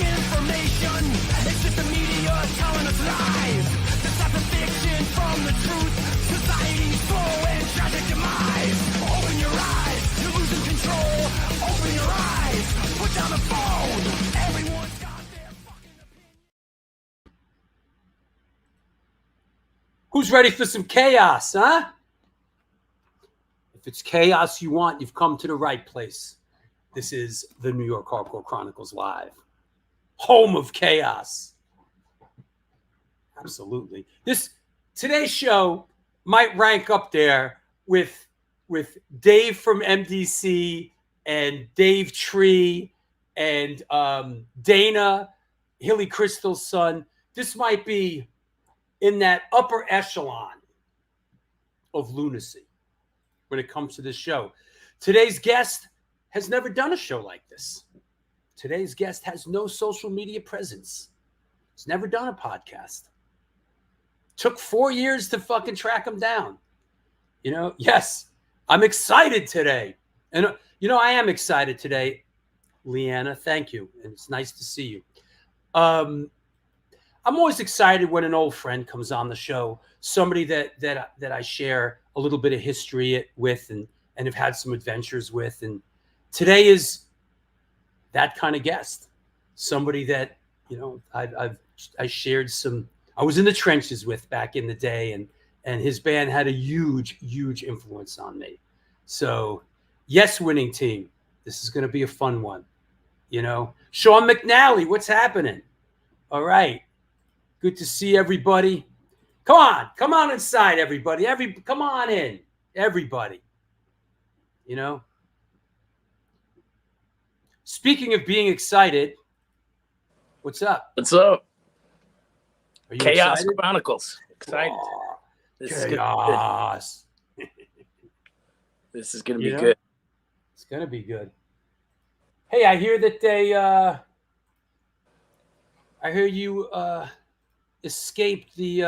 misinformation. It's just the media telling us lies. The type of fiction from the truth. Society's slow and tragic demise. Open your eyes, you're losing control. Open your eyes, put down the phone. Everyone's got their fucking opinion. Who's ready for some chaos, huh? If it's chaos you want, you've come to the right place. This is the New York Hardcore Chronicles Live. Home of chaos. Absolutely. Today's show might rank up there with Dave from MDC and Dave Tree and Dana, Hilly Crystal's son. This might be in that upper echelon of lunacy when it comes to this show. Today's guest has never done a show like this. Today's guest has no social media presence. He's never done a podcast. Took 4 years to fucking track him down. Yes, I'm excited today. And, I am excited today. Leanna, thank you. And it's nice to see you. I'm always excited when an old friend comes on the show, somebody that I share a little bit of history with and have had some adventures with. And today is that kind of guest, somebody that, I shared I was in the trenches with back in the day, and his band had a huge, huge influence on me. So yes, winning team, this is going to be a fun one. Sean McNally, what's happening? All right. Good to see everybody. Come on inside, everybody. Come on in, everybody. Speaking of being excited, what's up? What's up? Are you Chaos excited? Chronicles. Excited. Oh, This chaos. Is gonna be good. It's gonna be good. Hey, I hear that I hear you escaped the.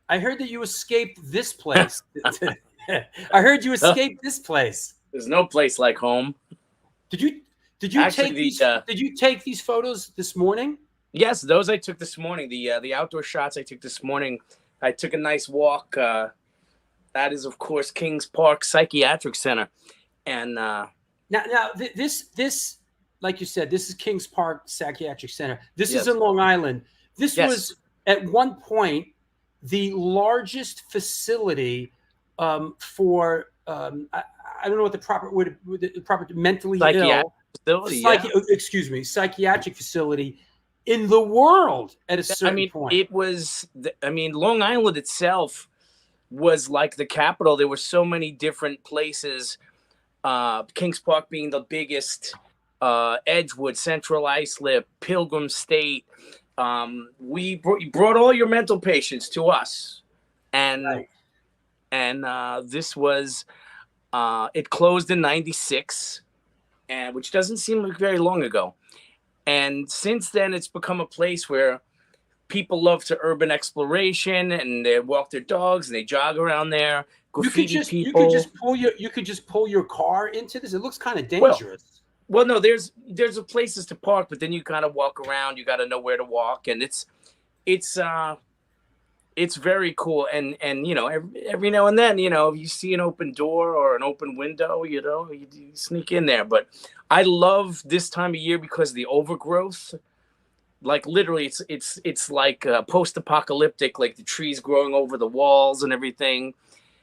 I heard that you escaped this place. I heard you escaped this place. There's no place like home. Did you Actually, did you take these photos this morning? Yes, those I took this morning. The outdoor shots I took this morning. I took a nice walk. That is, of course, Kings Park Psychiatric Center, and now this, like you said, this is Kings Park Psychiatric Center. This is in Long Island. This was at one point the largest facility for I don't know what the proper mentally ill facility. Psychiatric facility in the world at a certain point. It was. Long Island itself was like the capital. There were so many different places. Kings Park being the biggest. Edgewood, Central Islip, Pilgrim State. We brought all your mental patients to us, and this was. It closed in '96, and which doesn't seem like very long ago. And since then, it's become a place where people love to urban exploration, and they walk their dogs and they jog around there. Graffiti people. You could just pull your car into this. It looks kind of dangerous. Well, no, there's places to park, but then you kind of walk around. You got to know where to walk, and it's very cool. And every now and then, if you see an open door or an open window, you sneak in there. But I love this time of year because of the overgrowth. Like literally, it's like post-apocalyptic, like the trees growing over the walls and everything.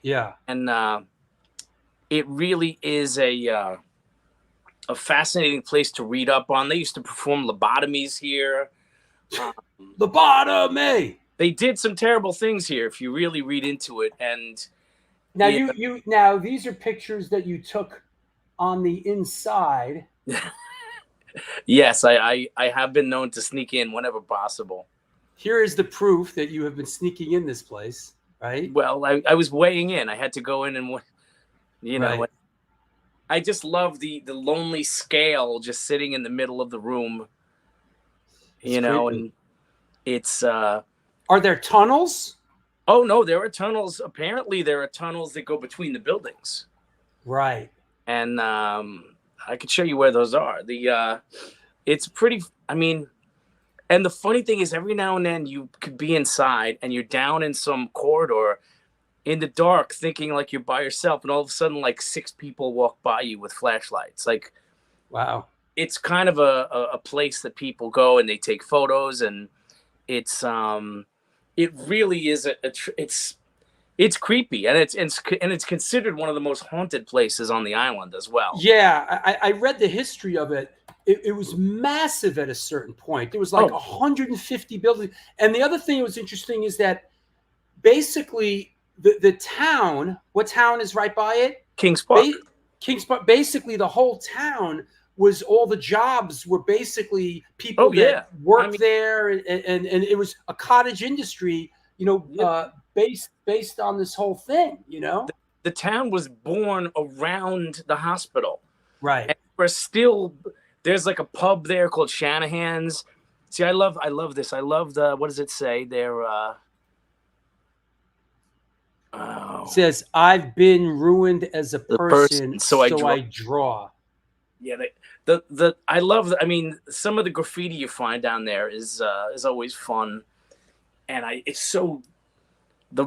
Yeah, and it really is a fascinating place to read up on. They used to perform lobotomies here. Lobotomy. They did some terrible things here if you really read into it. And now these are pictures that you took on the inside. Yes, I have been known to sneak in whenever possible. Here is the proof that you have been sneaking in this place, right? Well, I was weighing in. I had to go in and, right. I just love the lonely scale just sitting in the middle of the room, It's creepy. And it's... Are there tunnels? Oh, no, there are tunnels. Apparently, there are tunnels that go between the buildings. Right. And I could show you where those are. it's pretty. I mean, and the funny thing is, every now and then you could be inside and you're down in some corridor in the dark, thinking like you're by yourself, and all of a sudden, like 6 people walk by you with flashlights. Like, Wow. it's kind of a place that people go and they take photos, and it's it really is it's creepy, and it's considered one of the most haunted places on the island as well. Yeah, I read the history of it. It was massive at a certain point. There was like 150 buildings. And the other thing that was interesting is that basically the town, what town is right by it? Kings Park. Kings Park. Basically, the whole town was, all the jobs were basically people that worked there, and it was a cottage industry, based on this whole thing, The town was born around the hospital. Right. And there's like a pub there called Shanahan's. See, I love this. I love what does it say? They're it says, "I've been ruined as a person, so I draw." Yeah, I love. I mean, some of the graffiti you find down there is always fun, and it's so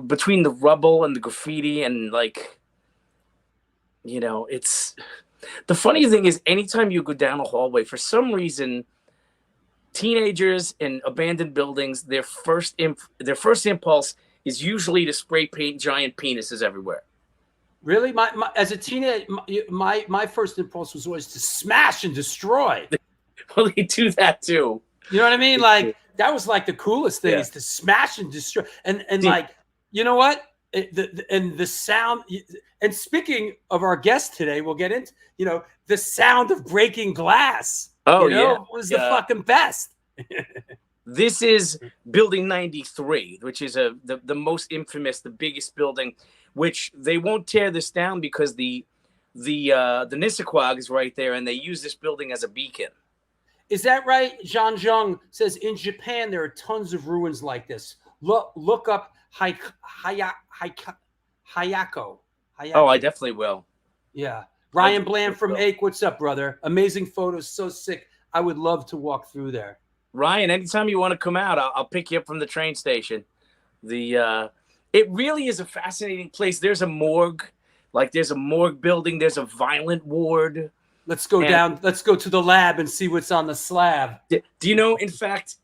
between the rubble and the graffiti, and like, it's the funny thing is, anytime you go down a hallway, for some reason, teenagers in abandoned buildings, their first impulse is usually to spray paint giant penises everywhere. Really? My as a teenager, my first impulse was always to smash and destroy. Well, they do that too. You know what I mean? Like, that was like the coolest thing, is to smash and destroy. And like, you know what? The sound. And speaking of our guest today, we'll get into, the sound of breaking glass. Was the fucking best. This is Building 93, which is the most infamous, the biggest building, which they won't tear this down because the Nissequag is right there, and they use this building as a beacon. Is that right? Zhang Zheng says, in Japan there are tons of ruins like this. Look up Hayako. Oh, I definitely will. Yeah. Ryan Bland from Ake, what's up, brother? Amazing photos, so sick. I would love to walk through there. Ryan, anytime you want to come out, I'll pick you up from the train station. It really is a fascinating place. There's a morgue, there's a morgue building. There's a violent ward. Let's go down. Let's go to the lab and see what's on the slab. Do you know, in fact,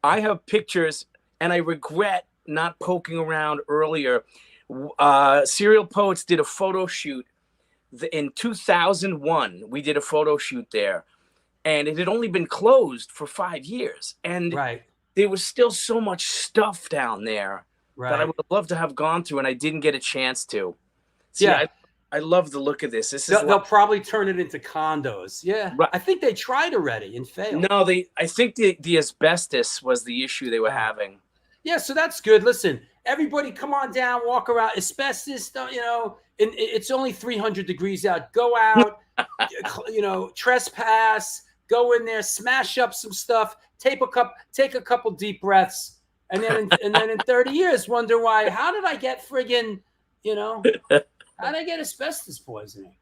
I have pictures, and I regret not poking around earlier. Serial Poets did a photo shoot in 2001. We did a photo shoot there, and it had only been closed for 5 years. And there was still so much stuff down there that I would love to have gone through, and I didn't get a chance to. See, I love the look of this. They'll probably turn it into condos. Yeah. Right. I think they tried already and failed. No, I think the asbestos was the issue they were having. Yeah, so that's good. Listen, everybody come on down, walk around. Asbestos, it's only 300 degrees out. Go out, trespass, go in there, smash up some stuff, take a couple deep breaths, and then in 30 years wonder why, how did I get friggin', how did I get asbestos poisoning?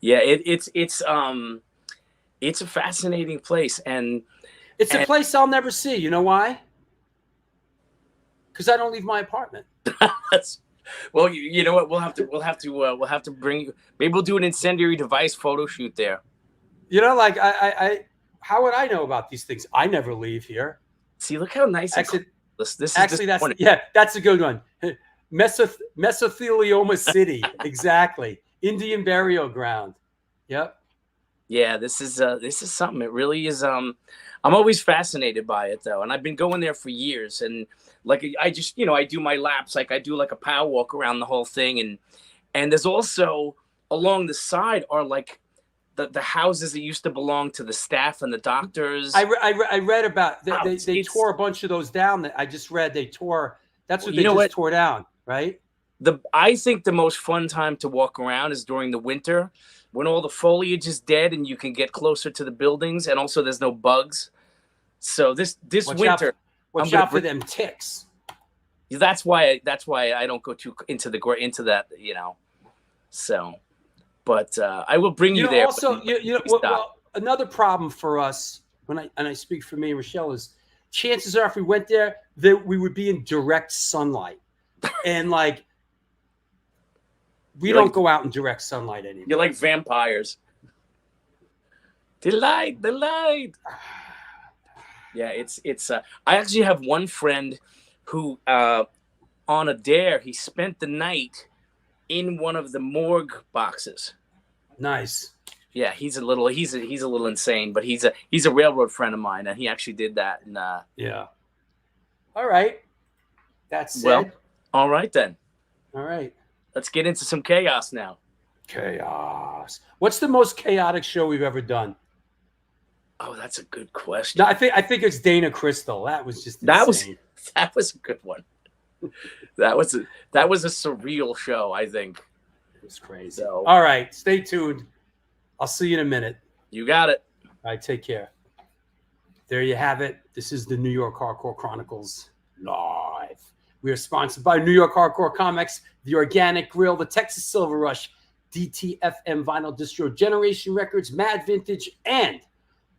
Yeah, it's a fascinating place, and it's a place I'll never see. You know why? Because I don't leave my apartment. Well, you know what? We'll have to bring you. Maybe we'll do an incendiary device photo shoot there. I how would I know about these things? I never leave here. See, look how nice. That's a good one. Mesothelioma City, exactly. Indian burial ground. Yep. Yeah, this is something. It really is. I'm always fascinated by it, though, and I've been going there for years. And I just, I do my laps, I do a power walk around the whole thing, and there's also along the side are the houses that used to belong to the staff and the doctors. I read about they tore a bunch of those down. I just read they tore. That's what they tore down, right? I think the most fun time to walk around is during the winter, when all the foliage is dead and you can get closer to the buildings, and also there's no bugs. So this winter, watch out for them ticks. That's why I don't go too into that, So, but I will bring you there. Also, another problem for us when I speak for me and Rochelle is chances are if we went there that we would be in direct sunlight, and like we don't go out in direct sunlight anymore. You're like vampires. Delight. Yeah, it's. I actually have one friend who, on a dare, he spent the night in one of the morgue boxes. Nice. Yeah, he's a little insane, but he's a railroad friend of mine, and he actually did that. And yeah. All right. That's well. All right then. All right. Let's get into some chaos now. Chaos. What's the most chaotic show we've ever done? Oh, that's a good question. No, I think it's Dana Crystal. That was just insane. That was a good one. That was a surreal show, I think. It was crazy. So, all right, stay tuned. I'll see you in a minute. You got it. All right, take care. There you have it. This is the New York Hardcore Chronicles live. We are sponsored by New York Hardcore Comics, The Organic Grill, the Texas Silver Rush, DTFM Vinyl Distro, Generation Records, Mad Vintage, and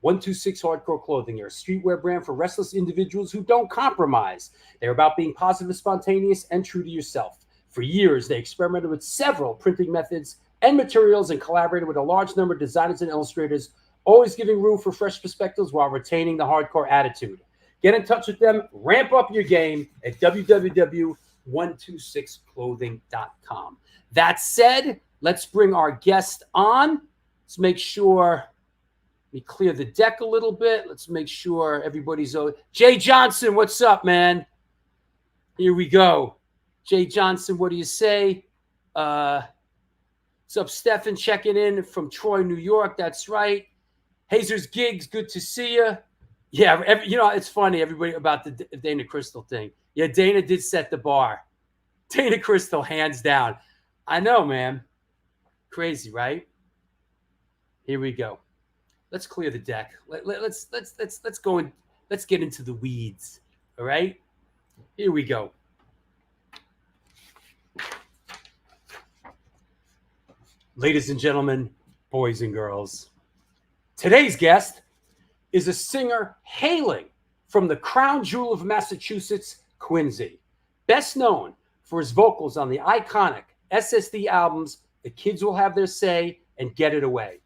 126 Hardcore Clothing. They're a streetwear brand for restless individuals who don't compromise. They're about being positive, spontaneous, and true to yourself. For years, they experimented with several printing methods and materials and collaborated with a large number of designers and illustrators, always giving room for fresh perspectives while retaining the hardcore attitude. Get in touch with them. Ramp up your game at www.126clothing.com. That said, let's bring our guest on. Let's make sure we clear the deck a little bit. Let's make sure everybody's over. Jay Johnson, what's up, man? Here we go. Jay Johnson, what do you say? What's up, Stefan? Checking in from Troy, New York. That's right. Hazers Gigs, good to see you. Yeah, it's funny, everybody, about the Dana Crystal thing. Yeah, Dana did set the bar. Dana Crystal, hands down. I know, man. Crazy, right? Here we go. Let's clear the deck. Let's go in. Let's get into the weeds. All right? Here we go. Ladies and gentlemen, boys and girls, today's guest is a singer hailing from the crown jewel of Massachusetts, Quincy. Best known for his vocals on the iconic SSD albums, The Kids Will Have Their Say and Get It Away.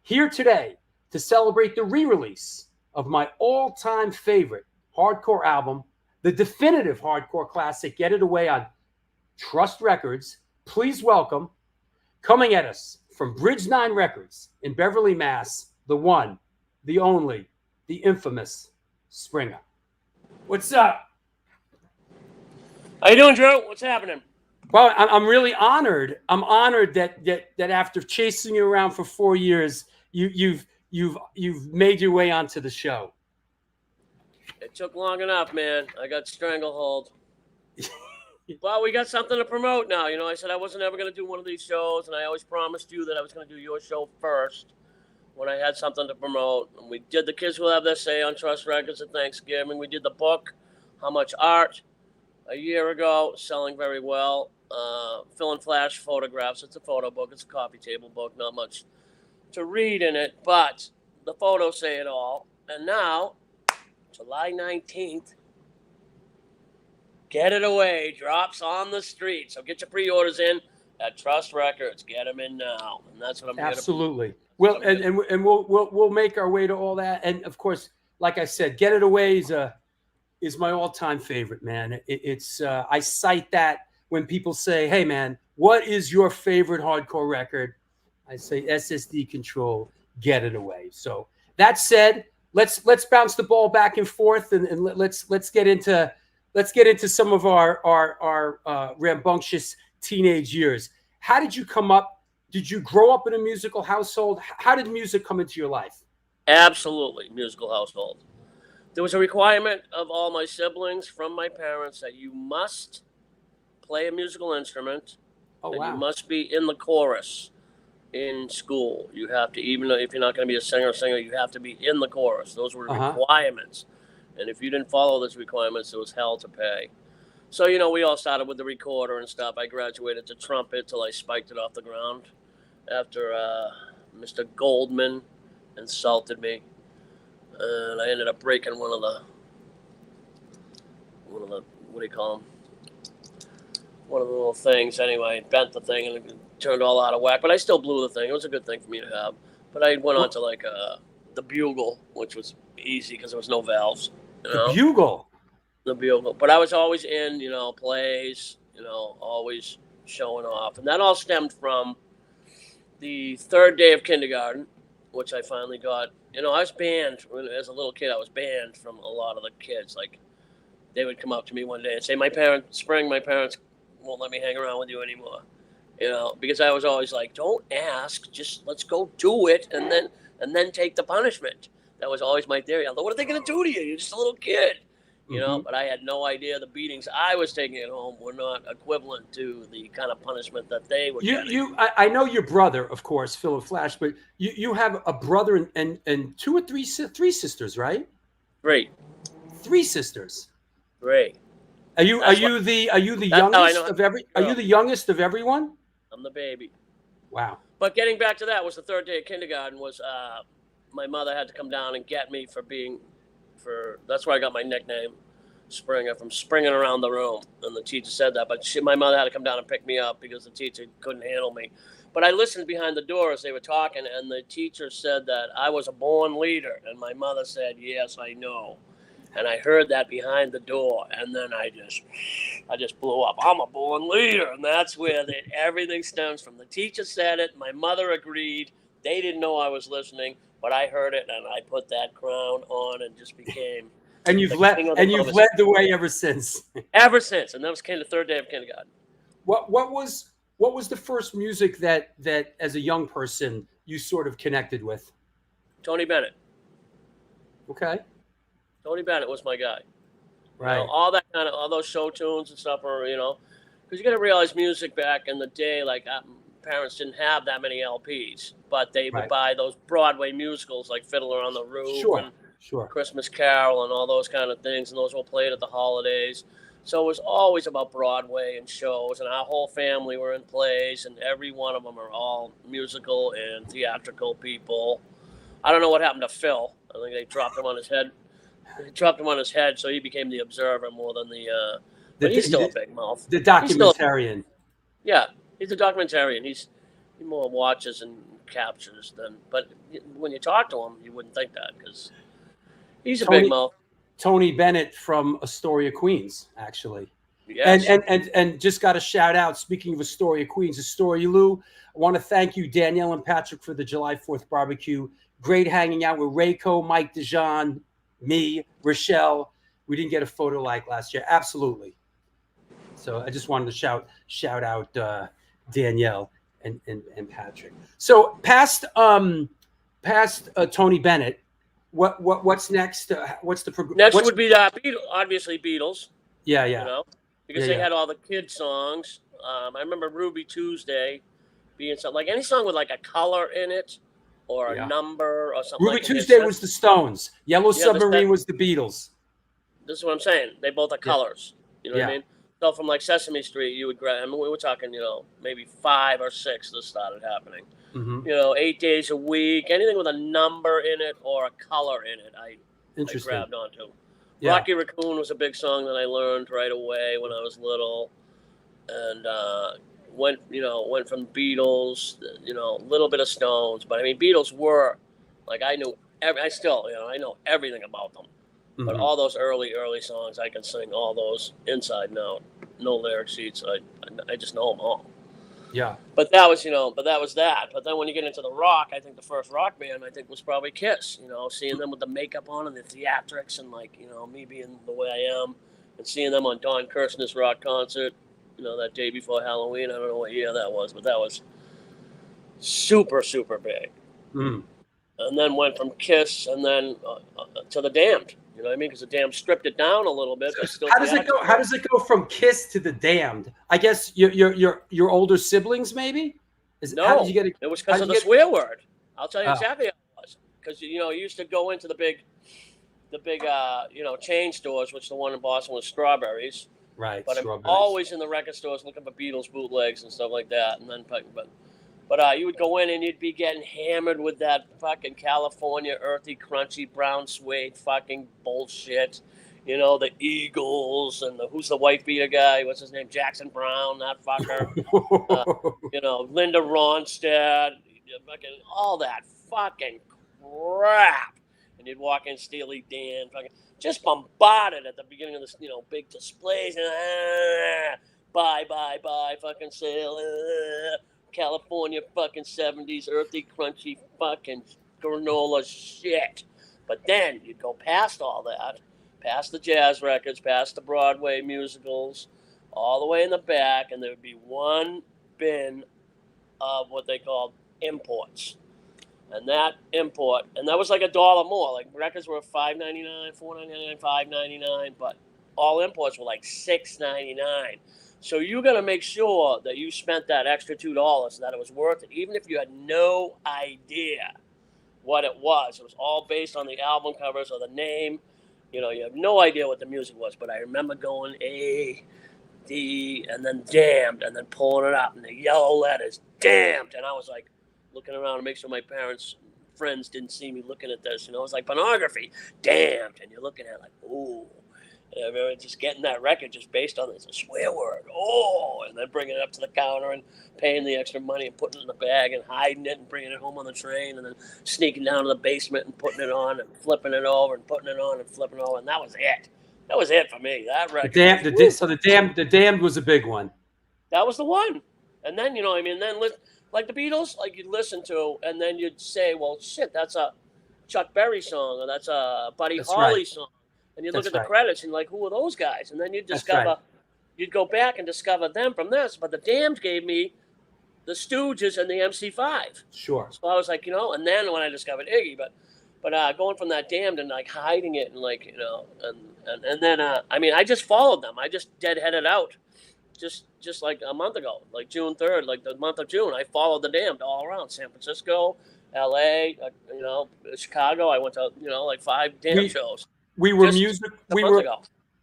Here today to celebrate the re-release of my all-time favorite hardcore album, the definitive hardcore classic, Get It Away on Trust Records. Please welcome, coming at us from Bridge 9 Records in Beverly, Mass., the one, the only, the infamous Springa. What's up? How you doing, Drew? What's happening? Well, I'm really honored. I'm honored that after chasing you around for 4 years, you've made your way onto the show. It took long enough, man. I got stranglehold. Well, we got something to promote now. I said I wasn't ever going to do one of these shows, and I always promised you that I was going to do your show first when I had something to promote. And we did The Kids Will Have Their Say on Trust Records at Thanksgiving. We did the book, How Much Art, a year ago, selling very well. Fill and flash photographs. It's a photo book. It's a coffee table book. Not much to read in it, but the photos say it all. And now, July 19th, Get It Away drops on the street. So get your pre-orders in at Trust Records. Get them in now, and that's what I'm absolutely. Well, and we'll make our way to all that. And of course, like I said, Get It Away is my all-time favorite, man. It's I cite that when people say, "Hey, man, what is your favorite hardcore record?" I say SSD Control, Get It Away. So that said, let's bounce the ball back and forth, and let's get into some of our rambunctious teenage years. How did you come up? Did you grow up in a musical household? How did music come into your life? Absolutely, musical household. There was a requirement of all my siblings from my parents that you must play a musical instrument, and you must be in the chorus in school. You have to, even if you're not going to be a singer, you have to be in the chorus. Those were requirements. And if you didn't follow those requirements, it was hell to pay. So, we all started with the recorder and stuff. I graduated to trumpet till I spiked it off the ground after Mr. Goldman insulted me, and I ended up breaking one of the what do you call them? One of the little things. Anyway, bent the thing and it turned all out of whack. But I still blew the thing. It was a good thing for me to have. But I went on to like the bugle, which was easy because there was no valves. You know? The bugle. The bugle. But I was always in, plays, always showing off. And that all stemmed from the third day of kindergarten, which I finally got. I was banned as a little kid. I was banned from a lot of the kids. Like, they would come up to me one day and say, my parents won't let me hang around with you anymore. Because I was always like, don't ask, just let's go do it and then take the punishment. That was always my theory. What are they going to do to you? You're just a little kid. But I had no idea the beatings I was taking at home were not equivalent to the kind of punishment that they were getting. I know your brother, of course, Philip Flash, but you have a brother and two or three sisters, right? Three. 3 sisters. Great. Are you the youngest of every? Are you the youngest of everyone? I'm the baby. Wow. But getting back to that, was the third day of kindergarten. Was my mother had to come down and get me that's where I got my nickname, Springa, from springing around the room. And the teacher said that, but my mother had to come down and pick me up because the teacher couldn't handle me. But I listened behind the door as they were talking, and the teacher said that I was a born leader, and my mother said, "Yes, I know." And I heard that behind the door, and then I just blew up. I'm a born leader, and that's where everything stems from. The teacher said it, my mother agreed. They didn't know I was listening, but I heard it, and I put that crown on and just became. And you've led the way ever since. Ever since, and that was the third day of kindergarten. What was the first music that as a young person you sort of connected with? Tony Bennett. Okay. Tony Bennett was my guy. Right. All those show tunes and stuff are, because you got to realize music back in the day, like parents didn't have that many LPs, but they would buy those Broadway musicals like Fiddler on the Roof and Christmas Carol and all those kind of things, and those were played at the holidays. So it was always about Broadway and shows, and our whole family were in plays, and every one of them are all musical and theatrical people. I don't know what happened to Phil. I think they dropped him on his head. They dropped him on his head, so he became the observer more than but he's still a big mouth. The documentarian. He's a documentarian. He more watches and captures but when you talk to him, you wouldn't think that because he's a big mouth. Tony Bennett from Astoria, Queens, actually. Yes. And just got a shout out. Speaking of Astoria, Queens, Astoria Lou, I want to thank you, Danielle and Patrick, for the July 4th barbecue. Great hanging out with Rayco, Mike DeJean, me, Rochelle. We didn't get a photo like last year. Absolutely. So I just wanted to shout out Danielle and Patrick. So past Tony Bennett, what's next? What's the next would be obviously Beatles. Yeah. Because they had all the kid songs. I remember Ruby Tuesday being something like any song with like a color in it. Or a number or something. Ruby Tuesday was the Stones. Yellow Submarine was the Beatles. This is what I'm saying. They both are colors. You know what I mean? So from like Sesame Street, you would grab. I mean, we were talking, maybe 5 or 6. This started happening. Mm-hmm. 8 days a week, anything with a number in it or a color in it, I grabbed onto. Yeah. Rocky Raccoon was a big song that I learned right away when I was little, and went from Beatles, a little bit of Stones, but I mean Beatles were like I know everything about them. Mm-hmm. But all those early songs I can sing all those inside and out, no lyric sheets. I just know them all. Yeah. But that was that. But then when you get into the rock, I think the first rock band was probably Kiss. Seeing them with the makeup on and the theatrics and me being the way I am, and seeing them on Don Kirshner's rock concert. That day before Halloween. I don't know what year that was, but that was super, super big. Mm. And then went from Kiss and then to the Damned. You know what I mean? Because the Damned stripped it down a little bit. But still, how does it go? How does it go from Kiss to the Damned? I guess your older siblings, maybe. How did you get it? It was because of the swear word. I'll tell you exactly how it was. Because you used to go into the big chain stores, which the one in Boston was Strawberries. Right, but I'm always in the record stores looking for Beatles bootlegs and stuff like that. And then, but But you would go in and you'd be getting hammered with that fucking California earthy, crunchy, brown suede fucking bullshit. You know, the Eagles and who's the white beater guy? What's his name? Jackson Brown, that fucker. You know, Linda Ronstadt, fucking all that fucking crap. And you'd walk in, Steely Dan, fucking just bombarded at the beginning of this, you know, big displays. And bye, fucking sale. California fucking 70s earthy, crunchy fucking granola shit. But then you'd go past all that, past the jazz records, past the Broadway musicals, all the way in the back, and there would be one bin of what they called imports. And that import, and that was like $1 more. Like records were $5.99, $4.99, $5.99, but all imports were like $6.99. So you got to make sure that you spent that extra $2, that it was worth it, even if you had no idea what it was. It was all based on the album covers or the name. You know, you have no idea what the music was. But I remember going A, D, and then Damned, and then pulling it up, and the yellow letters, Damned. And I was like looking around to make sure my parents' friends didn't see me looking at this. You know, it was like pornography, Damned. And you're looking at it like, ooh. And I remember just getting that record just based on this, a swear word, oh, and then bringing it up to the counter and paying the extra money and putting it in the bag and hiding it and bringing it home on the train and then sneaking down to the basement and putting it on and flipping it over and putting it on and flipping it over. And that was it. That was it for me. That record. The Damned was a big one. That was the one. And then, you know, I mean, then like the Beatles, like you'd listen to, and then you'd say, well, shit, that's a Chuck Berry song or that's a Buddy Holly song. And you look at the credits and like, who are those guys? And then you discover, you'd go back and discover them from this. But the Damned gave me the Stooges and the MC5. Sure. So I was like, you know, and then when I discovered Iggy, but going from that Damned and like hiding it and like, you know, and then I mean, I just followed them. I just deadheaded out, just like a month ago, like June 3rd, like the month of June. I followed the Damned all around San Francisco, L.A., you know, Chicago. I went to, you know, like 5 Damned shows. We were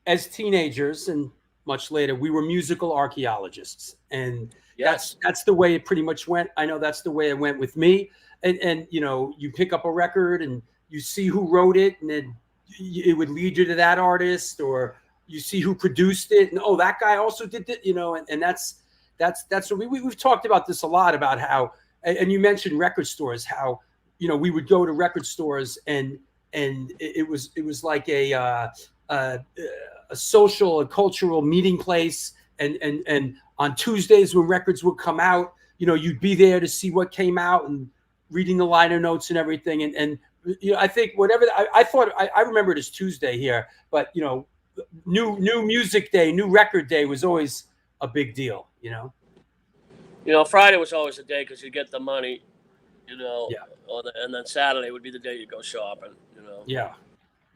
as teenagers and much later, we were musical archaeologists. And that's the way it pretty much went. I know that's the way it went with me. And you know, you pick up a record and you see who wrote it, and then it would lead you to that artist, or you see who produced it, and oh, that guy also did it, you know, and that's what we've talked about this a lot, about how, and you mentioned record stores, how, you know, we would go to record stores and it was like a social and cultural meeting place. And on Tuesdays when records would come out, you know, you'd be there to see what came out and reading the liner notes and everything. And you know, I think whatever I thought, I remember it as Tuesday here, but you know, new music day, new record day was always a big deal. You know. You know, Friday was always the day because you get the money. You know, yeah. And then Saturday would be the day you go shopping, you know. Yeah.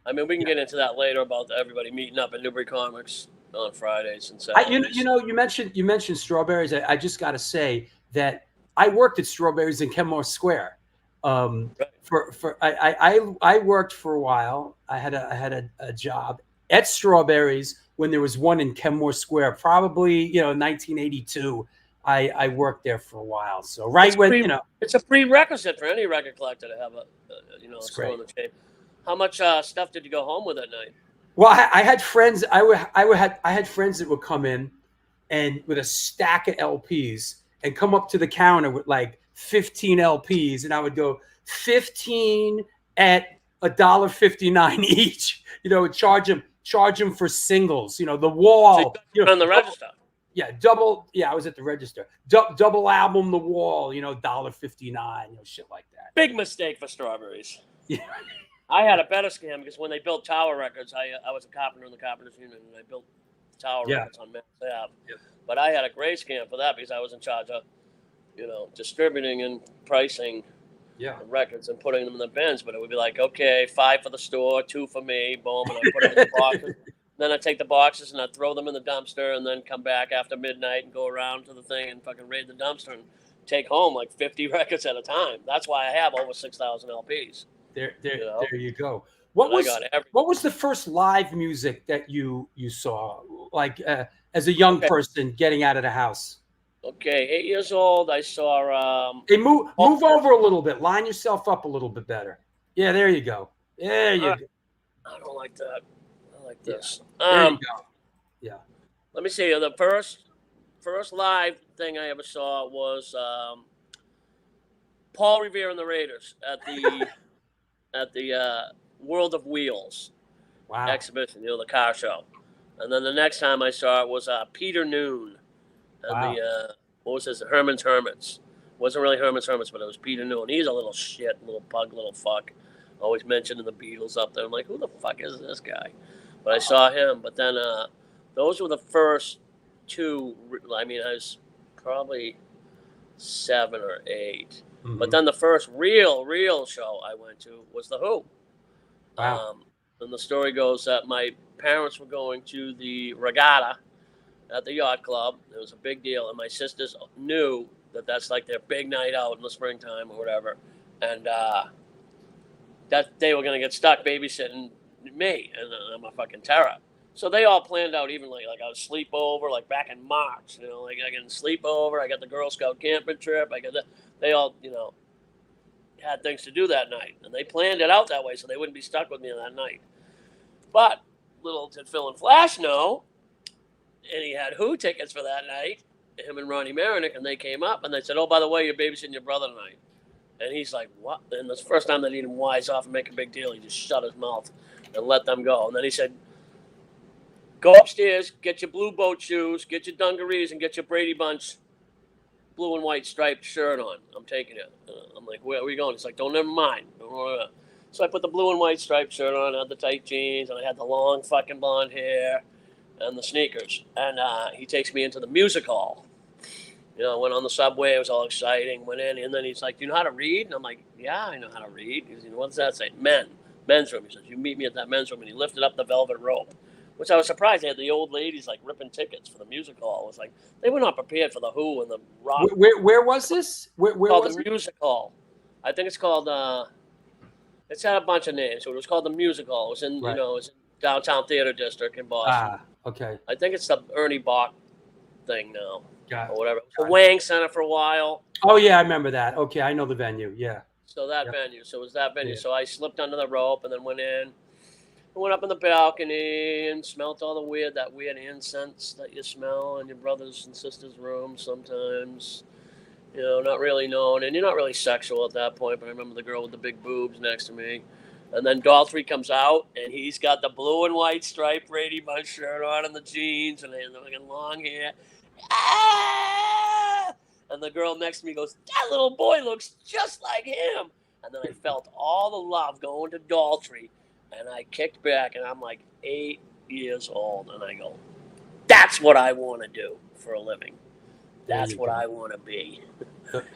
I mean, we can get into that later about everybody meeting up at Newbury Comics on Fridays and Saturdays. You mentioned Strawberries. I just got to say that I worked at Strawberries in Kenmore Square. I worked for a while. I had a job at Strawberries when there was one in Kenmore Square, probably, you know, 1982. I worked there for a while. So it's a prerequisite for any record collector to have a store in the tape. How much stuff did you go home with at night? Well, I had friends. I had friends that would come in and with a stack of LPs and come up to the counter with like 15 LPs, and I would go 15 at $1.59 each. You know, charge them for singles. You know, The Wall. So you on the register. Yeah, I was at the register. Double album, The Wall, you know, $1.59, you know, shit like that. Big mistake for Strawberries. Yeah. I had a better scam because when they built Tower Records, I was a carpenter in the Carpenters Union, and I built Tower Records on Mass Ave. Yeah. But I had a great scam for that because I was in charge of, you know, distributing and pricing the records and putting them in the bins. But it would be like, okay, 5 for the store, 2 for me, boom, and I put them in the boxes. Then I'd take the boxes and I'd throw them in the dumpster and then come back after midnight and go around to the thing and fucking raid the dumpster and take home like 50 records at a time. That's why I have over 6,000 LPs. There you go. What was the first live music that you saw, like as a young person getting out of the house? Okay, 8 years old. I saw. Hey, move over a little bit. Line yourself up a little bit better. Yeah, there you go. There you go. I don't like that. I like Yeah. this. There you go. Yeah. Let me see. The first live thing I ever saw was Paul Revere and the Raiders at the World of Wheels Wow. exhibition, the car show. And then the next time I saw it was Peter Noon and Wow. the what was this? Herman's Hermits. Wasn't really Herman's Hermits, but it was Peter Noon. He's a little shit, little pug, little fuck. Always mentioning the Beatles up there. I'm like, who the fuck is this guy? But I saw him. But then those were the first two. I mean, I was probably 7 or 8. Mm-hmm. But then the first real show I went to was The Who. Wow. And the story goes that my parents were going to the regatta at the yacht club. It was a big deal. And my sisters knew that that's like their big night out in the springtime or whatever. And that they were going to get stuck babysitting me. And I'm a fucking terror. So they all planned out evenly. Like I was sleepover, like back in March. Like I got a sleepover. I got the Girl Scout camping trip. They all, had things to do that night. And they planned it out that way so they wouldn't be stuck with me that night. But little did Phil and Flash know, and he had Who tickets for that night, him and Ronnie Marinick, and they came up and they said, oh, by the way, you're babysitting your brother tonight. And he's like, what? And the first time they didn't wise off and make a big deal, he just shut his mouth and let them go. And then he said, go upstairs, get your blue boat shoes, get your dungarees, and get your Brady Bunch blue and white striped shirt on. I'm taking it. I'm like, where are we going? He's like, don't, never mind. So I put the blue and white striped shirt on, I had the tight jeans, and I had the long fucking blonde hair and the sneakers. And he takes me into the music hall. I went on the subway. It was all exciting. Went in, and then he's like, do you know how to read? And I'm like, yeah, I know how to read. He goes, what does that say? Men's room. He says, you meet me at that men's room. And he lifted up the velvet rope, which I was surprised. They had the old ladies like ripping tickets for the music hall. It was like they were not prepared for the Who and the rock. Where was this? Where was the it? music hall. I think it's called. It's had a bunch of names. So it was called the Music Hall. It was in Right. it was in downtown theater district in Boston. Okay. I think it's the Ernie Bach thing now Got it. or whatever. The Wang Center for a while. Oh yeah, I remember that. Okay, I know the venue. Yeah. So that venue. So it was that venue. Yeah. So I slipped under the rope and then went in. I went up in the balcony and smelled all that weird incense that you smell in your brothers and sisters' rooms sometimes. Not really known. And you're not really sexual at that point, but I remember the girl with the big boobs next to me. And then Daltrey comes out, and he's got the blue and white striped Brady Bunch shirt on and the jeans and the fucking long hair. Ah! And the girl next to me goes, that little boy looks just like him. And then I felt all the love going to Daltrey. And I kicked back, and I'm like 8 years old. And I go, that's what I want to do for a living. That's what I want to be.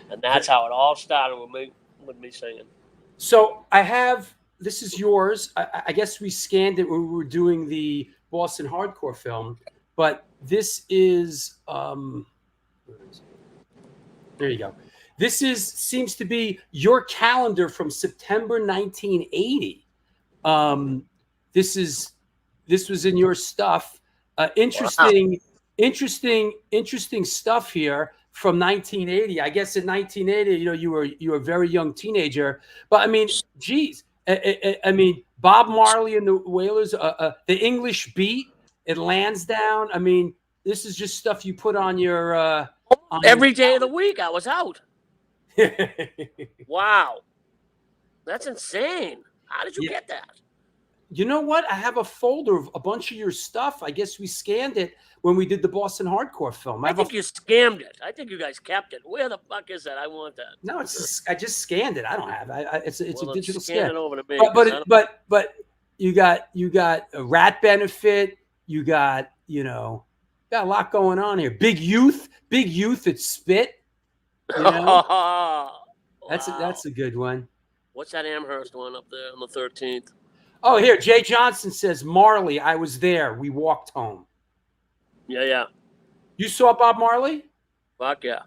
And that's how it all started with me singing. So this is yours. I guess we scanned it when we were doing the Boston Hardcore film, but this is, where is it? There you go. This seems to be your calendar from September 1980. This was in your stuff. Interesting stuff here from 1980. I guess in 1980, you were a very young teenager. But I mean, geez, I mean, Bob Marley and the Wailers, the English Beat at Lansdowne. I mean, this is just stuff you put on your every day of the week. I was out. Wow, that's insane. How did you get that? You know what? I have a folder of a bunch of your stuff. I guess we scanned it when we did the Boston Hardcore film. I think you scammed it. I think you guys kept it. Where the fuck is that? I want that. No, I just scanned it. I don't have it. It's a digital scan. It over to me, but you got a Rat Benefit. You got got a lot going on here. Big Youth at Spit. Wow. That's a good one. What's that Amherst one up there on the 13th? Oh, here, Jay Johnson says, Marley, I was there. We walked home. Yeah. You saw Bob Marley? Fuck yeah.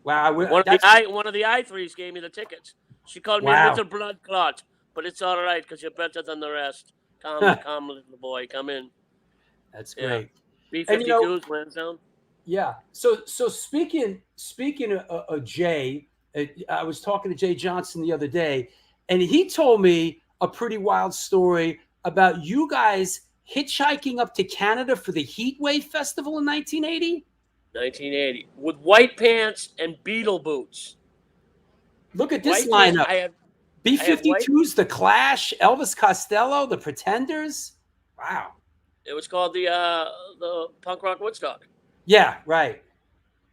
Wow. One of the I3s gave me the tickets. She called me a little blood clot, but it's all right because you're better than the rest. Come, little boy, come in. That's great. B-52s, Lansdowne. Yeah. So speaking of Jay, I was talking to Jay Johnson the other day, and he told me a pretty wild story about you guys hitchhiking up to Canada for the Heat Wave Festival in 1980. 1980 with white pants and Beetle boots. Look at this White pants. lineup. I had white. B-52s, The Clash, Elvis Costello, The Pretenders. Wow. It was called the Punk Rock Woodstock. Yeah, right.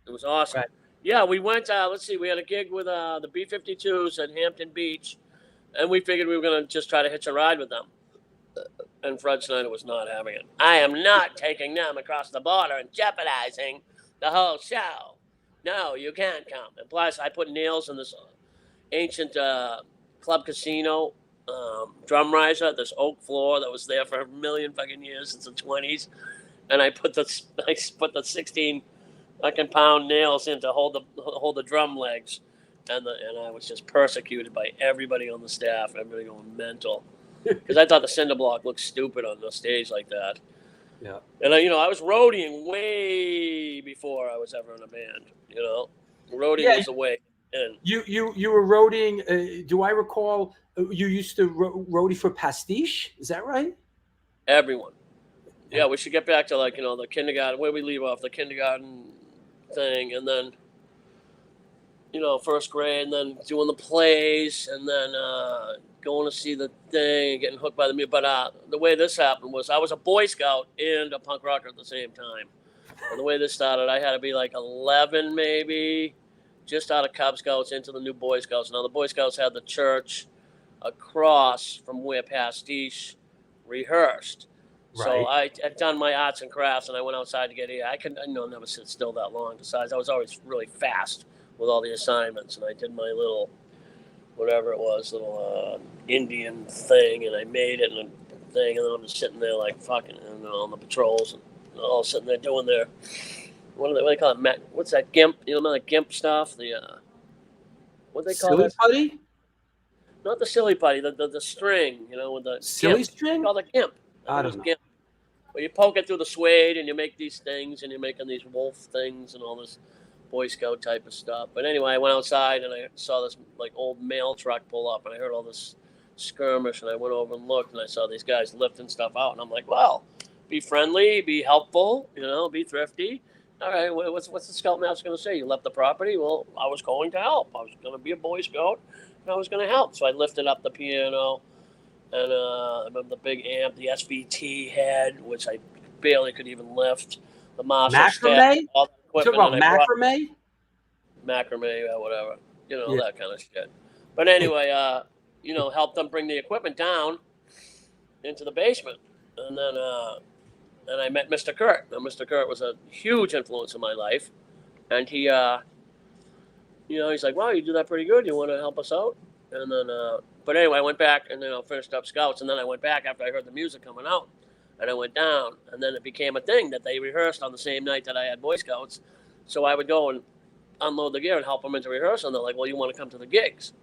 It was awesome. Right. Yeah, we went. Let's see, we had a gig with the B-52s at Hampton Beach, and we figured we were going to just try to hitch a ride with them. And Fred Snyder was not having it. I am not taking them across the border and jeopardizing the whole show. No, you can't come. And plus, I put nails in this ancient club casino drum riser, this oak floor that was there for a million fucking years since the 20s, and I put the 16 fucking pound nails in to hold the drum legs, and I was just persecuted by everybody on the staff, everybody going mental, because I thought the cinder block looked stupid on the stage like that. Yeah. And I was roadieing way before I was ever in a band. Roadie was the way in. You were roadieing. Do I recall you used to roadie for Pastiche? Is that right? Everyone. Yeah, we should get back to the kindergarten, where we leave off, the kindergarten thing, and then first grade, and then doing the plays, and then going to see the thing and getting hooked by the music. But the way this happened was I was a Boy Scout and a punk rocker at the same time. And the way this started, I had to be like 11 maybe, just out of Cub Scouts into the new Boy Scouts. Now the Boy Scouts had the church across from where Pastiche rehearsed. Right. So I had done my arts and crafts, and I went outside to get here. I never sit still that long. Besides, I was always really fast with all the assignments, and I did my little, whatever it was, little Indian thing, and I made it and a thing, and then I'm just sitting there like fucking, on the patrols, and all sitting there doing their, what do they call it? What's that, GIMP? The GIMP stuff? The what do they call Silly that? putty? Not the silly putty, the string, with the Silly GIMP. string? It's called the GIMP. I don't know. GIMP. Well, you poke it through the suede, and you make these things, and you're making these wolf things and all this Boy Scout type of stuff. But anyway, I went outside, and I saw this old mail truck pull up, and I heard all this skirmish, and I went over and looked, and I saw these guys lifting stuff out, and I'm like, well, be friendly, be helpful, be thrifty. All right, what's the Scoutmaster going to say? You left the property? Well, I was going to help. I was going to be a Boy Scout, and I was going to help. So I lifted up the piano, and I remember the big amp, the SVT head, which I barely could even lift. The Marshall staff, all the equipment. Talk about macrame? Macrame, whatever. That kind of shit. But anyway, helped them bring the equipment down into the basement. And then I met Mr. Kurt. Now, Mr. Kurt was a huge influence in my life. And he, he's like, wow, you do that pretty good. You want to help us out? And then, but anyway, I went back and then I finished up Scouts. And then I went back after I heard the music coming out. And I went down. And then it became a thing that they rehearsed on the same night that I had Boy Scouts. So I would go and unload the gear and help them into rehearsal. And they're like, well, you want to come to the gigs?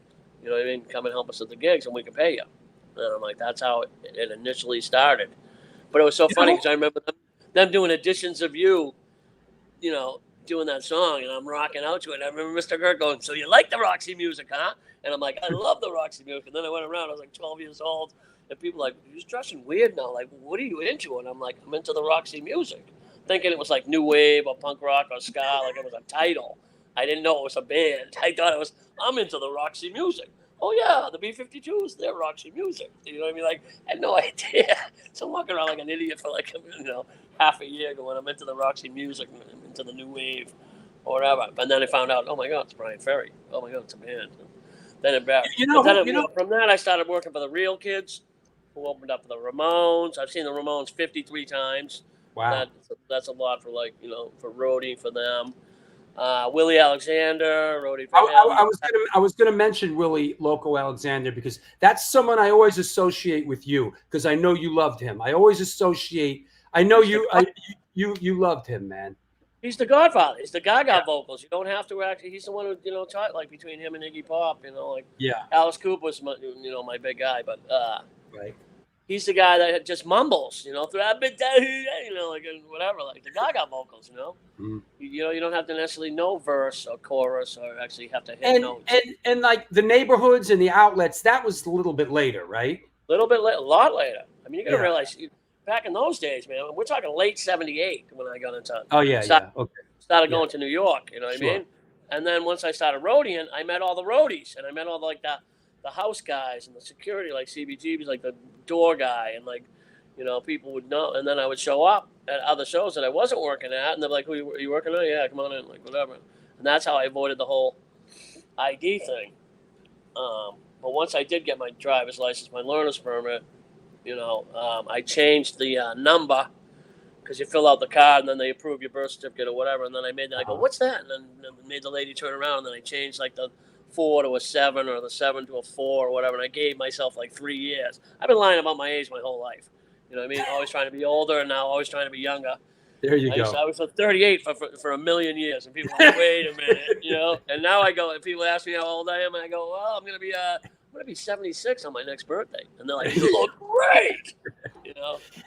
You know what I mean? Come and help us at the gigs and we can pay you. And I'm like, that's how it initially started. But it was so funny because I remember them doing editions of You, doing that song, and I'm rocking out to it. And I remember Mr. Kurt going, so you like the Roxy music, huh? And I'm like, I love the Roxy music. And then I went around, I was like 12 years old, and people were like, you're dressing weird now. Like, what are you into? And I'm like, I'm into the Roxy music. Thinking it was like new wave or punk rock or ska, like it was a title. I didn't know it was a band. I thought I'm into the Roxy music. Oh, yeah, the B-52s, they're Roxy music. You know what I mean? Like, I had no idea. So I'm walking around like an idiot for half a year going, I'm into the Roxy music, I'm into the new wave or whatever. But then I found out, oh, my God, it's Brian Ferry. Oh, my God, it's a band. Then it back. From that, I started working for the Real Kids, who opened up for the Ramones. I've seen the Ramones 53 times. Wow. That's a lot for, for roadie for them. Willie Alexander, roadie for him. I was gonna mention Willie Loco Alexander because that's someone I always associate with you because I know you loved him. I always associate. I know you loved him, man. He's the Godfather. He's the Gaga vocals. You don't have to actually. He's the one who taught between him and Iggy Pop. Yeah. Alice Cooper was my big guy, but right. he's the guy that just mumbles, through that bit, like whatever, like the Gaga vocals, Mm. You don't have to necessarily know verse or chorus or actually have to hit And notes. and like the neighborhoods and the outlets, that was a little bit later, right? A little bit a lot later. I mean, you got to Yeah. realize back in those days, man, we're talking late '78 when I got into. Oh yeah, Started going to New York, you know what Sure. I mean? And then once I started roadieing, I met all the roadies, and I met all the house guys and the security, like CBGBs, like the door guy, and like, people would know. And then I would show up at other shows that I wasn't working at, and they're like, "Who are you working on?" "Yeah, come on in," like whatever. And that's how I avoided the whole ID thing. But once I did get my driver's license, my learner's permit, I changed the number. Because you fill out the card and then they approve your birth certificate or whatever. And then I go, "What's that?" And then made the lady turn around. And then I changed like the 4 to a 7 or the 7 to a 4 or whatever. And I gave myself like 3 years. I've been lying about my age my whole life. You know what I mean? Always trying to be older and now always trying to be younger. There you go. I was 38 for a million years. And people go, "Wait a minute," And now I go, and people ask me how old I am. And I go, "Well, I'm going to be 76 on my next birthday." And they're like, "You look great."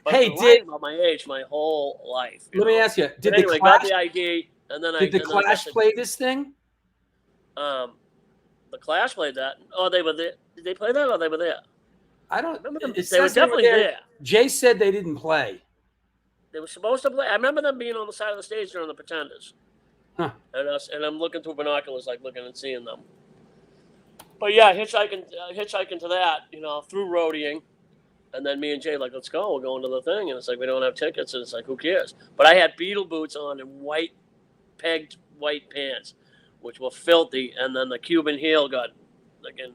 But Hey, I've been lying about my age my whole life. Let me ask you: Did But anyway, the Clash got the ID, and then did the Clash play this thing? The Clash played that. Oh, they were there. Did they play that, or they were there? I don't Remember them? it They were says definitely there. Jay said they didn't play. They were supposed to play. I remember them being on the side of the stage during the Pretenders. Huh. And I'm looking through binoculars, like looking and seeing them. But yeah, hitchhiking to that, through roadieing. And then me and Jay, like, "Let's go. We're going to the thing." And it's like, we don't have tickets. And it's like, who cares? But I had Beetle boots on and pegged white pants, which were filthy. And then the Cuban heel got, again,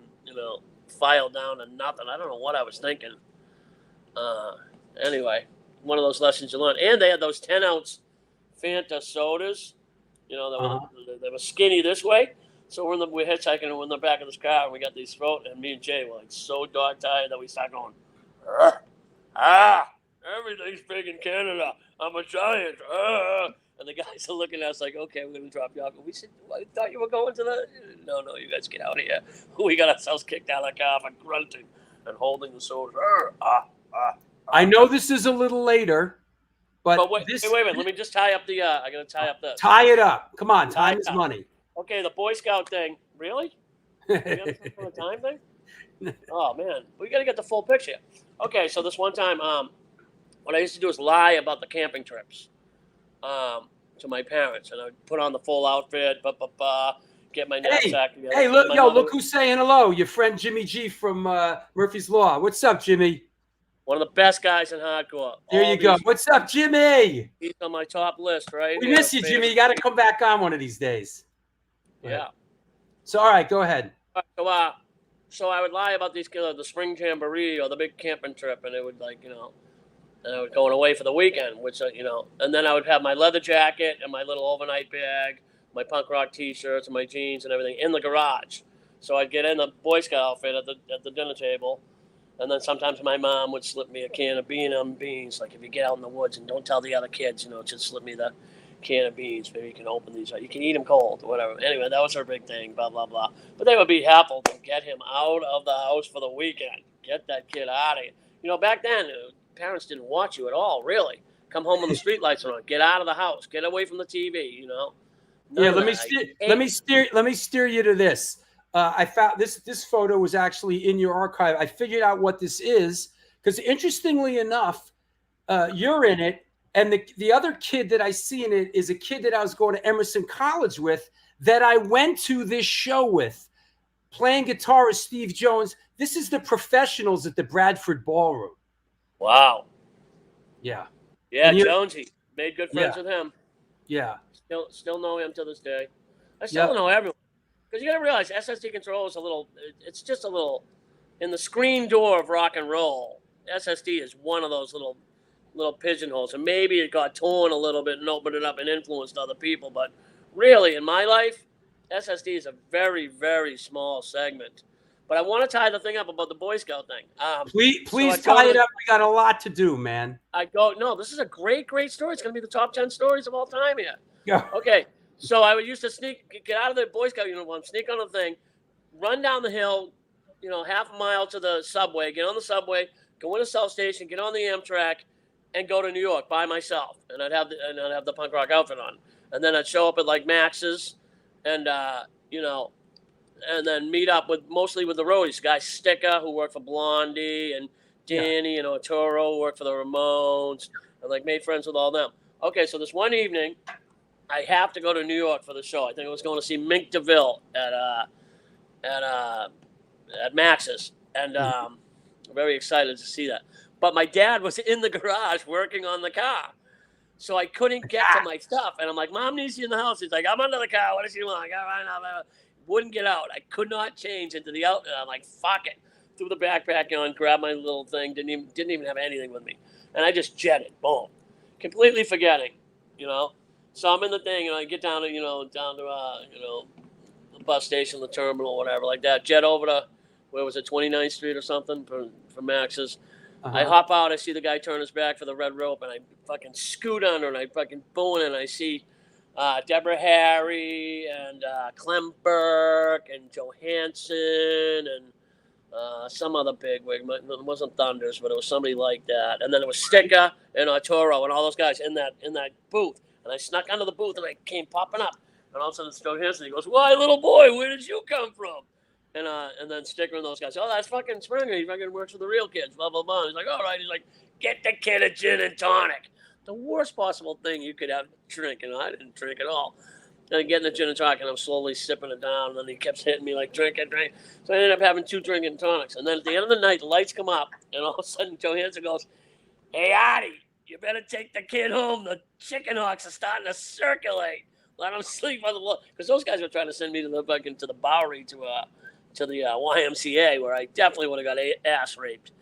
filed down to nothing. I don't know what I was thinking. Anyway, one of those lessons you learn. And they had those 10-ounce Fanta sodas, they were skinny this way. So we're hitchhiking and we're in the back of this car and we got these throat, and me and Jay were like so dog tired that we start going, everything's big in Canada. I'm a giant. And the guys are looking at us like, "Okay, we're going to drop you off." We said, "I thought you were going to the..." No, you guys get out of here. We got ourselves kicked out of the car for grunting and holding the soda. I know this is a little later, but wait a minute. Let me just tie up the... I got to tie up this. Tie it up. Come on, time is money. Okay, the Boy Scout thing. Really? We got something on the time thing? Oh, man. We got to get the full picture. Okay, so this one time, what I used to do is lie about the camping trips to my parents. And I would put on the full outfit, get my knapsack together. Hey, look who's saying hello. Your friend Jimmy G from Murphy's Law. What's up, Jimmy? One of the best guys in hardcore. There you go. What's up, Jimmy? He's on my top list, right? We miss you, Jimmy. You got to come back on one of these days. Yeah. So, all right, go ahead. So I would lie about these, the spring jamboree or the big camping trip, and it would and I was going away for the weekend, which and then I would have my leather jacket and my little overnight bag, my punk rock T-shirts and my jeans and everything in the garage. So I'd get in the Boy Scout outfit at the dinner table, and then sometimes my mom would slip me a can of beans. Like, if you get out in the woods and don't tell the other kids, just slip me the can of beans. Maybe you can open these. You can eat them cold or whatever. Anyway, that was her big thing, blah, blah, blah. But they would be happy to get him out of the house for the weekend. Get that kid out of here. Back then, parents didn't watch you at all, really. Come home when the street lights are on. Get out of the house. Get away from the TV, Yeah, let me steer you to this. I found this photo was actually in your archive. I figured out what this is because, interestingly enough, you're in it. And the other kid that I see in it is a kid that I was going to Emerson College with that I went to this show with. Playing guitar is Steve Jones. This is the Professionals at the Bradford Ballroom. Wow. Yeah. Yeah, Jonesy. Made good friends with him. Yeah. Still know him to this day. I still know everyone. Because you got to realize SSD Control is it's just a little, in the screen door of rock and roll, SSD is one of those little pigeonholes, and maybe it got torn a little bit and opened it up and influenced other people, but really in my life, SSD is a very, very small segment. But I want to tie the thing up about the Boy Scout thing. Please tie it up. We got a lot to do, man. No, this is a great story. It's going to be the top 10 stories of all time here. Yeah. Okay, so I would used to get out of the Boy Scout uniform, sneak on the thing, run down the hill, half a mile to the subway, get on the subway, go into South Station, get on the Amtrak, and go to New York by myself. And I'd have the punk rock outfit on, and then I'd show up at like Max's, and and then meet up mostly with the roadies, guy Sticker, who worked for Blondie, and Danny and Arturo, who worked for the Ramones, and like made friends with all them. Okay, so this one evening, I have to go to New York for the show. I think I was going to see Mink DeVille at Max's, and I'm very excited to see that. But my dad was in the garage working on the car, so I couldn't get to my stuff. And I'm like, Mom needs you in the house. He's like, I'm under the car. What does she want? I got right now. Wouldn't get out. I could not change into the outfit. I'm like, fuck it. Threw the backpack on, grabbed my little thing. Didn't even have anything with me, and I just jetted. Boom, completely forgetting, So I'm in the thing, and I get down to the bus station, the terminal, whatever like that. Jet over to, where was it, 29th Street or something for Max's. I hop out, I see the guy turn his back for the red rope, and I fucking scoot under, and I fucking boom, and I see Deborah Harry and Clem Burke and Johansson and some other bigwig. It wasn't Thunders, but it was somebody like that. And then it was Sticker and Arturo and all those guys in that booth. And I snuck under the booth, and I came popping up. And all of a sudden, it's Johansson. He goes, "Why, little boy, where did you come from?" And then Sticker and those guys, "Oh, that's fucking Springa. He fucking works for the real kids, blah, blah, blah." He's like, "All right." He's like, "Get the kid a gin and tonic." The worst possible thing you could have drink, I didn't drink at all. And I'm getting the gin and tonic, and I'm slowly sipping it down, and then he kept hitting me like, drink it. So I ended up having 2 drinking tonics. And then at the end of the night, the lights come up, and all of a sudden Johansson goes, "Hey, Artie, you better take the kid home. The chicken hawks are starting to circulate. Let them sleep on the floor." Because those guys were trying to send me to the Bowery to the YMCA, where I definitely would have got ass raped,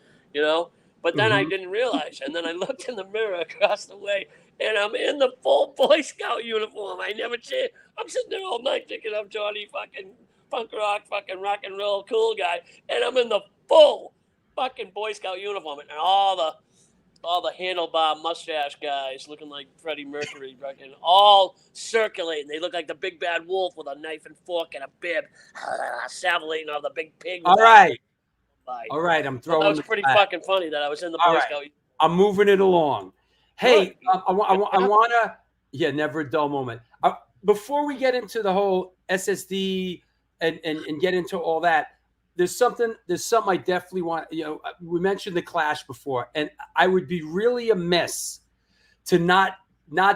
But then I didn't realize, and then I looked in the mirror across the way, and I'm in the full Boy Scout uniform. I never changed. I'm sitting there all night thinking I'm Johnny fucking punk rock, fucking rock and roll cool guy, and I'm in the full fucking Boy Scout uniform, and all the handlebar mustache guys looking like Freddie Mercury, fucking all circulating. They look like the big bad wolf with a knife and fork and a bib, salivating on the big pig. All right, I'm throwing. That was pretty fucking funny that I was in the Boy Scout. I'm moving it along. Hey, I want to, never a dull moment. Before we get into the whole SSD and get into all that, there's something I definitely want. We mentioned the Clash before, and I would be really amiss to not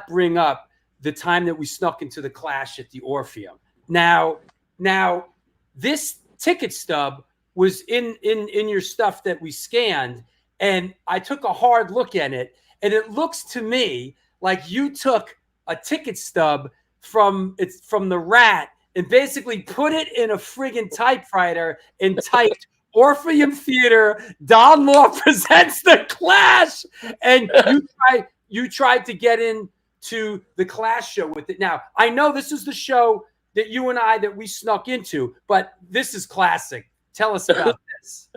bring up the time that we snuck into the Clash at the Orpheum. Now, this ticket stub was in your stuff that we scanned, and I took a hard look at it, and it looks to me like you took a ticket stub from the Rat and basically put it in a friggin' typewriter and typed Orpheum Theater, Don Law presents the Clash, and you tried to get into the Clash show with it. Now, I know this is the show that you and that we snuck into, but this is classic. Tell us about this.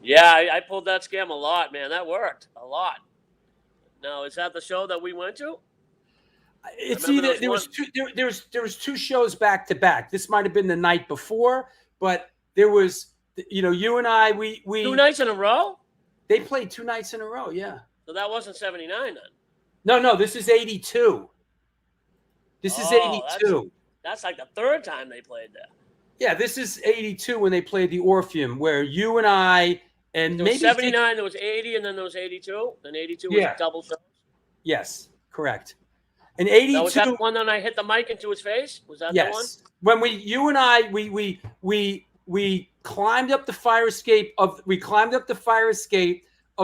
Yeah, I pulled that scam a lot, man. That worked a lot. Now, is that the shoshow that we went to? It's either there was 2 shows back to back. This might have been the night before, but there was you and we 2 nights in a row. They played 2 nights in a row. Yeah. So that wasn't 79 then. No, this is 82. This is 82. That's like the 3rd time they played there. Yeah, this is 82 when they played the Orpheum, where you and and there was 79, there was 80, and then there was 82. And 82 was a double show. Yes, correct. And 82. Was that the one that I hit the mic into his face? Was that the one? When you and we climbed up the fire escape of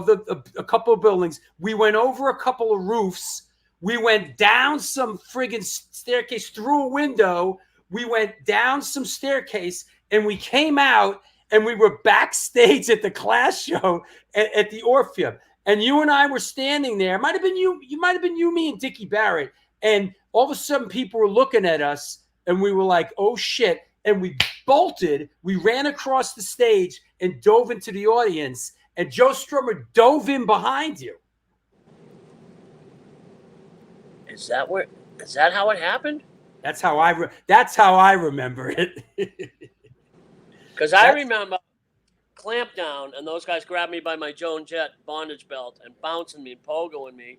a couple of buildings. We went over a couple of roofs. We went down some friggin' staircase through a window. We went down some staircase, and we came out, and we were backstage at the Clash show at the Orpheum. And you and I were standing there. It might have been you. You might have been you, me, and Dickie Barrett. And all of a sudden, people were looking at us, and we were like, "Oh shit!" And we bolted. We ran across the stage and dove into the audience. And Joe Strummer dove in behind you. Is that how it happened? That's how I remember it. Because I remember clamp down, and those guys grabbed me by my Joan Jett bondage belt and bouncing me, pogoing me.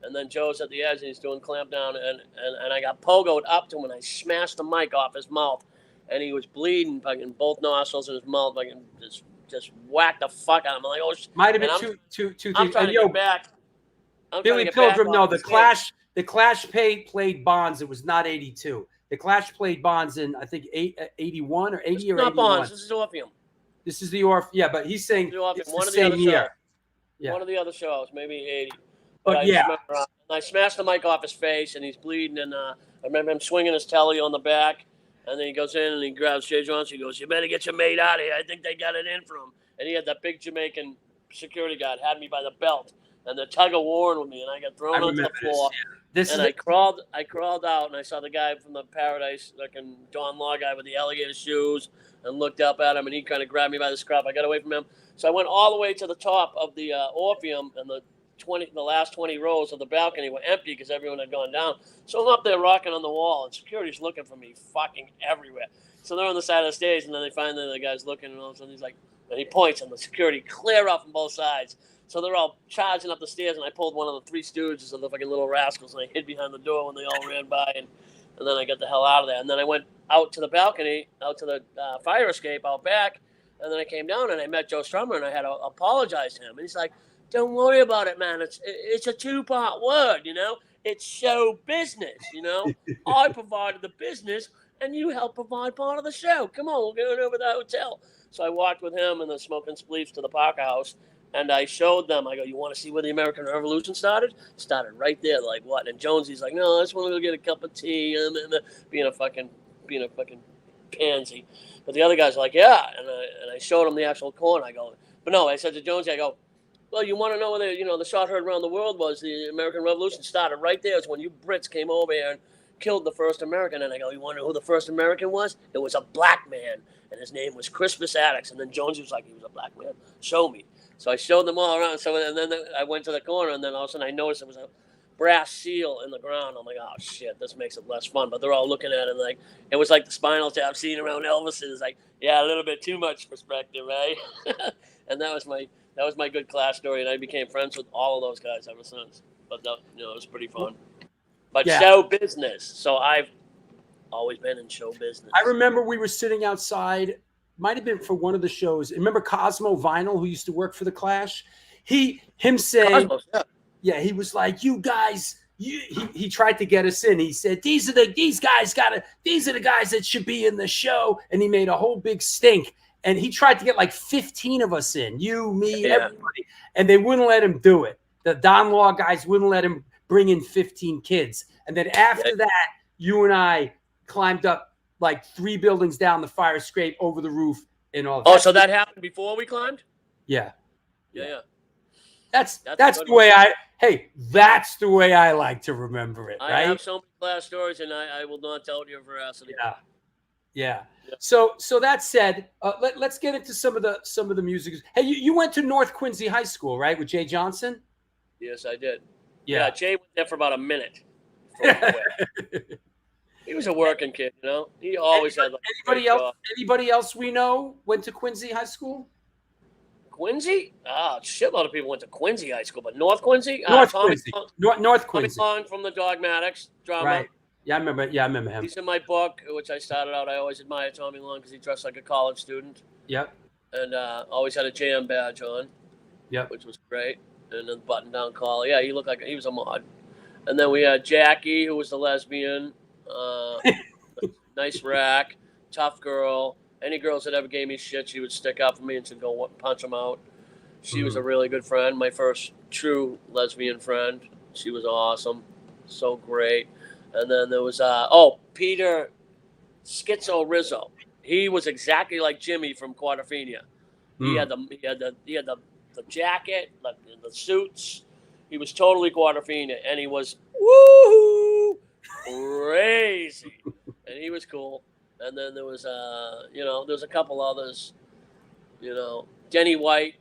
And then Joe's at the edge, and he's doing clamp down, and I got pogoed up to him, and I smashed the mic off his mouth, and he was bleeding, fucking both nostrils in his mouth, fucking just whacked the fuck out of him. I'm like, oh, might have been two things. I'm trying to get back. Billy Pilgrim, no, the Clash played Bonds. It was not 82. The Clash played Bonds in, I think, 81 or 80 this or 81. Not Bonds. This is Orpheum. This is the Orpheum. Yeah, but he's saying it's one the of the same other year. shows. Yeah. One of the other shows, maybe 80. But yeah. I smashed the mic off his face, and he's bleeding. And I remember him swinging his telly on the back. And then he goes in and he grabs Jay Johnson. He goes, "You better get your mate out of here. I think they got it in for him." And he had that big Jamaican security guard had me by the belt, and the tug of war with me, and I got thrown onto the floor. I crawled out, and I saw the guy from the Paradise, looking Don Law guy with the alligator shoes, and looked up at him, and he kind of grabbed me by the scruff. I got away from him, so I went all the way to the top of the Orpheum, and the last 20 rows of the balcony were empty because everyone had gone down. So I'm up there rocking on the wall, and security's looking for me fucking everywhere. So they're on the side of the stage, and then they finally the guy's looking, and all of a sudden he's like, and he points, and the security clear up from both sides. So they're all charging up the stairs, and I pulled one of the three stooges of the fucking little rascals, and I hid behind the door when they all ran by, and then I got the hell out of there. And then I went out to the balcony, out to the fire escape out back, and then I came down, and I met Joe Strummer, and I had to apologize to him. And he's like, "Don't worry about it, man. It's a two-part word, you know? It's show business, you know? I provided the business, and you helped provide part of the show. Come on, we're going over to the hotel." So I walked with him and the smoking spleefs to the Parker House, and I showed them. I go, "You want to see where the American Revolution started? Started right there, like what?" And Jonesy's like, "No, I just want to go get a cup of tea," and being a fucking pansy. But the other guys are like, "Yeah," and I showed him the actual corn. I go, but no, I said to Jonesy, I go, "Well, you want to know where the shot heard around the world was? The American Revolution started right there. It's when you Brits came over here and killed the first American." And I go, "You want to know who the first American was? It was a black man, and his name was Crispus Attucks." And then Jonesy was like, "He was a black man? Show me." So I showed them all around. So and then I went to the corner, and then all of a sudden I noticed there was a brass seal in the ground. I'm like, "Oh shit, this makes it less fun." But they're all looking at it like it was like the Spinal Tap scene around Elvis's. Like, yeah, a little bit too much perspective, right? And that was my good class story, and I became friends with all of those guys ever since. But it was pretty fun. But yeah. Show business. So I've always been in show business. I remember we were sitting outside, might have been for one of the shows. Remember Cosmo Vinyl, who used to work for the Clash? Him saying, Cosmos, yeah, he was like, "You guys." He tried to get us in. He said, these are the guys that should be in the show," and he made a whole big stink. And he tried to get like 15 of us in, you, me, everybody, and they wouldn't let him do it. The Don Law guys wouldn't let him bring in 15 kids. And then after that, you and I climbed up like 3 buildings down the fire escape over the roof and all that. Oh, so that happened before we climbed? Yeah. Yeah. That's the way that's the way I like to remember it, right? I have so many class stories, and I will not tell you veracity. Yeah. So that said, let's get into some of the music. Hey, you went to North Quincy High School, right, with Jay Johnson? Yes, I did. Yeah, Jay went there for about a minute. He was a working kid, you know. He always had. Anybody else we know went to Quincy High School? Quincy? Ah, shitload of people went to Quincy High School, but North Quincy? North Quincy. North Quincy. Tommy Long from the Dogmatics drama. Right. Yeah, I remember him. He's in my book, which I started out. I always admired Tommy Long because he dressed like a college student. Yep. And always had a jam badge on. Yep. Which was great. And then button-down collar. Yeah, he looked like he was a mod. And then we had Jackie, who was the lesbian. Nice rack. Tough girl. Any girls that ever gave me shit, she would stick up for me and she'd go punch them out. She was a really good friend. My first true lesbian friend. She was awesome. So great. And then there was Peter Schizo Rizzo. He was exactly like Jimmy from Quadrophenia. He had the jacket, the suits. He was totally Quadrophenia, and he was crazy, and he was cool. And then there was there's a couple others. Denny White.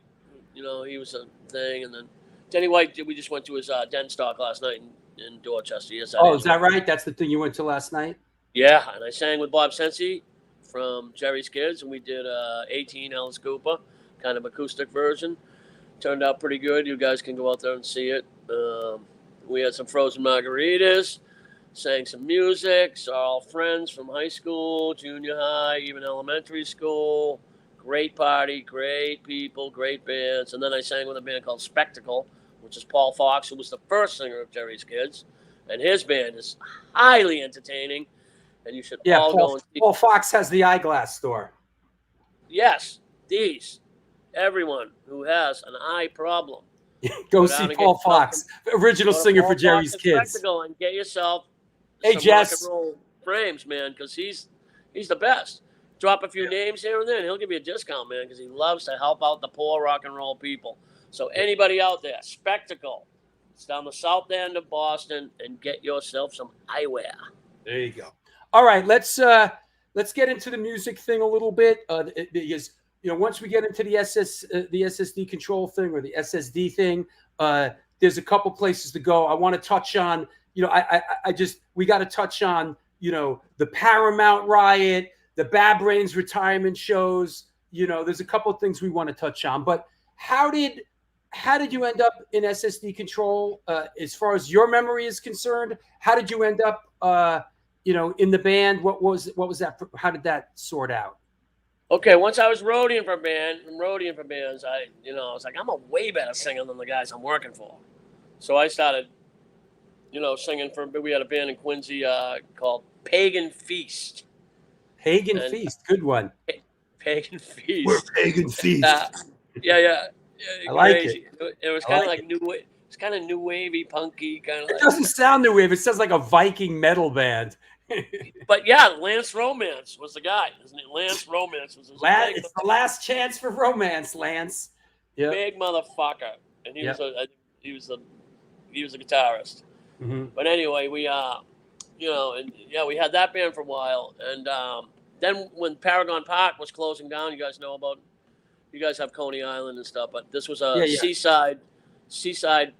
He was a thing, and then Denny White. We just went to his den stock last night in Dorchester. Yes, is that right? That's the thing you went to last night? Yeah, and I sang with Bob Sensi from Jerry's Kids, and we did 18 Alice Cooper, kind of acoustic version. Turned out pretty good. You guys can go out there and see it. We had some frozen margaritas, sang some music, saw all friends from high school, junior high, even elementary school. Great party, great people, great bands. And then I sang with a band called Spectacle, which is Paul Fox, who was the first singer of Jerry's Kids. And his band is highly entertaining. And you should all go and see. Paul Fox has the eyeglass store. Yes, everyone who has an eye problem. Go see Paul Fox, original singer for Jerry's Kids. Spectacle and get yourself some rock and roll frames, man, because he's the best. Drop a few names here and there, and he'll give you a discount, man, because he loves to help out the poor rock and roll people. So anybody out there, Spectacle, it's down the south end of Boston, and get yourself some eyewear. There you go. All right, let's get into the music thing a little bit, because once we get into the SSD control thing or the SSD thing, there's a couple places to go. I want to touch on, we got to touch on, the Paramount riot, the Bad Brains retirement shows. There's a couple of things we want to touch on. But how did you end up in SSD control? As far as your memory is concerned, how did you end up, in the band? What was that? How did that sort out? Okay, once I was roadieing for bands, I was like, I'm a way better singer than the guys I'm working for. So I started, singing we had a band in Quincy called Pagan Feast. Pagan Feast, good one. Pagan Feast. We're Pagan Feast. Yeah. I like it. It was kind of like new. It's kind of new wavy, punky kind of. It doesn't sound new wave. It sounds like a Viking metal band. But yeah, Lance Romance was the guy. Isn't it? Lance Romance was his name. It's the last chance for romance, Lance. Yeah. Big motherfucker, and he was a guitarist. Mm-hmm. But anyway, we we had that band for a while, and then when Paragon Park was closing down, you guys have Coney Island and stuff, but this was a seaside,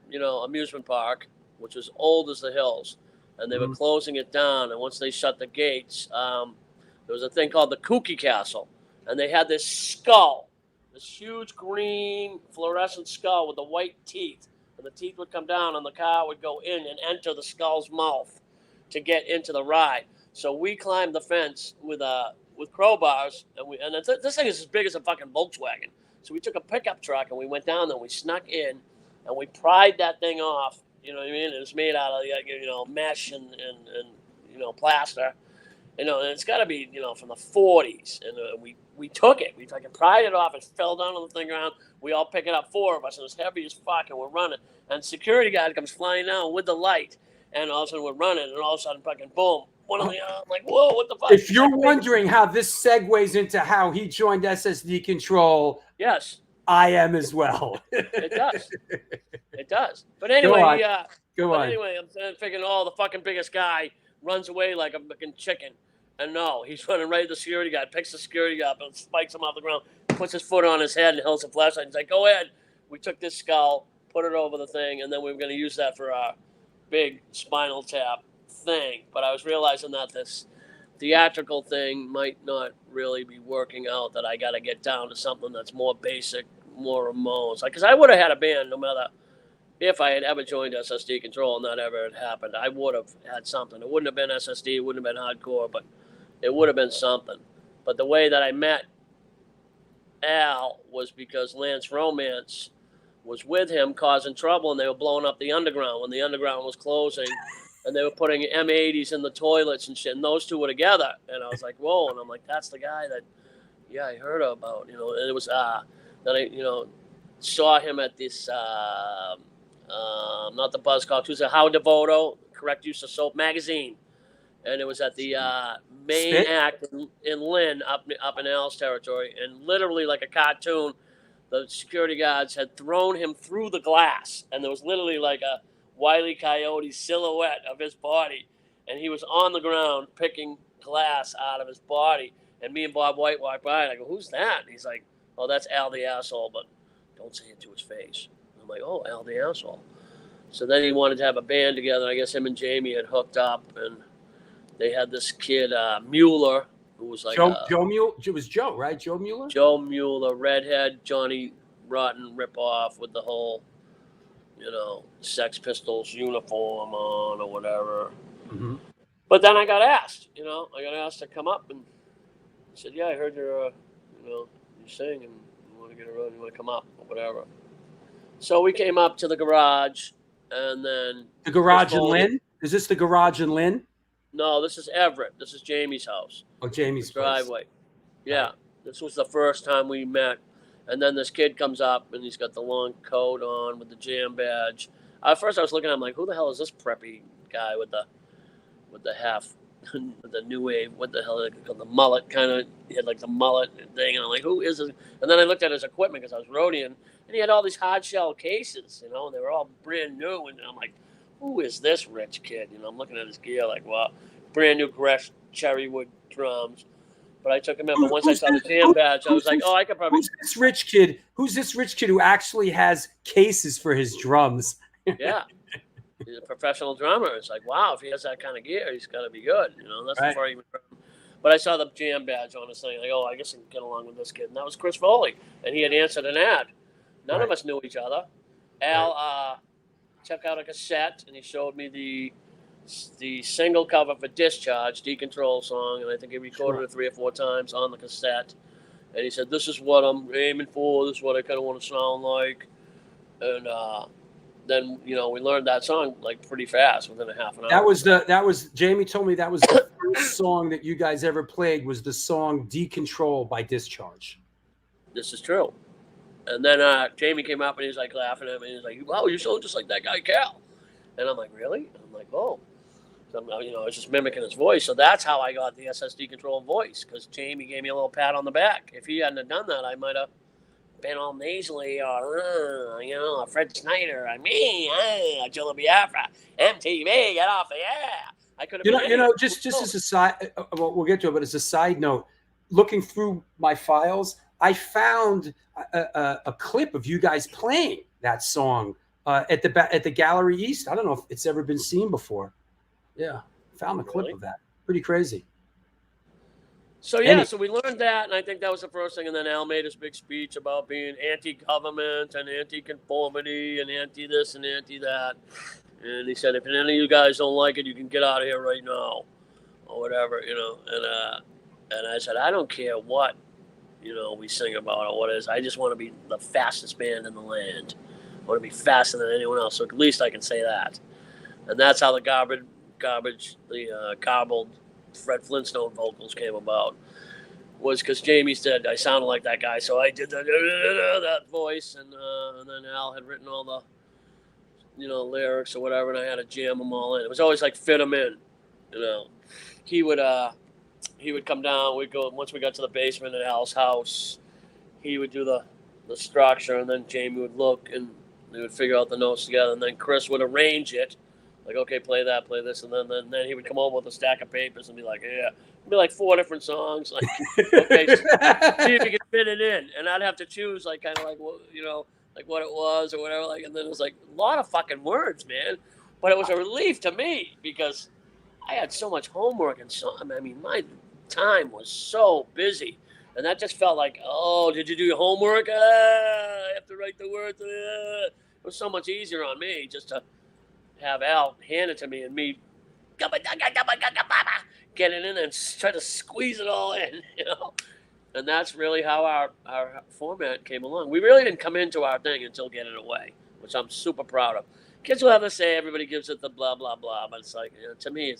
amusement park, which was old as the hills, and they were closing it down. And once they shut the gates, there was a thing called the Kooky Castle, and they had this skull, this huge green fluorescent skull with the white teeth, and the teeth would come down, and the car would go in and enter the skull's mouth to get into the ride. So we climbed the fence with crowbars, and this thing is as big as a fucking Volkswagen. So we took a pickup truck and we went down there. And we snuck in, and we pried that thing off. You know what I mean? It was made out of mesh and plaster. And it's got to be from the 40s. And we took it. We fucking pried it off. It fell down on the ground. We all pick it up, 4 of us, and it was heavy as fuck. And we're running, and security guy comes flying down with the light, and all of a sudden we're running, and all of a sudden fucking boom. I'm like, whoa, what the fuck? If you're wondering how this segues into how he joined SSD Control, yes, I am as well. It does. It does. But anyway, Go on. Anyway, I'm thinking, the fucking biggest guy runs away like a fucking chicken. And no, he's running right at the security guy, picks the security guy up and spikes him off the ground, puts his foot on his head and holds a flashlight. He's like, go ahead. We took this skull, put it over the thing, and then we were going to use that for our big Spinal Tap thing. But I was realizing that this theatrical thing might not really be working out, that I got to get down to something that's more basic, more remote. Because I would have had a band no matter if I had ever joined SSD Control and that ever had happened. I would have had something. It wouldn't have been SSD, it wouldn't have been hardcore, but it would have been something. But the way that I met Al was because Lance Romance was with him causing trouble, and they were blowing up the underground when the underground was closing, and they were putting M80s in the toilets and shit, and those two were together. And I was like, whoa. And I'm like, that's the guy that, I heard about, and it was, then I, saw him at this, not the Buzzcocks, it was a How Devoto, Correct Use of Soap magazine. And it was at the main act in Lynn, up in Al's territory. And literally like a cartoon, the security guards had thrown him through the glass. And there was literally like a Wile E. Coyote silhouette of his body. And he was on the ground picking glass out of his body. And me and Bob White walked by, and I go, who's that? And he's like, oh, that's Al the Asshole, but don't say it to his face. I'm like, oh, Al the Asshole. So then he wanted to have a band together. I guess him and Jamie had hooked up, and they had this kid, Mueller, who was like Joe Mueller. It was Joe, right? Joe Mueller. Joe Mueller, redhead, Johnny Rotten ripoff with the whole, Sex Pistols uniform on or whatever. Mm-hmm. But then I got asked, to come up, and I said, yeah, I heard you sing, and you want to get around, you want to come up or whatever. So we came up to the garage, and then the garage in Lynn. Is this the garage in Lynn? No, this is Everett. This is Jamie's house. Oh, Jamie's driveway. Yeah, this was the first time we met, and then this kid comes up, and he's got the long coat on with the jam badge. At first, I was looking at him like, who the hell is this preppy guy with the half, with the new wave? What the hell? The mullet kind of. He had like the mullet thing, and I'm like, who is this? And then I looked at his equipment because I was roadieing, and he had all these hard shell cases, and they were all brand new, and I'm like, who is this rich kid? I'm looking at his gear like, wow, brand new Gresh cherrywood drums. But I took him in. But once I saw the jam badge, I was like, oh, I could probably. Who's this rich kid? Who's this rich kid who actually has cases for his drums? Yeah. He's a professional drummer. It's like, wow, if he has that kind of gear, he's got to be good. That's right. Before I even. But I saw the jam badge on his thing. Like, oh, I guess I can get along with this kid. And that was Chris Foley. And he had answered an ad. None of us knew each other. Al checked out a cassette, and he showed me the single cover for Discharge, Decontrol song, and I think he recorded it 3 or 4 times on the cassette. And he said, this is what I'm aiming for. This is what I kind of want to sound like. And then, we learned that song like pretty fast within a half an hour. That was Jamie told me that was the first song that you guys ever played was the song Decontrol by Discharge. This is true. And then Jamie came up and he was like laughing at me. He was like, wow, you sound just like that guy, Cal. And I'm like, really? I'm like, oh. So, I was just mimicking his voice. So that's how I got the SSD control voice, because Jamie gave me a little pat on the back. If he hadn't have done that, I might have been all nasally or, Fred Snyder, Joe Biafra, MTV, get off the air. I could have just as a side, we'll get to it, but as a side note, looking through my files, I found a clip of you guys playing that song at the Gallery East. I don't know if it's ever been seen before. Yeah, found the clip of that. Pretty crazy. So yeah, so we learned that, and I think that was the first thing. And then Al made his big speech about being anti-government and anti-conformity and anti-this and anti-that. And he said, if any of you guys don't like it, you can get out of here right now, or whatever, And I said, I don't care what, we sing about or what it is. I just want to be the fastest band in the land. I want to be faster than anyone else. So at least I can say that. And that's how the garbled Fred Flintstone vocals came about, was because Jamie said I sounded like that guy, so I did that voice, and then Al had written all the lyrics or whatever, and I had to jam them all in. It was always like fit them in. He would come down. We'd go, once we got to the basement at Al's house, he would do the structure, and then Jamie would look, and they would figure out the notes together, and then Chris would arrange it. Like, okay, play that, play this, and then he would come over with a stack of papers and be like, yeah. It'd be like 4 different songs. Like, okay, see if you can fit it in. And I'd have to choose, like, kind of like, like what it was or whatever. Like, and then it was like a lot of fucking words, man. But it was a relief to me because I had so much homework and so, I mean, my time was so busy. And that just felt like, oh, did you do your homework? I have to write the words. It was so much easier on me just to have Al hand it to me and me get it in and try to squeeze it all in, And that's really how our format came along. We really didn't come into our thing until Get It Away, which I'm super proud of. Kids will have to say everybody gives it the blah, blah, blah, but it's like, to me,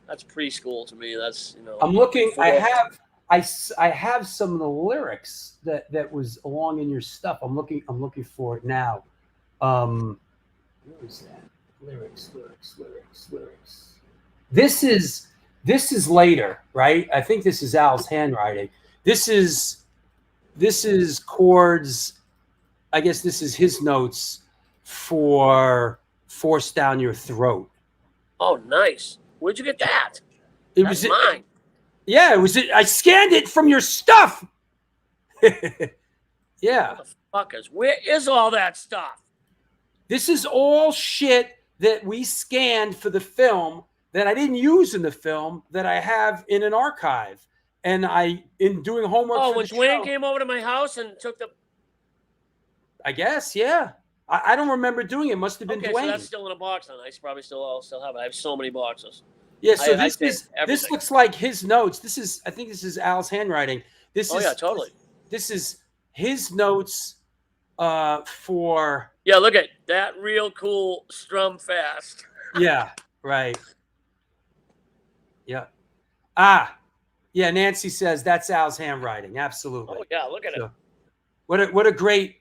that's preschool to me. That's, I'm looking, I have some of the lyrics that was along in your stuff. I'm looking for it now. Where is that? Lyrics. This is later, right? I think this is Al's handwriting. This is chords. I guess this is his notes for Force Down Your Throat. Oh, nice. Where'd you get that? That's mine. Yeah, it was. I scanned it from your stuff. Yeah. Motherfuckers, where is all that stuff? This is all shit that we scanned for the film that I didn't use in the film that I have in an archive. and in doing homework Oh, for when the Dwayne show, came over to my house and took the. I guess, yeah. I don't remember doing it. Must have been Okay, Dwayne. so that's still in a box then. I probably still have it. I have so many boxes. Yeah, so I this take is everything. this looks like his notes. I think this is Al's handwriting. Oh yeah, totally. This is his notes for Yeah, look at that real cool strum fast. yeah, right. Yeah. Yeah, Nancy says that's Al's handwriting. Absolutely. Oh yeah, look at it. So, what a great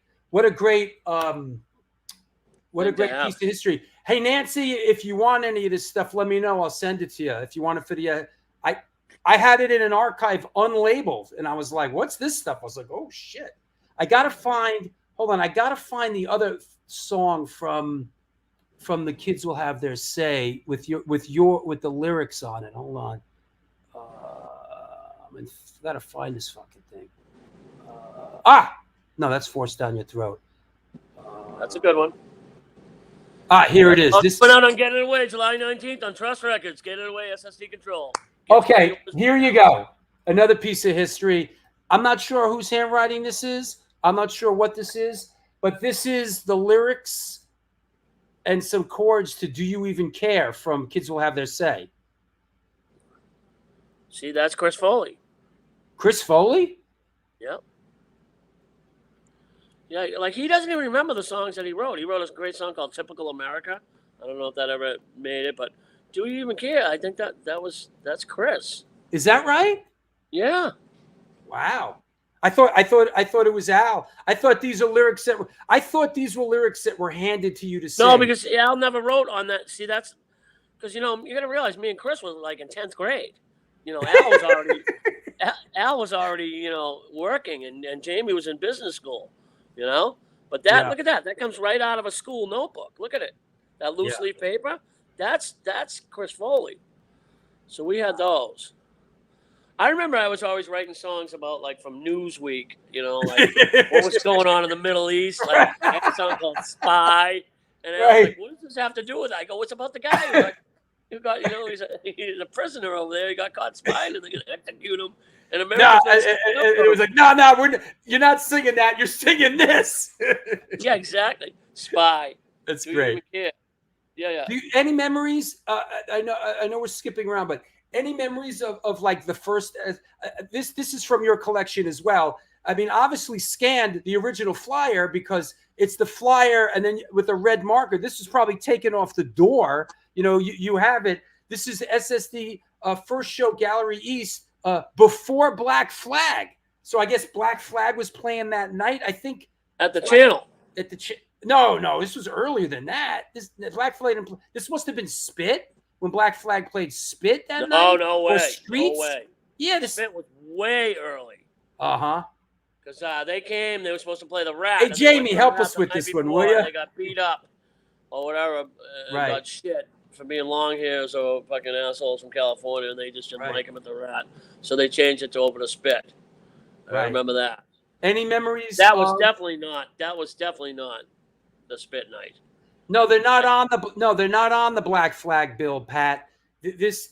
piece of history. Hey Nancy, if you want any of this stuff, let me know. I'll send it to you. If you want it for the I had it in an archive unlabeled, and I was like, what's this stuff? I was like, oh shit. I gotta find the other song from The Kids Will Have Their Say with the lyrics on it. Hold on. I gotta find this fucking thing. No, that's Forced Down Your Throat. That's a good one. Here it is. This went out on Get It Away, July 19th on Trust Records. Get It Away, SSD Control. Okay, here you go. Another piece of history. I'm not sure whose handwriting this is. I'm not sure what this is, but this is the lyrics and some chords to Do You Even Care from Kids Will Have Their Say. See, that's Chris Foley. Chris Foley? Yep. Yeah, like he doesn't even remember the songs that he wrote. He wrote a great song called Typical America. I don't know if that ever made it, but Do You Even Care? I think that's Chris. Is that right? Yeah. Wow. I thought it was Al. I thought these were lyrics that were handed to you to sing. No, because Al never wrote on that. See, that's because you got to realize me and Chris were like in 10th grade. Al was already working, and Jamie was in business school. But look at that. That comes right out of a school notebook. Look at it. That loose leaf paper. That's Chris Foley. So we had those. I remember I was always writing songs about like from Newsweek, like what was going on in the Middle East. Like I had a song called Spy, and I was like, "What does this have to do with it?" I go, "It's about the guy who got he's a prisoner over there. He got caught spying, and they're gonna execute him." And it was like, no, you're not singing that. You're singing this. Yeah, exactly. Spy. That's great. Yeah. Any memories? I know we're skipping around, but any memories of like the first? This is from your collection as well. I mean, obviously scanned the original flyer because it's the flyer, and then with a red marker. This was probably taken off the door. You have it. This is SSD first show, Gallery East. Before Black Flag, so I guess Black Flag was playing that night. I think at the channel. No, this was earlier than that. This Black Flag. This must have been Spit when Black Flag played Spit that night. No way. Or Streets. No way. Yeah, Spit was way early. Because they came, they were supposed to play the Rat. Hey Jamie, help us with this one, will you? They got beat up or whatever. Got shit for being long hairs or fucking assholes from California, and they just didn't like him at the Rat. So they changed it to Over to Spit. I remember that. Any memories? That was definitely not the Spit night. No, they're not on the Black Flag bill, Pat. This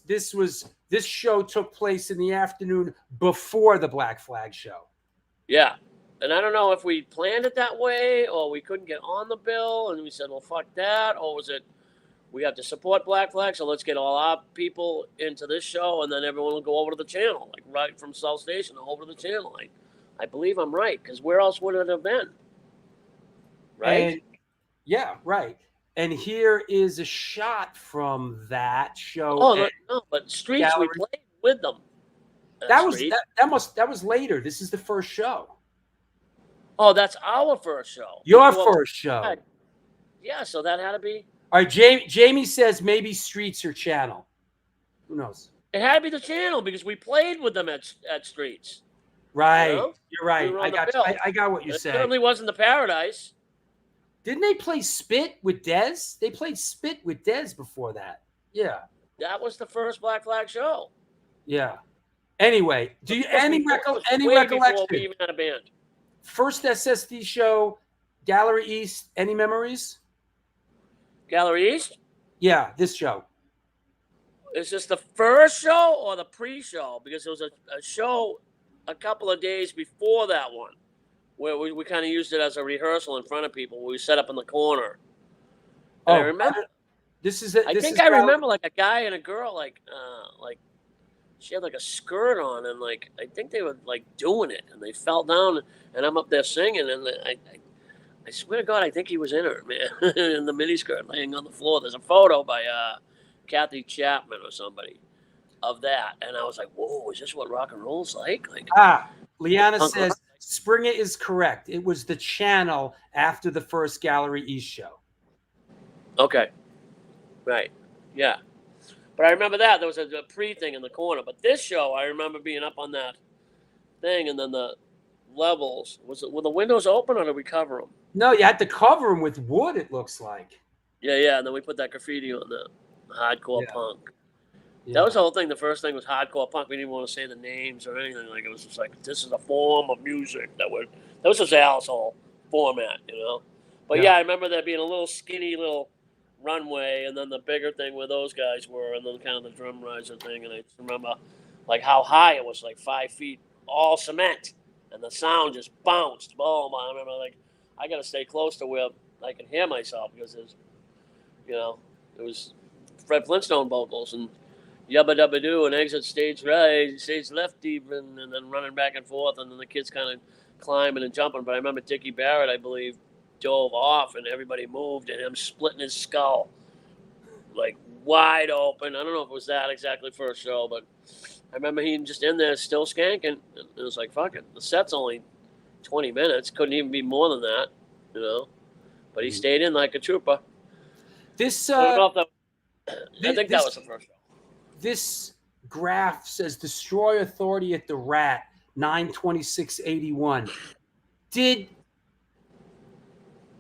show took place in the afternoon before the Black Flag show. Yeah. And I don't know if we planned it that way or we couldn't get on the bill and we said, well, fuck that. Or was it we have to support Black Flag, so let's get all our people into this show and then everyone will go over to the channel, like right from South Station over to the channel. I believe I'm right, because where else would it have been? Right? Right. And here is a shot from that show. Oh, no, but Streets, Gallery. We played with them. That was later. This is the first show. Oh, that's our first show. Your first show. Yeah, so that had to be. All right, Jamie says maybe Streets or Channel. Who knows? It had to be the Channel because we played with them at Streets. Right. You're right. I got what you said. It certainly wasn't the Paradise. Didn't they play Spit with Dez? They played Spit with Dez before that. Yeah. That was the first Black Flag show. Yeah. Anyway, do you any recollection? Before we even had a band. First SSD show, Gallery East. Any memories? Gallery East? Yeah, this show. Is this the first show or the pre-show? Because there was a show a couple of days before that one where we kind of used it as a rehearsal in front of people. Where we set up in the corner. And I remember. I think I remember like a guy and a girl like she had like a skirt on and like I think they were like doing it and they fell down and I'm up there singing and I swear to God I think he was in her, man, in the miniskirt laying on the floor. There's a photo by Kathy Chapman or somebody of that and I was like, whoa, is this what rock and roll's like? Liana says Springa is correct. It was the channel after the first Gallery East show. Okay. Right. Yeah. But I remember that. There was a pre-thing in the corner. But this show, I remember being up on that thing and then the levels. Were the windows open or did we cover them? No, you had to cover them with wood, it looks like. Yeah. And then we put that graffiti on the hardcore punk. Yeah. That was the whole thing. The first thing was hardcore punk. We didn't even want to say the names or anything. Like, it was just like, this is a form of music. That was just Al's whole format, you know? But yeah, I remember there being a little skinny little runway and then the bigger thing where those guys were and then kind of the drum riser thing. And I just remember like how high it was, like 5 feet, all cement. And the sound just bounced. Boom. I remember like, I got to stay close to where I can hear myself because there's, you know, it was Fred Flintstone vocals and Yubba Dubba Doo and exit stage right, stage left even, and then running back and forth, and then the kids kind of climbing and jumping. But I remember Dickie Barrett, I believe, dove off, and everybody moved, and him splitting his skull, like wide open. I don't know if it was that exactly first show, but I remember him just in there still skanking. And it was like, fuck it. The set's only 20 minutes. Couldn't even be more than that, you know. But he stayed in like a trooper. I think that was the first show. This graph says destroy authority at the Rat, 9/26/81.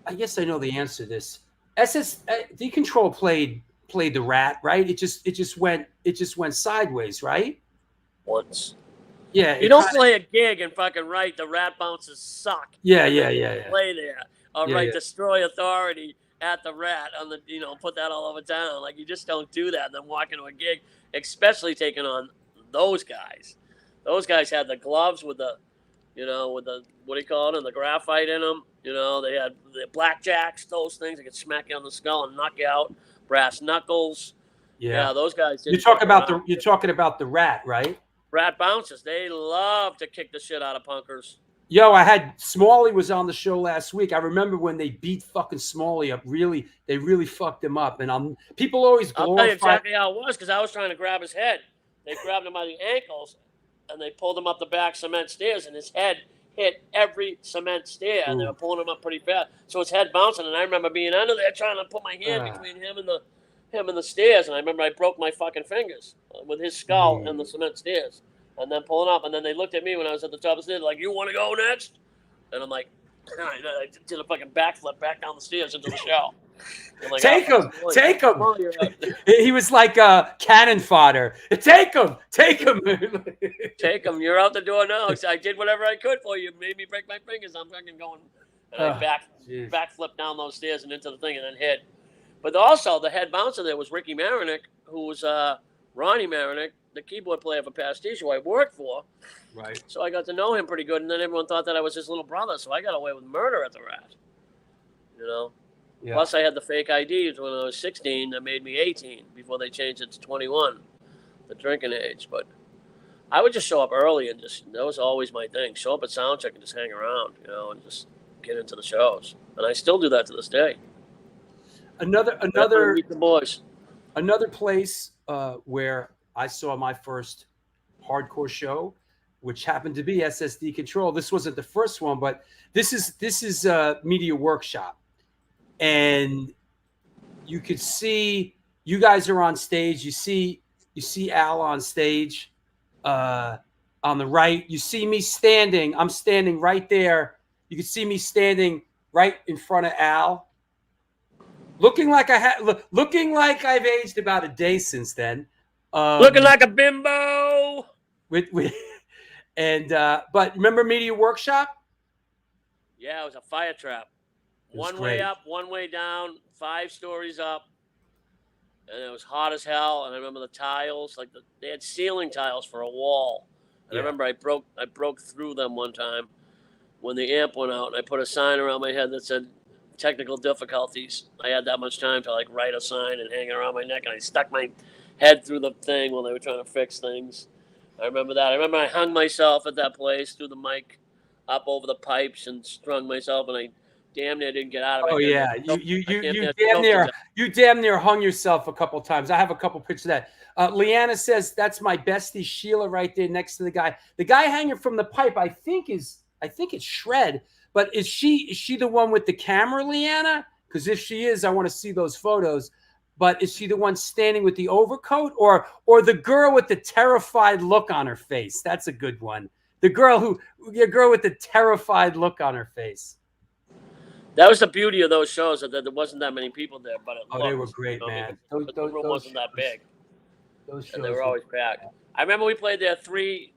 I guess I know the answer to this. SSD Control played the Rat, right? It just went sideways, right? Once. Yeah. You don't play a gig and fucking write the Rat Bounces suck. Yeah. Play there. Or write destroy authority at the Rat on the, you know, put that all over town. Like, you just don't do that and then walk into a gig, especially taking on those guys. Those guys had the gloves with the, you know, with the, what do you call it, and the graphite in them. You know, they had the blackjacks, those things that could smack you on the skull and knock you out. Brass knuckles. Yeah, those guys. You're talking about the Rat, right? Rat Bounces. They love to kick the shit out of punkers. Yo, I had Smalley was on the show last week. I remember when they beat fucking Smalley up. They really fucked him up. And people always glorify. I'll tell you exactly how it was because I was trying to grab his head. They grabbed him by the ankles and they pulled him up the back cement stairs, and his head hit every cement stair, and they were pulling him up pretty fast. So his head bouncing, and I remember being under there trying to put my hand between him and the stairs, and I remember I broke my fucking fingers with his skull and the cement stairs. And then pulling up, and then they looked at me when I was at the top of the stairs, like, you want to go next? And I'm like, I did a fucking backflip back down the stairs into the show. Like, take him. He was like cannon fodder. Take him. Take him, you're out the door now. I did whatever I could for you. Made me break my fingers. I'm fucking going. And I backflipped down those stairs and into the thing and then hit. But also, the head bouncer there was Ricky Marinick, who was Ronnie Marinick, the keyboard player for Pastiche, who I worked for. Right. So I got to know him pretty good, and then everyone thought that I was his little brother, so I got away with murder at the Rat. You know? Yeah. Plus, I had the fake IDs when I was 16 that made me 18 before they changed it to 21, the drinking age. But I would just show up early and that was always my thing. Show up at soundcheck and just hang around, you know, and just get into the shows. And I still do that to this day. Another meet the boys. Another place where I saw my first hardcore show, which happened to be SSD Control. This wasn't the first one, but this is Media Workshop, and you could see you guys are on stage. You see Al on stage on the right. You see me standing. I'm standing right there. You can see me standing right in front of Al, looking like I've aged about a day since then. Looking like a bimbo. But remember Media Workshop? Yeah, it was a fire trap. One way up, one way down, 5 stories up. and it was hot as hell. And I remember the tiles, like they had ceiling tiles for a wall. And I remember I broke through them one time when the amp went out, and I put a sign around my head that said technical difficulties. I had that much time to like write a sign and hang it around my neck, and I stuck my head through the thing while they were trying to fix things. I remember that. I remember I hung myself at that place through the mic up over the pipes and strung myself, and I damn near didn't get out of it. Oh yeah, you damn near hung yourself a couple times. I have a couple pictures of that. Leanna says that's my bestie Sheila right there next to the guy. The guy hanging from the pipe, I think it's Shred. But is she the one with the camera, Leanna? Because if she is, I want to see those photos. But is she the one standing with the overcoat, or the girl with the terrified look on her face? That's a good one. The girl with the terrified look on her face. That was the beauty of those shows, that there wasn't that many people there, but they were great, man. The room wasn't that big, and they were always packed. I remember we played there 3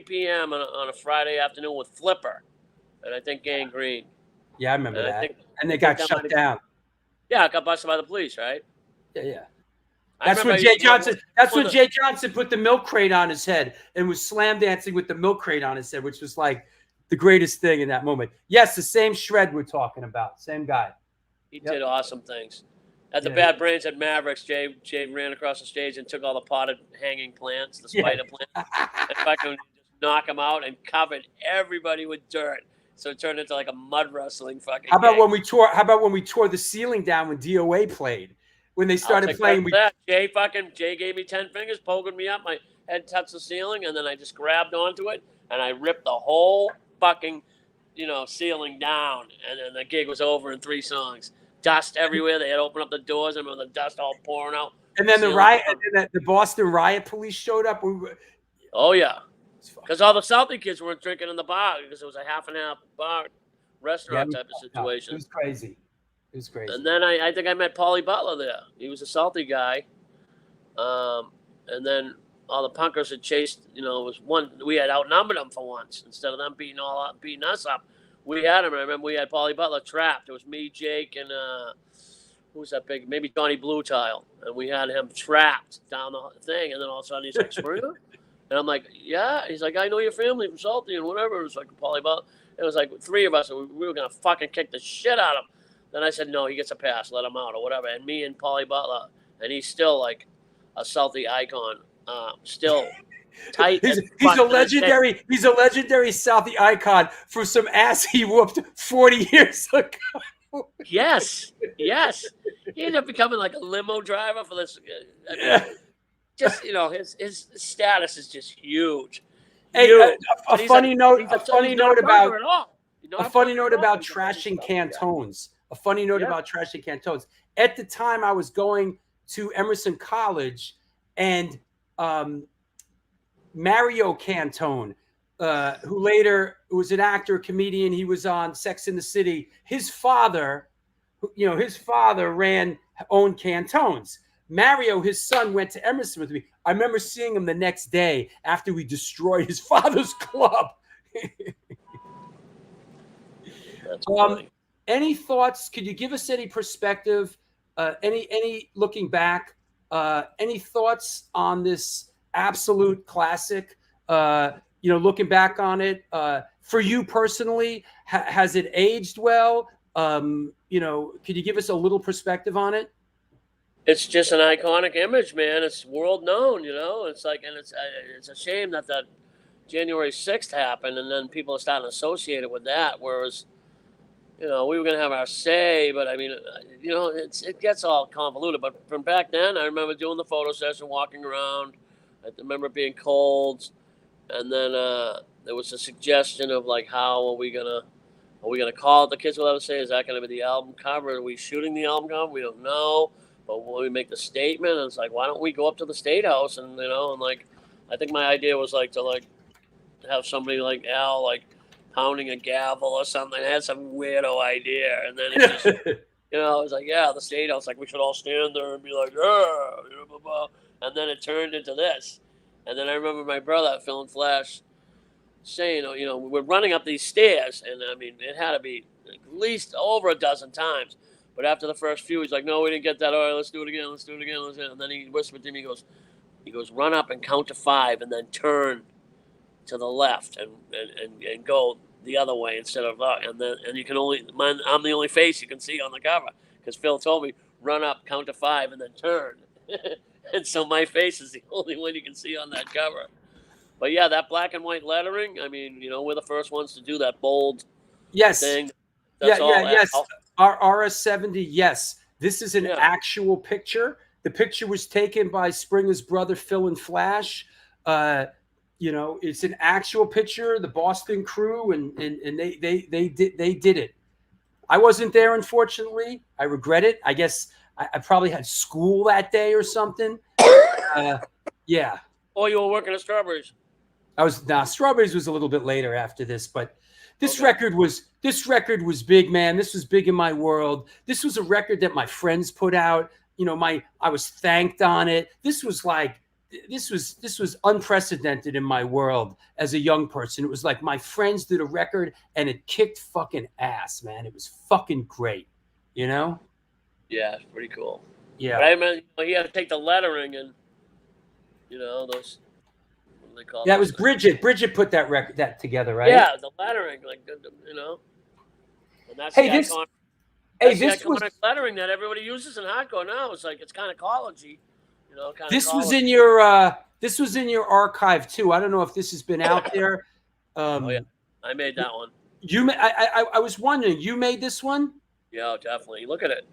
p.m. on a Friday afternoon with Flipper, and I think Gangrene. Yeah, I remember that. And they got shut down. Yeah, it got busted by the police, right? Yeah. That's when Jay Johnson. That's when Jay Johnson put the milk crate on his head and was slam dancing with the milk crate on his head, which was like the greatest thing in that moment. Yes, the same Shred we're talking about, same guy. He did awesome things. At the Bad Brains at Mavericks, Jay ran across the stage and took all the potted hanging plants, the spider plants, and fucking just knock them out and covered everybody with dirt. So it turned into like a mud wrestling fucking. How about when we tore the ceiling down when DOA played? When they started playing, Jay gave me 10 fingers, poking me up. My head touched the ceiling, and then I just grabbed onto it, and I ripped the whole fucking, ceiling down. And then the gig was over in 3 songs. Dust everywhere. They had opened up the doors, and the dust all pouring out. And then the Boston riot police showed up. Oh yeah, because all the Southie kids weren't drinking in the bar because it was a half and half bar restaurant type of situation. It was crazy. It was crazy. And then I think I met Paulie Butler there. He was a salty guy. And then all the punkers had chased, we had outnumbered them for once. Instead of them beating us up, we had them. And I remember we had Paulie Butler trapped. It was me, Jake, and who was that big? Maybe Johnny Blue Tile. And we had him trapped down the thing. And then all of a sudden he's like, Springa? And I'm like, yeah. He's like, I know your family from Salty and whatever. It was like Paulie Butler. It was like 3 of us. And we were going to fucking kick the shit out of him. Then I said, no, he gets a pass, let him out or whatever. And me and Paulie Butler, and he's still like a Southie icon, still tight. He's a legendary Southie icon for some ass he whooped 40 years ago. Yes. He ended up becoming like a limo driver for this. Just, his status is just huge. Hey, a funny note about trashing Cantones. At the time, I was going to Emerson College, and Mario Cantone, who later was an actor, comedian, he was on Sex and the City. His father owned Cantones. Mario, his son, went to Emerson with me. I remember seeing him the next day after we destroyed his father's club. Any thoughts? Could you give us any perspective? Any looking back? Any thoughts on this absolute classic? Looking back on it, for you personally, has it aged well? Could you give us a little perspective on it? It's just an iconic image, man. It's world known, It's like, and it's a shame that January 6th happened, and then people are starting to associate it with that. Whereas, we were going to have our say, but I mean, it gets all convoluted. But from back then, I remember doing the photo session, walking around. I remember it being cold, and then there was a suggestion of like, how are we gonna call it? The kids will ever say, is that going to be the album cover? Are we shooting the album cover? We don't know. But when we make the statement, and it's like, why don't we go up to the State House and I think my idea was like to have somebody like Al pounding a gavel or something. I had some weirdo idea, and then it just it was like, yeah, the State House, like we should all stand there and be like, blah, blah, blah. And then it turned into this. And then I remember my brother, Phil and Flash, saying, we're running up these stairs, and I mean, it had to be at least over a dozen times. But after the first few, he's like, no, we didn't get that. All right, let's do it again. Let's do it again. And then he whispered to me, he goes, run up and count to 5 and then turn to the left and go the other way instead of and you can I'm the only face you can see on the cover because Phil told me run up, count to 5 and then turn. And so my face is the only one you can see on that cover. But yeah, that black and white lettering, I mean, we're the first ones to do that bold thing. That's yes. Our RS-70, yes. This is an actual picture. The picture was taken by Springa's brother, Phil and Flash. It's an actual picture. The Boston crew, and they did it. I wasn't there, unfortunately. I regret it. I guess I probably had school that day or something. Yeah. Oh, you were working at Strawberries. Strawberries was a little bit later after this, but this record was big, man. This was big in my world. This was a record that my friends put out. I was thanked on it. This was unprecedented in my world as a young person. It was like my friends did a record and it kicked fucking ass, man. It was fucking great, Yeah, it's pretty cool. Yeah. But I remember he had to take the lettering and, those, what do they call that was Bridget. Bridget put that together, right? Yeah, the lettering, And that's this was lettering that everybody uses in hardcore now. It's like, it's kind of collegey. This was in your archive too. I don't know if this has been out there. I made that one. I was wondering, you made this one? Yeah, definitely. Look at it.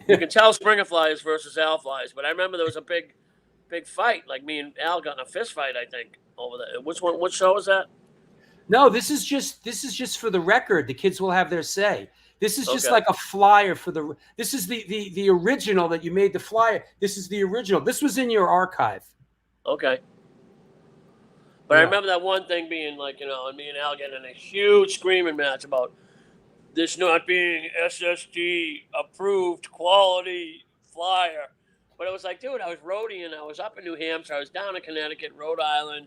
You can tell Springa flies versus Al flies, but I remember there was a big fight. Like me and Al got in a fist fight, I think, over there. Which show was that? No, this is just for the record. The kids will have their say. This is just like a flyer for this is the original that you made the flyer. This is the original. This was in your archive. Okay. But I remember that one thing being like, and me and Al getting in a huge screaming match about this not being SSD approved quality flyer. But it was like, dude, I was roadieing. I was up in New Hampshire. I was down in Connecticut, Rhode Island,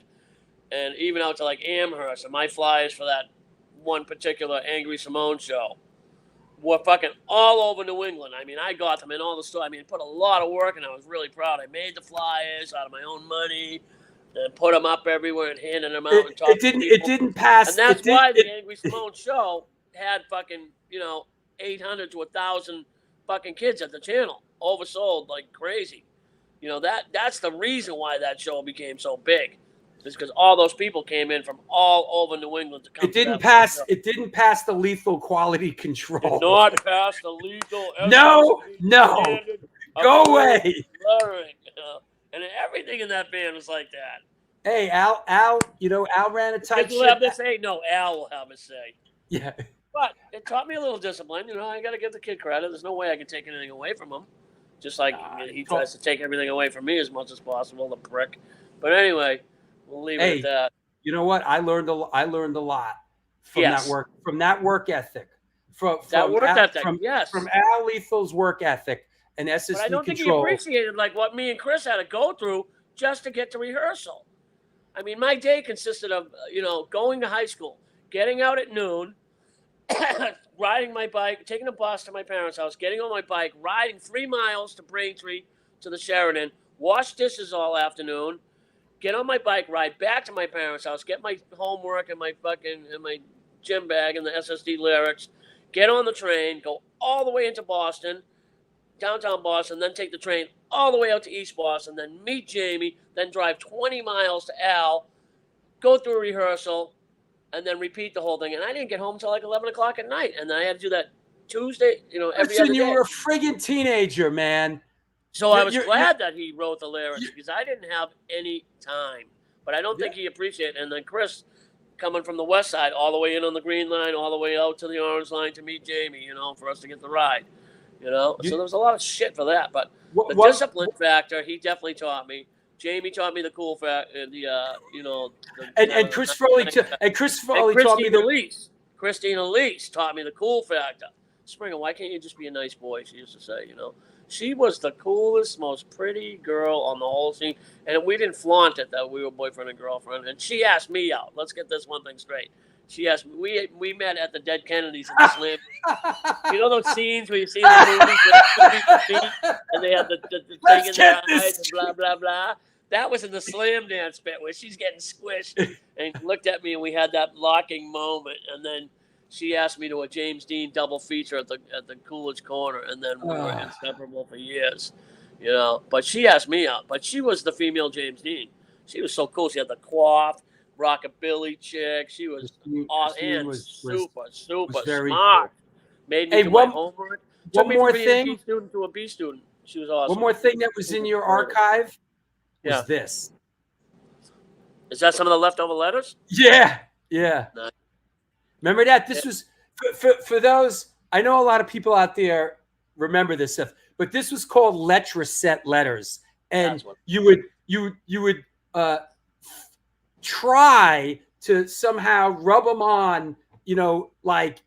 and even out to like Amherst. And my flyers for that one particular Angry Simone show were fucking all over New England. I mean, I got them in all the stores. I mean, put a lot of work, and I was really proud. I made the flyers out of my own money and put them up everywhere and handed them out. It didn't pass. And that's why the Angry Simone show had fucking, 800 to 1,000 fucking kids at the channel. Oversold like crazy. That's the reason why that show became so big. It's because all those people came in from all over New England to come. It didn't pass. It didn't pass the lethal quality control. Did not pass the lethal. No. Go away. And everything in that band was like that. Hey, Al. Al ran a tight ship. Will have to say no. Al will have a say. Yeah. But it taught me a little discipline. I got to give the kid credit. There's no way I can take anything away from him. Just like he tries to take everything away from me as much as possible, the prick. But anyway. We'll leave it at that. You know what? I learned a lot from that work ethic. From Al Lethal's work ethic and SSD But I don't think he control. appreciated like what me and Chris had to go through just to get to rehearsal. I mean, my day consisted of going to high school, getting out at noon, riding my bike, taking a bus to my parents' house, getting on my bike, riding 3 miles to Braintree to the Sheridan, wash dishes all afternoon. Get on my bike, ride back to my parents' house, get my homework and my gym bag and the SSD lyrics, get on the train, go all the way into Boston, downtown Boston, then take the train all the way out to East Boston, then meet Jamie, then drive 20 miles to Al, go through a rehearsal, and then repeat the whole thing. And I didn't get home until like 11 o'clock at night. And then I had to do that Tuesday, every other day. You were a friggin' teenager, man. So I was glad that he wrote the lyrics because I didn't have any time. But I don't think he appreciated it. And then Chris, coming from the west side, all the way in on the green line, all the way out to the orange line to meet Jamie, for us to get the ride. So there was a lot of shit for that. But the discipline factor, he definitely taught me. Jamie taught me the cool factor, and Chris Foley taught me Christina Lease taught me the cool factor. Springa, why can't you just be a nice boy? She used to say, She was the coolest, most pretty girl on the whole scene. And we didn't flaunt it that we were boyfriend and girlfriend. And she asked me out. Let's get this one thing straight. She asked me. We met at the Dead Kennedys in the Slam. You know those scenes where you see in the movies where they feet and they have the thing in their eyes and blah blah blah. That was in the Slam Dance bit where she's getting squished and looked at me and we had that locking moment, and then she asked me to a James Dean double feature at the Coolidge Corner, and then we were inseparable for years, you know. But she asked me out. But she was the female James Dean. She was so cool. She had the coif, rockabilly chick. She was super smart. Made me do my homework. Took me from being a B student to a B student. She was awesome. One more thing that was in your archive was this. Is that some of the leftover letters? Yeah. Nice. Remember that? This was for those. I know a lot of people out there remember this stuff, but this was called Letraset letters, and you would try to somehow rub them on, you know, like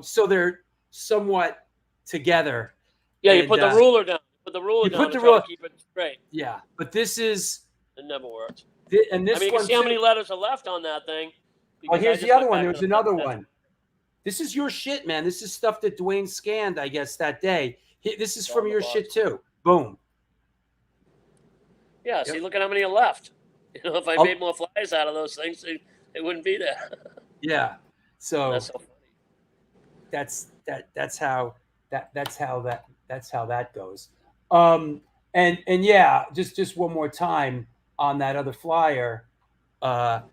so they're somewhat together. Yeah, you put the ruler down. Put the ruler down. To keep it straight. Yeah, but this is. It never worked. And this you can see how many letters are left on that thing. Oh, here's the other one. There was another one. This is your shit, man. This is stuff that Dwayne scanned, I guess, that day. This is from your shit too. Boom. Yeah. See, look at how many are left. You know, if I made more flyers out of those things, they wouldn't be there. Yeah. So that's so funny. That's how that goes. And yeah, just one more time on that other flyer,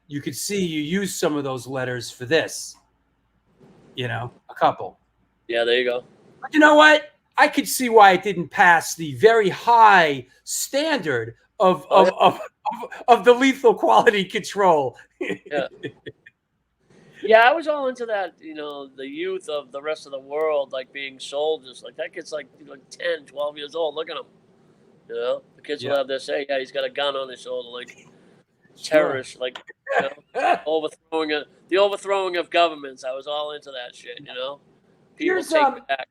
you could see you used some of those letters for this. You know, a couple. Yeah, there you go. But you know what? I could see why it didn't pass the very high standard of the lethal quality control. Yeah. Yeah, I was all into that, you know, the youth of the rest of the world, like being soldiers. Like that kid's like 10, 12 years old. Look at him. You know, the kids will have their say, yeah, he's got a gun on his shoulder, like terrorist, like, you know, the overthrowing of governments. I was all into that shit, you know. People take back.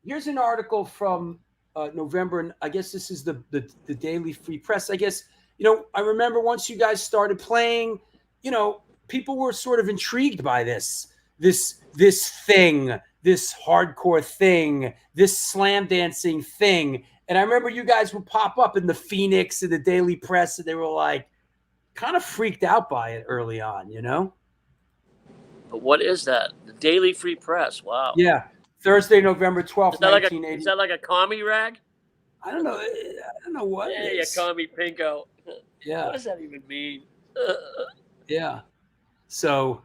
Here's an article from November, and I guess this is the Daily Free Press. I guess, you know, I remember once you guys started playing, you know, people were sort of intrigued by this thing, this hardcore thing, this slam dancing thing. And I remember you guys would pop up in the Phoenix and the Daily Press, and they were like kind of freaked out by it early on, you know? But what is that? The Daily Free Press. Wow. Yeah. Thursday, November 12th, 1980. Is that like a commie rag? I don't know. I don't know what it is. Yeah, commie pinko. Yeah. What does that even mean? Yeah. So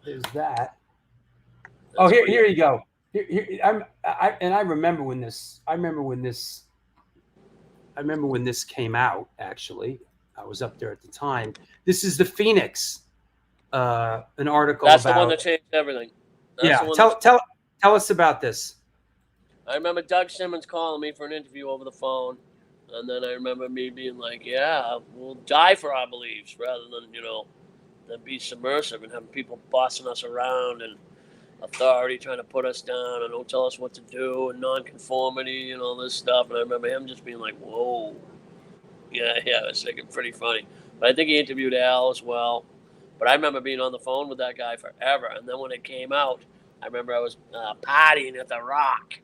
there's that. Here you go. I remember when this came out. Actually, I was up there at the time. This is the Phoenix, an article. That's the one that changed everything. Tell us about this. I remember Doug Simmons calling me for an interview over the phone, and then I remember me being like, "Yeah, we'll die for our beliefs rather than than be submersive and have people bossing us around and authority trying to put us down and don't tell us what to do and nonconformity and all this stuff." And I remember him just being like, "Whoa, yeah, it was like pretty funny." But I think he interviewed Al as well. But I remember being on the phone with that guy forever. And then when it came out, I remember I was partying at the Rock.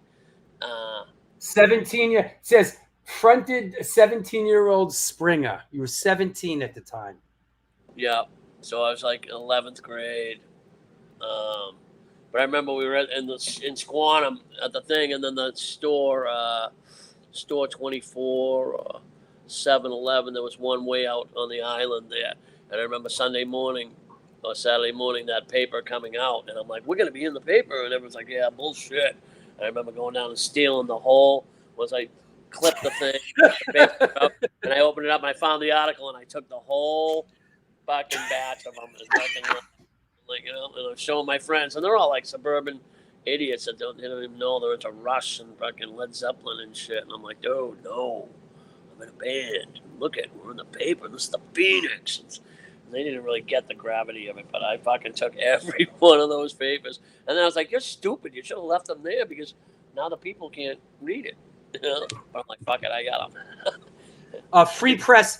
17 year says fronted a 17-year-old Springa. You were 17 at the time. Yeah. So I was like 11th grade. But I remember we were in Squantum at the thing, and then the store 24 or 7-Eleven. There was one way out on the island there. And I remember Sunday morning or Saturday morning, that paper coming out. And I'm like, we're going to be in the paper. And everyone's like, yeah, bullshit. And I remember going down and stealing the whole, I clipped the thing, the paper up, and I opened it up and I found the article and I took the whole fucking batch of them. And and I'm showing my friends. And they're all like suburban idiots that they don't even know they're into Rush and fucking Led Zeppelin and shit. And I'm like, dude, no, I'm in a band. Look we're in the paper. This is the Phoenix. They didn't really get the gravity of it, but I fucking took every one of those papers. And then I was like, you're stupid. You should have left them there because now the people can't read it. But I'm like, fuck it, I got them. Free Press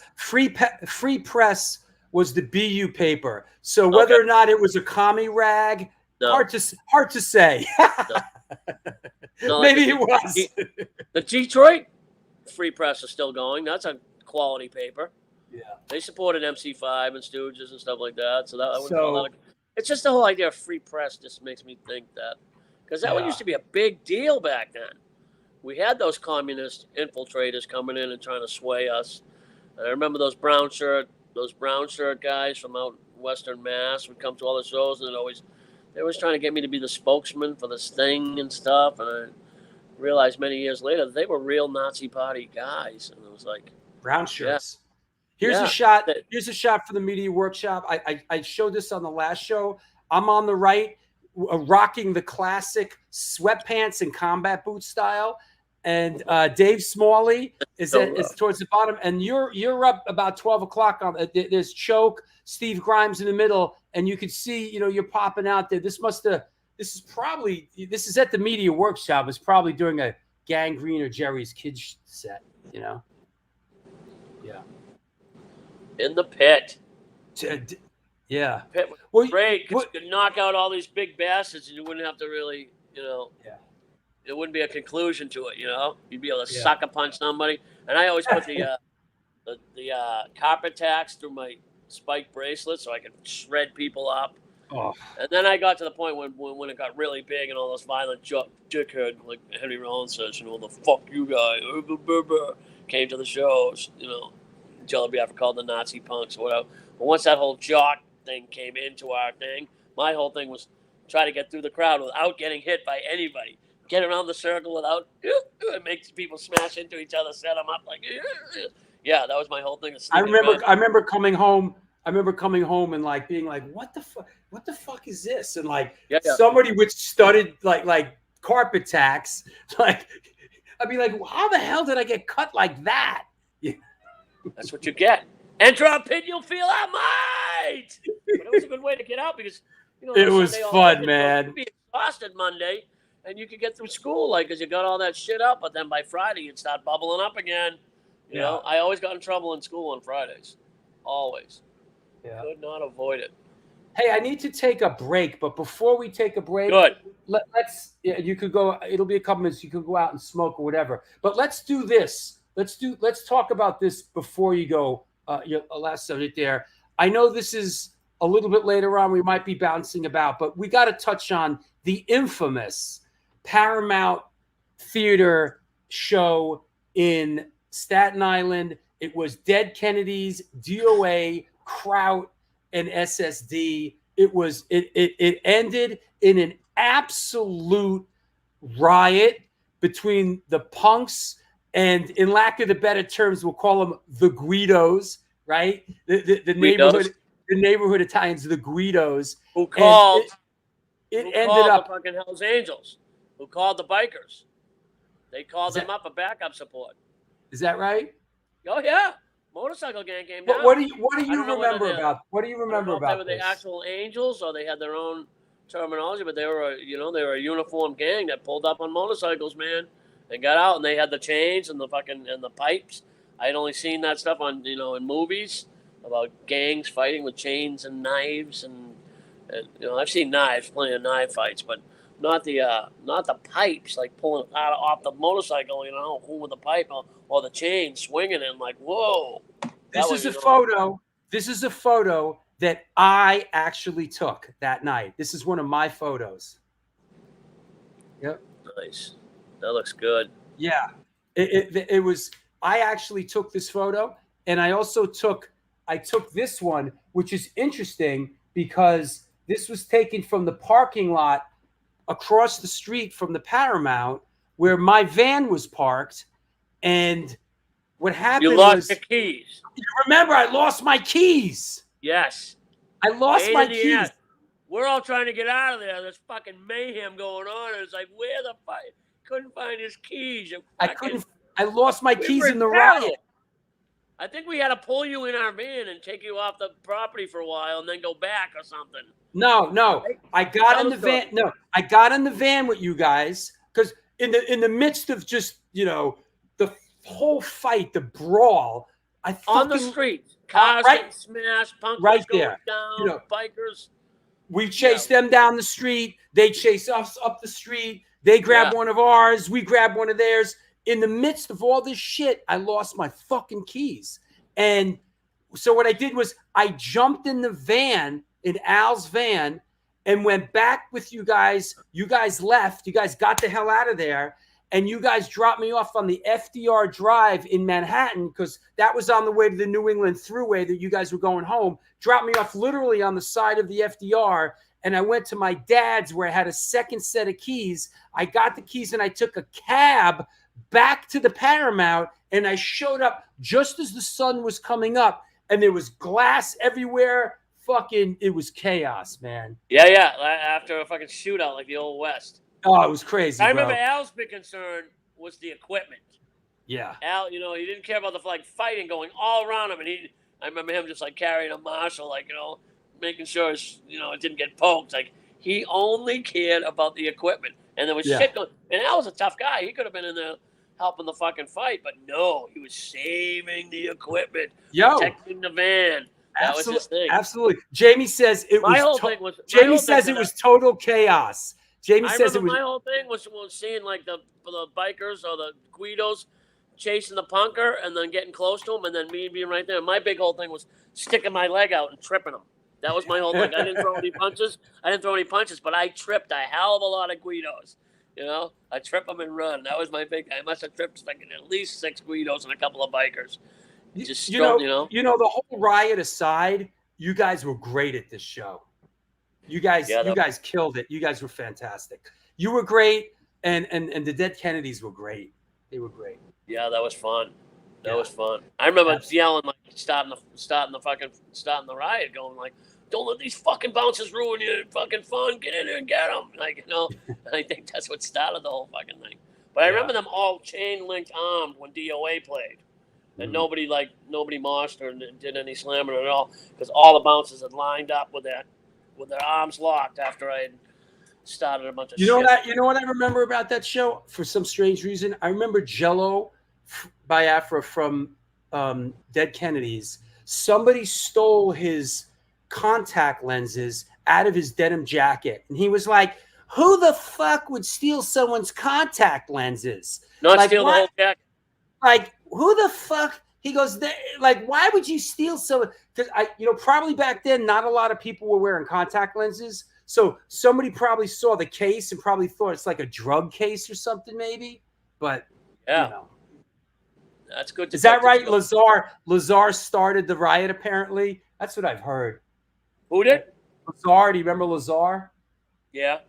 was the BU paper. So whether or not it was a commie rag, hard to say. No, Maybe it was. The Detroit Free Press is still going. That's a quality paper. Yeah. They supported MC5 and Stooges and stuff like that. So that I would call that. It's just the whole idea of free press just makes me think that, because that used to be a big deal back then. We had those communist infiltrators coming in and trying to sway us. And I remember those brown shirt guys from out Western Mass would come to all the shows, and they were trying to get me to be the spokesman for this thing and stuff. And I realized many years later that they were real Nazi Party guys, and it was like brown shirts. Yeah. Here's a shot. Here's a shot for the media workshop. I showed this on the last show. I'm on the right, rocking the classic sweatpants and combat boot style, and Dave Smalley is towards the bottom, and you're up about 12 o'clock. There's Choke, Steve Grimes in the middle, and you can see you're popping out there. This is at the media workshop. It's probably during a Gangrene or Jerry's Kids set. Yeah. In the pit. Yeah. Pit was great because you could knock out all these big bastards and you wouldn't have to really, it wouldn't be a conclusion to it, You'd be able to sucker punch somebody. And I always put the carpet tacks through my spike bracelet so I could shred people up. Oh. And then I got to the point when it got really big and all those violent dickhead, like Henry Rollins says, the fuck you guy, came to the shows, Jello Biafra called the Nazi punks or whatever. But once that whole jock thing came into our thing, my whole thing was try to get through the crowd without getting hit by anybody. Get around the circle without it makes people smash into each other, set them up like that was my whole thing. I remember coming home. And like being like, what the fuck is this? And like somebody with studded like carpet tacks, like I'd be like, how the hell did I get cut like that? That's what you get. Enter our pit, you'll feel our might. But it was a good way to get out because it was fun, man. You'd be exhausted Monday, and you could get through school because you got all that shit up. But then by Friday, you'd start bubbling up again. You know, I always got in trouble in school on Fridays, always. Yeah. Could not avoid it. Hey, I need to take a break, but before we take a break, let's. You could go. It'll be a couple minutes. You could go out and smoke or whatever. But let's do this. Let's talk about this before you go. Your last subject there. I know this is a little bit later on. We might be bouncing about, but we got to touch on the infamous Paramount Theater show in Staten Island. It was Dead Kennedys, DOA, Kraut, and SSD. It ended in an absolute riot between the punks and, in lack of the better terms, we'll call them the Guidos, right? The neighborhood Italians, the Guidos. Who called? It who ended called up the fucking Hells Angels? Who called the bikers? They called them up for backup support. Is that right? Oh yeah, motorcycle gang came down. What do you remember about? What do you remember about? They were the actual Angels, or they had their own terminology, but they were a uniformed gang that pulled up on motorcycles, man, and got out, and they had the chains and the pipes. I had only seen that stuff on in movies about gangs fighting with chains and knives, and I've seen knives, plenty of knife fights, but not the pipes, like pulling off the motorcycle, who with the pipe or the chain swinging it, like, whoa. This is a photo that I actually took that night. This is one of my photos. Yep. Nice. That looks good. Yeah. It was, I actually took this photo, and I also took this one, which is interesting because this was taken from the parking lot across the street from the Paramount where my van was parked. And what happened was... You lost your keys. You remember, I lost my keys. Yes. I lost my keys. Ass. We're all trying to get out of there. There's fucking mayhem going on. And it's like, where the fuck? Couldn't find his keys. I lost my keys in the riot. I think we had to pull you in our van and take you off the property for a while and then go back or something. No. I got in the van. No, I got in the van with you guys because in the midst of just, the whole fight, the brawl, on the street. cars right- getting smashed, punkers right going there. down, You know, bikers. We chase them down the street. They chase us up the street. They grab one of ours. We grab one of theirs. In the midst of all this shit, I lost my fucking keys. And so what I did was I jumped in the van, in Al's van, and went back with you guys. You guys left. You guys got the hell out of there. And you guys dropped me off on the FDR Drive in Manhattan because that was on the way to the New England Thruway that you guys were going home. Dropped me off literally on the side of the FDR. And I went to my dad's where I had a second set of keys. I got the keys and I took a cab back to the Paramount. And I showed up just as the sun was coming up. And there was glass everywhere. Fucking, it was chaos, man. Yeah. After a fucking shootout like the Old West. Oh, it was crazy. I remember Al's big concern was the equipment. Yeah. Al, he didn't care about the fighting going all around him, and I remember him just carrying a Marshall, making sure it didn't get poked. He only cared about the equipment, and there was shit going. And Al was a tough guy; he could have been in there helping the fucking fight, but no, he was saving the equipment, protecting the van. That was his thing. Absolutely. Jamie says it was. Jamie says it was total chaos. Jamie says it was. My whole thing was seeing the bikers or the Guidos chasing the punker and then getting close to him and then me being right there. My big whole thing was sticking my leg out and tripping him. That was my whole thing. I didn't throw any punches. But I tripped a hell of a lot of Guidos. I trip them and run. That was my big. I must have tripped at least 6 Guidos and a couple of bikers. Just the whole riot aside, you guys were great at this show. You guys killed it. You guys were fantastic. You were great, and the Dead Kennedys were great. They were great. Yeah, that was fun. That was fun. I remember yelling starting the riot, going "Don't let these fucking bouncers ruin your fucking fun. Get in there and get them." I think that's what started the whole fucking thing. But I remember them all chain linked armed when DOA played, and nobody moshed or did any slamming at all because all the bouncers had lined up with their arms locked after I had started a bunch of shit. You know what I remember about that show? For some strange reason, I remember Jello Biafra from Dead Kennedys. Somebody stole his contact lenses out of his denim jacket. And he was like, who the fuck would steal someone's contact lenses? Not steal the whole jacket. Who the fuck? He goes, why would you steal someone? Because probably back then, not a lot of people were wearing contact lenses. So somebody probably saw the case and probably thought it's like a drug case or something, maybe. But that's good. Is that right? Lazar started the riot. Apparently, that's what I've heard. Who did? Lazar. Do you remember Lazar? Yeah.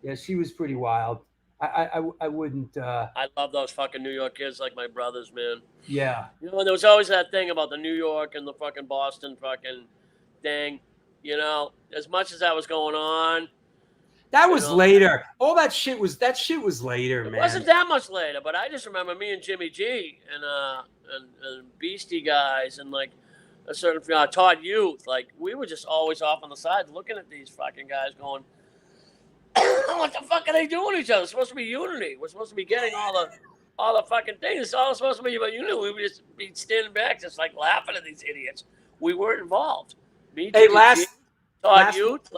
Yeah, she was pretty wild. I wouldn't. I love those fucking New York kids like my brothers, man. Yeah. And there was always that thing about the New York and the fucking Boston fucking thing. As much as that was going on. That was later. All that shit was later, man. It wasn't that much later, but I just remember me and Jimmy G and Beastie guys and a certain Todd Youth. We were just always off on the side looking at these fucking guys going, what the fuck are they doing to each other? It's supposed to be unity. We're supposed to be getting all the fucking things. It's all supposed to be about unity. We would just be standing back just laughing at these idiots. We weren't involved. Me, Todd Youth,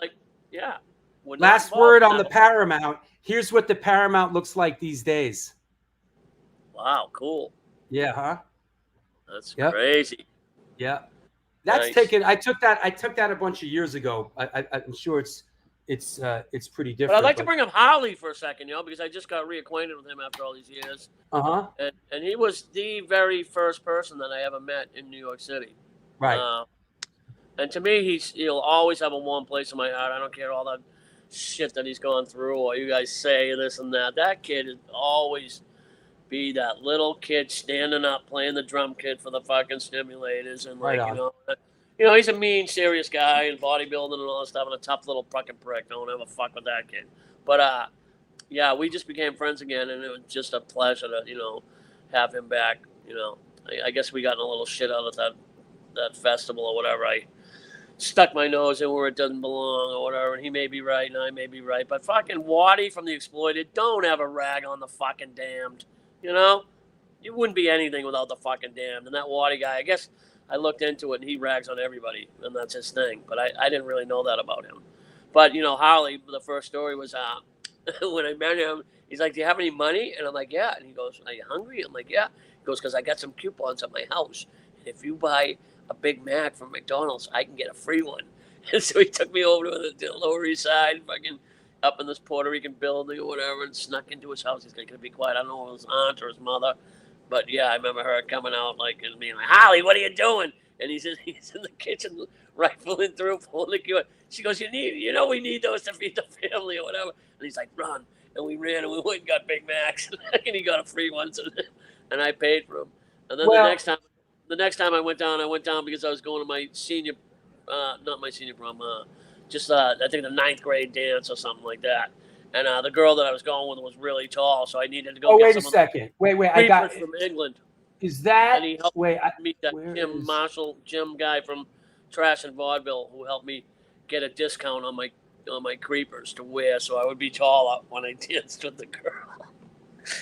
yeah. Last word on the Paramount. Here's what the Paramount looks like these days. Wow, cool. Yeah, huh? That's crazy. Yeah. That's taken. I took that a bunch of years ago. I'm sure it's pretty different. But I'd like to bring up Harley for a second, because I just got reacquainted with him after all these years. Uh-huh. And he was the very first person that I ever met in New York City. Right. And to me, he'll always have a warm place in my heart. I don't care all the shit that he's gone through or you guys say this and that. That kid will always be that little kid standing up, playing the drum kit for the fucking Stimulators. And he's a mean, serious guy and bodybuilding and all that stuff and a tough little fucking prick. Don't ever fuck with that kid. But, we just became friends again, and it was just a pleasure to, have him back. I guess we got in a little shit out of that festival or whatever. I stuck my nose in where it doesn't belong or whatever, and he may be right and I may be right. But fucking Waddy from The Exploited, don't ever rag on the fucking Damned. You wouldn't be anything without the fucking Damned. And that Waddy guy, I guess I looked into it, and he rags on everybody, and that's his thing. But I didn't really know that about him. But, Harley, the first story was when I met him, he's like, do you have any money? And I'm like, yeah. And he goes, are you hungry? I'm like, yeah. He goes, because I got some coupons at my house. And if you buy a Big Mac from McDonald's, I can get a free one. And so he took me over to the Lower East Side, fucking up in this Puerto Rican building or whatever, and snuck into his house. He's like, gonna be quiet. I don't know if it was his aunt or his mother. But yeah, I remember her coming out and being like, Holly, what are you doing? And he's in the kitchen rifling through, pulling the key. She goes, we need those to feed the family or whatever. And he's like, run. And we ran and we went and got Big Macs. And he got a free one. And I paid for him. And then the next time I went down because I was going to my senior, not my senior prom, I think the 9th grade dance or something like that. And the girl that I was going with was really tall, so I needed to go. Oh, wait a second. Wait. I got from England. Is that? And he helped meet that Jim guy from Trash and Vaudeville, who helped me get a discount on my creepers to wear, so I would be taller when I danced with the girl.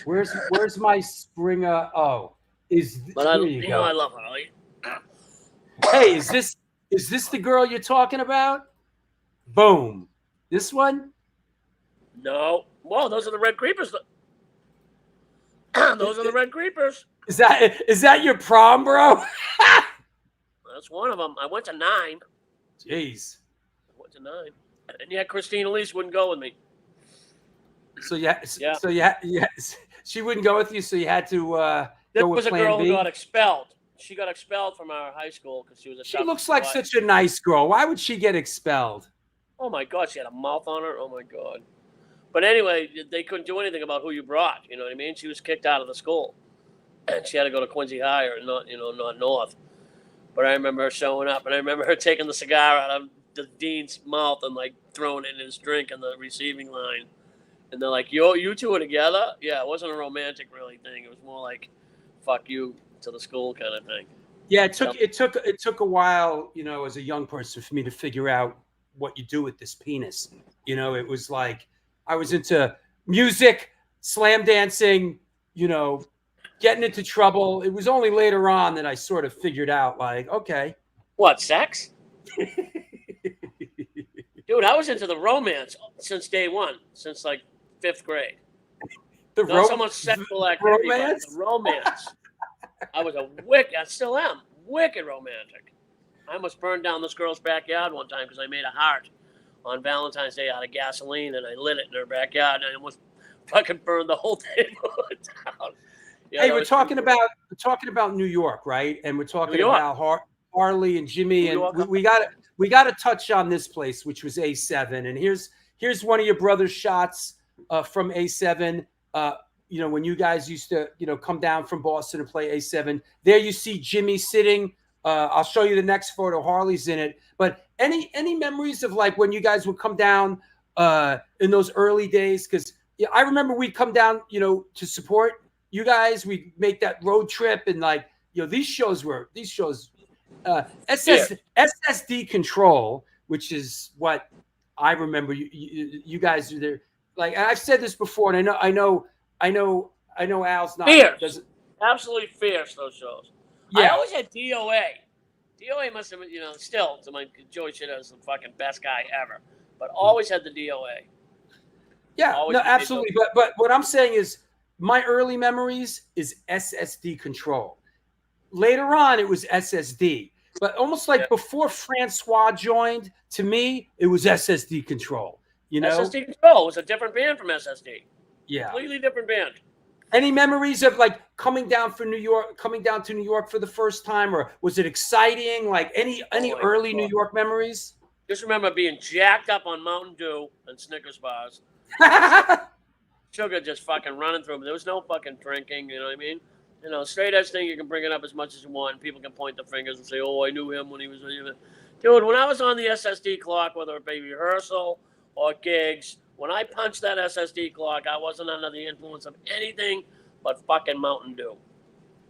Where's my Springa? Oh, here you go. I love Holly. Hey, is this the girl you're talking about? Boom. This one? No. Whoa, those are the red creepers. Those are the red creepers. Is that your prom, bro? That's one of them. I went to 9. Jeez. I went to 9. And yet Christine Elise wouldn't go with me. So she wouldn't go with you, so you had to go with was a Plan girl B? who got expelled. She got expelled from our high school because she was a She looks like such a nice girl. Why would she get expelled? Oh my God, she had a mouth on her. Oh my God. But anyway, they couldn't do anything about who you brought. You know what I mean? She was kicked out of the school, and she had to go to Quincy High or not North. But I remember her showing up, and I remember her taking the cigar out of the dean's mouth and throwing it in his drink in the receiving line. And they're like, "Yo, you two are together?" Yeah, it wasn't a romantic really thing. It was more like, "Fuck you" to the school kind of thing. Yeah, it took a while, as a young person, for me to figure out what you do with this penis. It was like I was into music, slam dancing, getting into trouble. It was only later on that I sort of figured out, okay. What, sex? Dude, I was into the romance since day one, since 5th grade. Not so much sexual activity, but the romance. I still am, wicked romantic. I almost burned down this girl's backyard one time because I made a heart on Valentine's Day out of gasoline, and I lit it in her backyard, and I almost fucking burned the whole neighborhood down. Hey, we're talking about New York, right? And we're talking about Harley and Jimmy, and we got to touch on this place, which was A7. And here's one of your brother's shots from A7. When you guys used to come down from Boston and play A7. There you see Jimmy sitting. I'll show you the next photo. Harley's in it. But any memories of when you guys would come down in those early days? Because I remember we'd come down, to support you guys. We'd make that road trip, and these shows. SSD Control, which is what I remember. You guys are there. I've said this before, and I know Al's not fierce. Absolutely fierce, those shows. Yeah. I always had DOA. DOA must have been, still, to my Joey Shit is the fucking best guy ever. But always had the DOA. Yeah, no, absolutely. But what I'm saying is my early memories is SSD Control. Later on, it was SSD. But almost before Francois joined, to me, it was SSD Control. SSD Control was a different band from SSD. Yeah. Completely different band. Any memories of coming down to New York for the first time, or was it exciting? Any early New York memories? Just remember being jacked up on Mountain Dew and Snickers bars. Sugar just fucking running through me. There was no fucking drinking, you know what I mean? Straight edge thing, you can bring it up as much as you want. People can point the fingers and say, "Oh, I knew him when he was." Dude, when I was on the SSD clock, whether it be rehearsal or gigs, when I punched that SSD clock, I wasn't under the influence of anything but fucking Mountain Dew.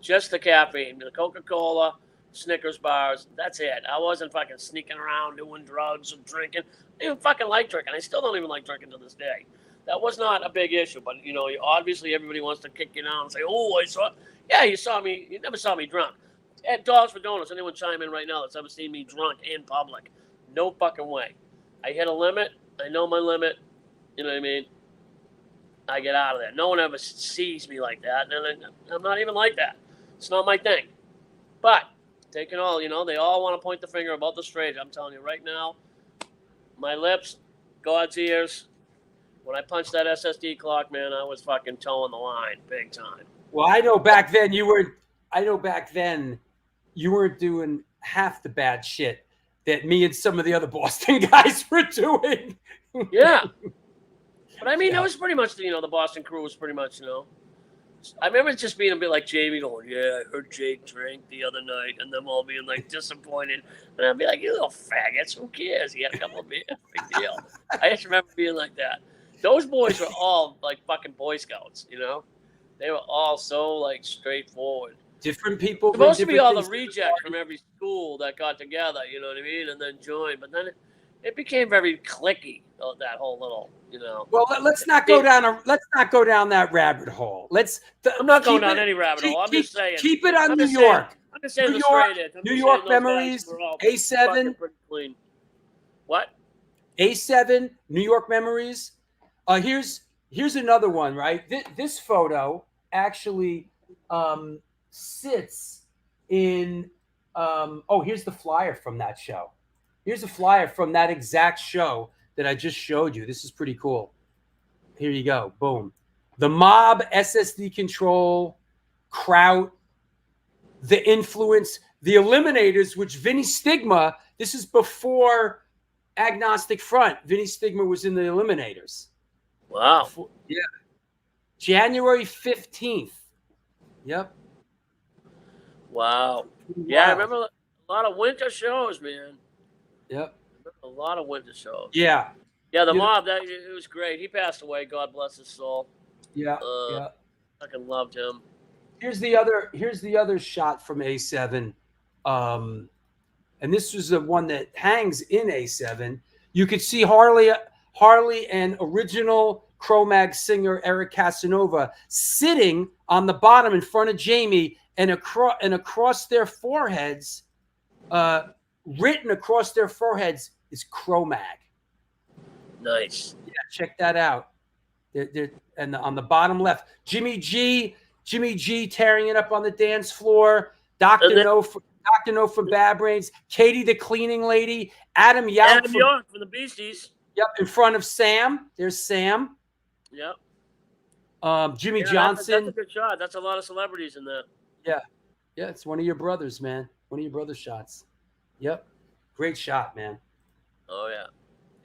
Just the caffeine, the Coca-Cola, Snickers bars, that's it. I wasn't fucking sneaking around doing drugs and drinking. I didn't even fucking like drinking. I still don't even like drinking to this day. That was not a big issue, but, obviously everybody wants to kick you down and say, "Oh, I saw..." Yeah, you saw me. You never saw me drunk. at Dollars for Donuts, anyone chime in right now that's ever seen me drunk in public? No fucking way. I hit a limit. I know my limit. You know what I mean? I get out of there. No one ever sees me like that. And I'm not even like that. It's not my thing. But, taking all, they all want to point the finger about the stranger. I'm telling you right now, my lips, God's ears. When I punched that SSD clock, man, I was fucking towing the line big time. Well, I know back then you weren't doing half the bad shit that me and some of the other Boston guys were doing. Yeah. But I mean, that was pretty much, the Boston crew was pretty much, I remember it just being a bit like Jamie going, yeah, I heard Jake drink the other night, and them all being like disappointed. And I'd be like, you little faggots, who cares? He had a couple of beers, big deal. I just remember being like that. Those boys were all like fucking Boy Scouts, They were all so like straightforward. Different people. Supposed to be all the rejects from every school that got together, you know what I mean, and then joined. But then it became very cliquey. That whole little, Well, let's not go down that rabbit hole. I'm not going down any rabbit hole. I'm just saying. Keep it on New York. I'm just saying New York memories. A7. Clean. What? A7. New York memories. Here's another one. Right. This photo actually sits in. Here's the flyer from that show. Here's a flyer from that exact show that I just showed you. This is pretty cool. Here you go. Boom. The Mob, SSD Control, Kraut, The Influence, The Eliminators, which Vinny Stigma, this is before Agnostic Front. Vinny Stigma was in The Eliminators. Wow. Yeah. January 15th. Yep. Wow. Yeah, I remember a lot of winter shows, man. Yep. A lot of winter shows. Yeah. Yeah, the Mob, it was great. He passed away. God bless his soul. Yeah. Yeah. Fucking loved him. Here's the other shot from A7. And this was the one that hangs in A7. You could see Harley and original Cro-Mag singer Eric Casanova sitting on the bottom in front of Jamie, and across their foreheads, written across their foreheads is Cro-Mag. Nice. Yeah, check that out. And on the bottom left, Jimmy G tearing it up on the dance floor. Dr. No from Bad Brains. Katie the cleaning lady. Adam Yauch from the Beasties. Yep, in front of Sam. There's Sam. Yep. Jimmy Johnson. That's a good shot. That's a lot of celebrities in that. Yeah. Yeah, it's one of your brothers, man. One of your brother's shots. Yep. Great shot, man. Oh, yeah.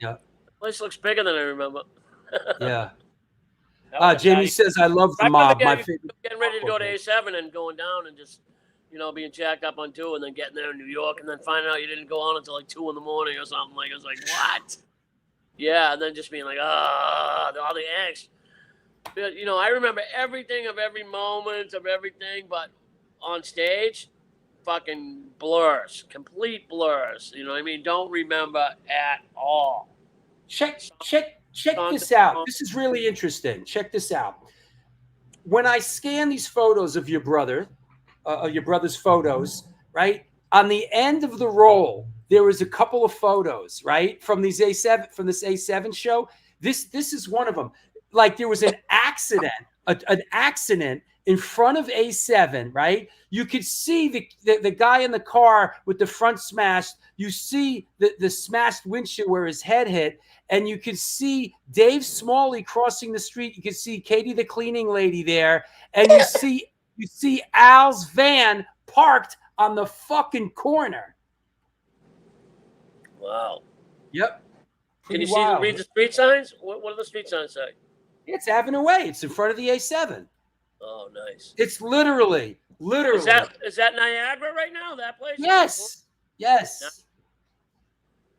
Yep. The place looks bigger than I remember. Yeah. Jamie says, I love the Mob. My favorite. Getting ready to go to A7 and going down and just, being jacked up on 2 and then getting there in New York and then finding out you didn't go on until like 2 in the morning or something. Like, I was like, what? Yeah, and then just being like, all the angst. But, I remember everything of every moment of everything, but on stage, fucking blurs, complete blurs. You know what I mean? Don't remember at all. Check this out. This is really interesting. Check this out. When I scan these photos of your brother's photos, right? On the end of the roll, there was a couple of photos, right? From this A7 show. This is one of them. Like there was an accident in front of A7, right? You could see the guy in the car with the front smashed. You see the smashed windshield where his head hit, and you could see Dave Smalley crossing the street. You could see Katie the cleaning lady there, and you see Al's van parked on the fucking corner. Wow. Yep. Can you read the street signs? What do the street signs say? It's Avenue A. It's in front of the A7. Oh, nice. It's literally. Is that Niagara right now? That place? Yes.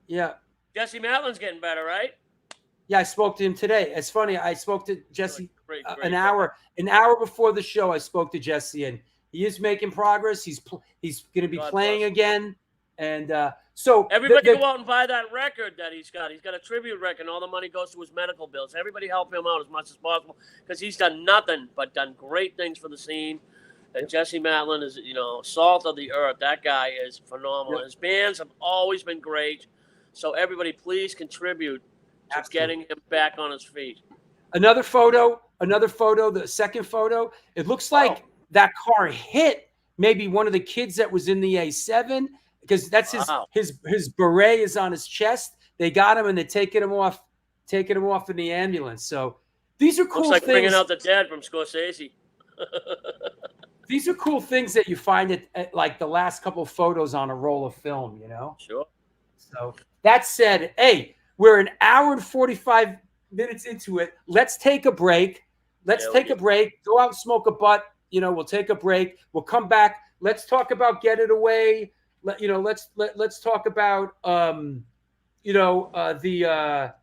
Yeah. Jesse Matlin's getting better, right? Yeah, I spoke to him today. It's funny. I spoke to Jesse great. an hour before the show. I spoke to Jesse, and he is making progress. He's going to be playing again, and so everybody go out and buy that record that he's got. He's got a tribute record, and all the money goes to his medical bills. Everybody help him out as much as possible because he's done nothing but done great things for the scene. And Jesse Matlin is, salt of the earth. That guy is phenomenal. Yep. His bands have always been great. So everybody, please contribute to Absolutely. getting him back on his feet. Another photo, the second photo. It looks like that car hit maybe one of the kids that was in the A7, because that's his beret is on his chest. They got him and they're taking him off in the ambulance. So these are cool Looks like things. bringing out the dead from Scorsese. These are cool things that you find at like the last couple of photos on a roll of film, Sure. So that said, hey, we're an hour and 45 minutes into it. Let's take a break. A break. Go out and smoke a butt. We'll take a break. We'll come back. Let's talk about Get It Away. Let's talk about the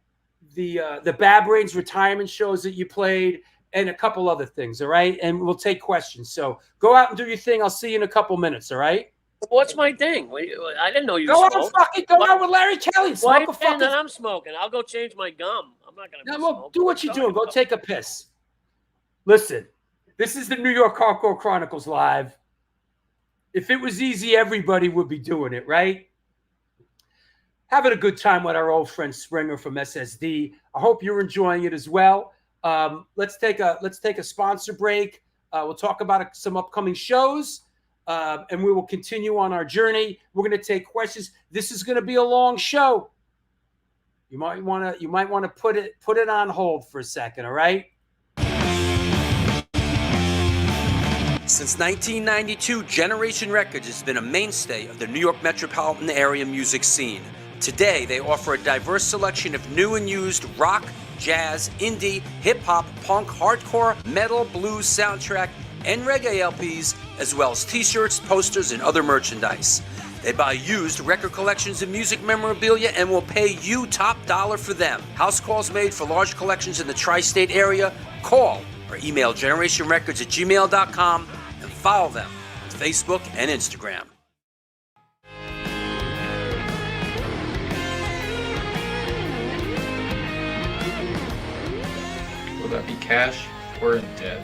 Bad Brains retirement shows that you played, and a couple other things. All right, and we'll take questions. So go out and do your thing. I'll see you in a couple minutes. All right. What's my thing? I didn't know you Go smoked. Go out with Larry Kelly. Why Smoke a fucking. that I'm smoking? I'll go change my gum. I'm not gonna. No, do what you're doing. Go take a piss. Listen, this is the New York Hardcore Chronicles live. If it was easy, everybody would be doing it, right? Having a good time with our old friend Springa from SSD. I hope you're enjoying it as well. Let's take a sponsor break. We'll talk about some upcoming shows, and we will continue on our journey. We're going to take questions. This is going to be a long show. You might want to put it on hold for a second. All right. Since 1992, Generation Records has been a mainstay of the New York metropolitan area music scene. Today, they offer a diverse selection of new and used rock, jazz, indie, hip-hop, punk, hardcore, metal, blues, soundtrack, and reggae LPs, as well as t-shirts, posters, and other merchandise. They buy used record collections and music memorabilia and will pay you top dollar for them. House calls made for large collections in the tri-state area. Call or email generationrecords@gmail.com and follow them on Facebook and Instagram. Will that be cash or in debt?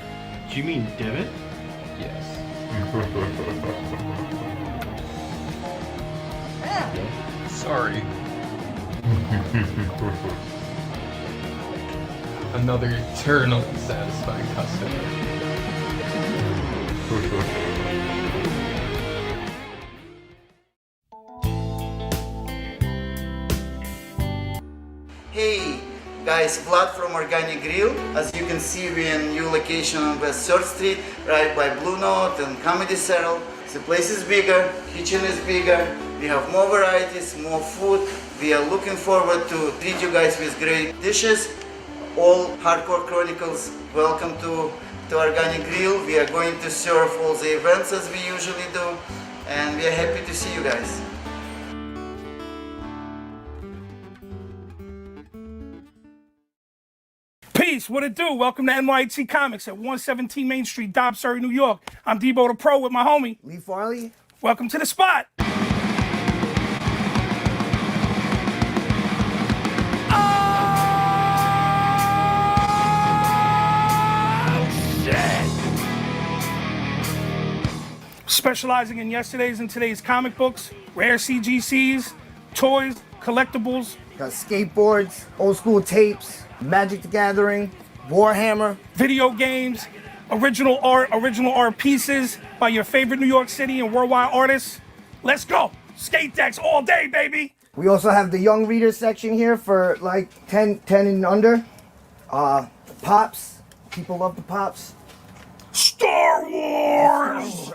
Do you mean debit? Yes. Sorry. Another eternally satisfied customer. Hey guys, Vlad from Organic Grill. As you can see, we're in new location on West 3rd Street, right by Blue Note and Comedy Central. The place is bigger, kitchen is bigger, we have more varieties, more food. We are looking forward to treat you guys with great dishes. All Hardcore Chronicles, welcome to Organic Grill. We are going to serve all the events as we usually do, and we are happy to see you guys. Peace, what it do? Welcome to NYHC Comics at 117 Main Street, Dobbs, Surrey, New York. I'm Debo the Pro with my homie Lee Farley. Welcome to the spot. Specializing in yesterday's and today's comic books, rare CGCs, toys, collectibles. Got skateboards, old school tapes, Magic the Gathering, Warhammer. Video games, original art pieces by your favorite New York City and worldwide artists. Let's go. Skate decks all day, baby. We also have the young reader section here for like 10 and under. Pops. People love the Pops. Star Wars!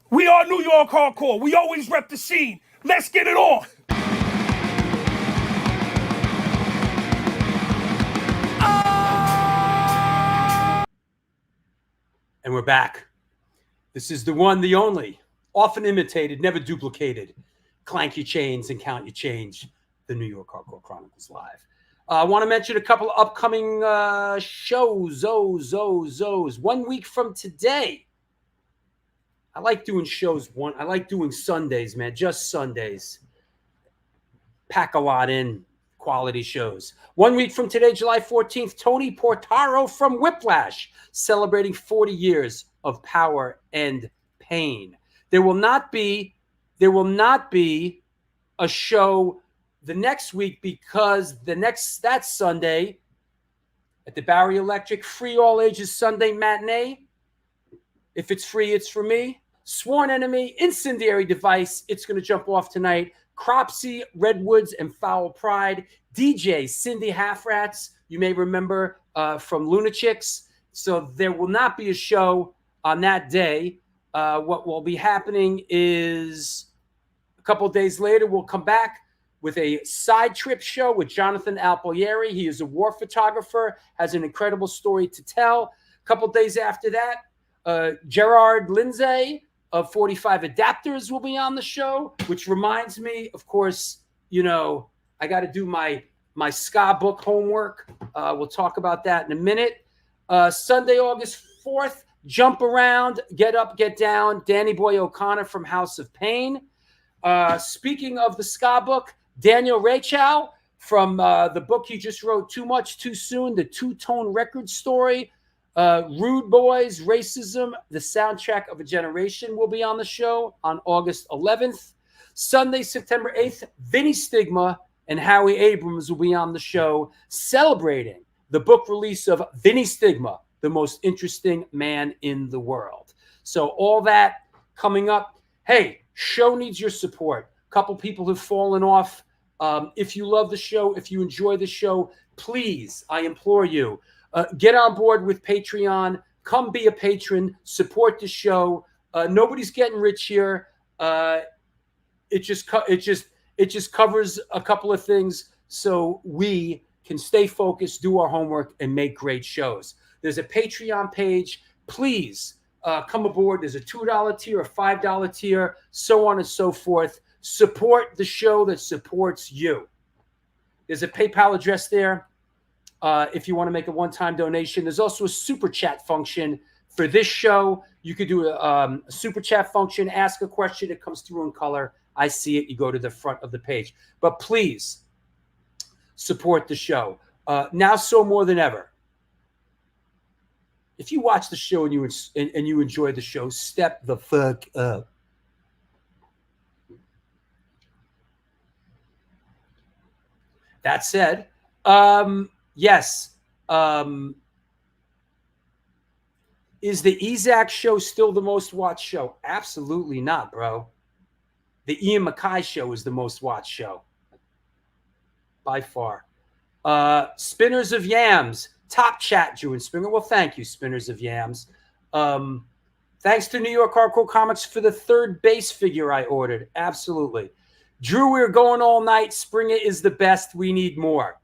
We are New York Hardcore. We always rep the scene. Let's get it on. And we're back. This is the one, the only, often imitated, never duplicated. Clank your chains and count your change. The New York Hardcore Chronicles live. I want to mention a couple of upcoming shows. 1 week from today. I like doing shows. I like doing Sundays, man. Just Sundays. Pack a lot in. Quality shows. 1 week from today, July 14th, Tony Portaro from Whiplash, celebrating 40 years of power and Pain. There will not be a show the next week because that Sunday at the Barry Electric, free all ages Sunday matinee. If it's free, it's for me. Sworn Enemy, Incendiary Device, it's going to jump off tonight. Cropsey, Redwoods, and Foul Pride. DJ Cindy Halfrats, you may remember from Lunachicks. So there will not be a show on that day. What will be happening is a couple of days later, we'll come back with a side trip show with Jonathan Alpolieri. He is a war photographer, has an incredible story to tell. A couple of days after that, Gerard Lindsay of 45 Adapters will be on the show, which reminds me, of course, I got to do my ska book homework. We'll talk about that in a minute. Sunday, August 4th, Jump Around, Get Up, Get Down, Danny Boy O'Connor from House of Pain. Speaking of the ska book, Daniel Raychow from the book he just wrote, Too Much, Too Soon, the Two-Tone Record Story. Rude Boys, Racism, the Soundtrack of a Generation will be on the show on August 11th. Sunday, September 8th, Vinny Stigma and Howie Abrams will be on the show celebrating the book release of Vinny Stigma, the most interesting man in the world. So all that coming up. Hey, show needs your support. A couple people have fallen off. If you love the show, if you enjoy the show, please, I implore you, get on board with Patreon. Come be a patron. Support the show. Nobody's getting rich here. It just covers a couple of things so we can stay focused, do our homework, and make great shows. There's a Patreon page. Please come aboard. There's a $2 tier, a $5 tier, so on and so forth. Support the show that supports you. There's a PayPal address there. If you want to make a one-time donation. There's also a super chat function for this show. You could do a super chat function, ask a question. It comes through in color. I see it. You go to the front of the page. But please support the show. Now so more than ever. If you watch the show and you enjoy the show, step the fuck up. That said, yes. Is the Ezak show still the most watched show? Absolutely not, bro. The Ian MacKay show is the most watched show. By far. Spinners of Yams. Top chat, Drew and Springa. Well, thank you, Spinners of Yams. Thanks to New York Hardcore Comics for the third base figure I ordered. Absolutely. Drew, we're going all night. Springa is the best. We need more.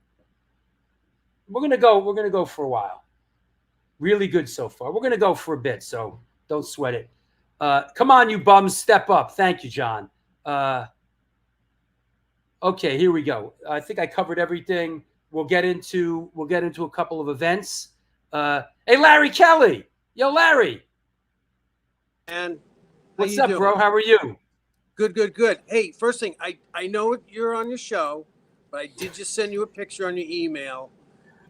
We're gonna go for a while. Really good so far. We're gonna go for a bit, so don't sweat it. Come on, you bums, step up. Thank you, John. Okay, here we go. I think I covered everything. We'll get into a couple of events. Hey, Larry Kelly. Yo, Larry. And what's up, bro? How are you? Good. Hey, first thing, I know you're on your show, but I did just send you a picture on your email.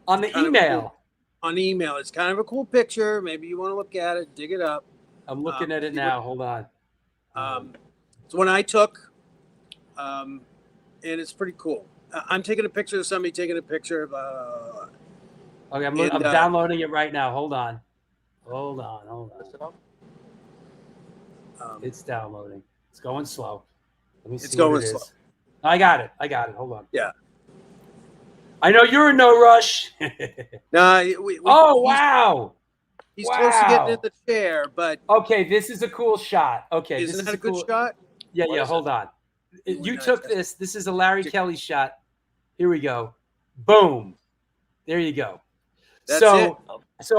On the email? On email. It's kind of a cool picture. Maybe you want to look at it, dig it up. I'm looking at it now. Hold on. It's one I took, and it's pretty cool. I'm taking a picture of somebody taking a picture of. Okay, I'm downloading it right now. Hold on. It's downloading. It's going slow. Let me see. It's going what it slow. is. I got it. Hold on. Yeah. I know you're in no rush. No. Wow. He's close to getting in the chair, but. Okay, this is a cool shot. Okay, Isn't that a good shot? Yeah. Hold on. You took this. This is a Larry Kelly shot. Here we go. Boom. There you go. So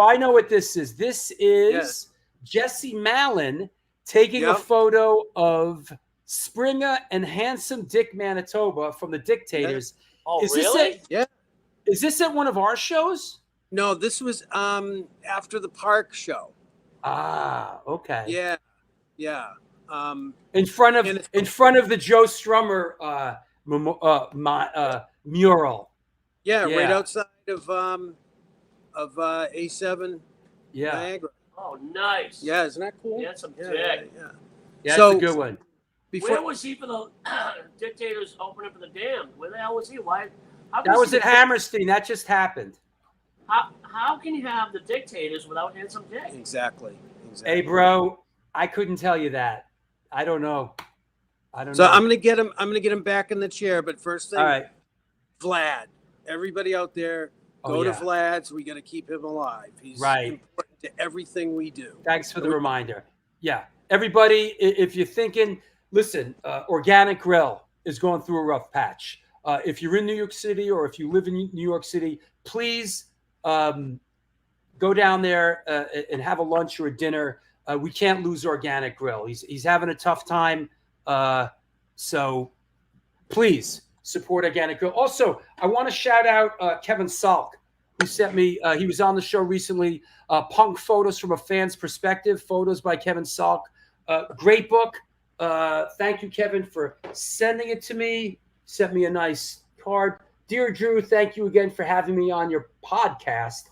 I know what this is. This is Jesse Mallon taking a photo of Springa and Handsome Dick Manitoba from the Dictators. Oh, really? Is this at one of our shows? No, this was after the Park show. Ah, okay. Yeah. In front of the Joe Strummer mural. Yeah, right outside of A7. Yeah. Niagara. Oh, nice. Yeah, isn't that cool? Yeah, that's some yeah, dick. yeah. Yeah, So- that's a good one. Where was he for the dictators opening for the damned? Where the hell was he? Why? That was at Hammerstein. That just happened. How can you have the dictators without handsome dick? Exactly. Hey, bro, I couldn't tell you that. I don't know. So I'm gonna get him. I'm gonna get him back in the chair. But first thing, All right. Vlad. Everybody out there, go to Vlad's. We got to keep him alive. He's important to everything we do. Thanks for the reminder. Yeah, everybody, if you're thinking, listen, Organic Grill is going through a rough patch. If you're in New York City or if you live in New York City, please go down there and have a lunch or a dinner. We can't lose Organic Grill. He's having a tough time. So please support Organic Grill. Also, I want to shout out Kevin Salk, who sent me, he was on the show recently, Punk Photos from a Fan's Perspective, photos by Kevin Salk. Great book. Thank you, Kevin, for sending it to me. Sent me a nice card. Dear Drew, thank you again for having me on your podcast.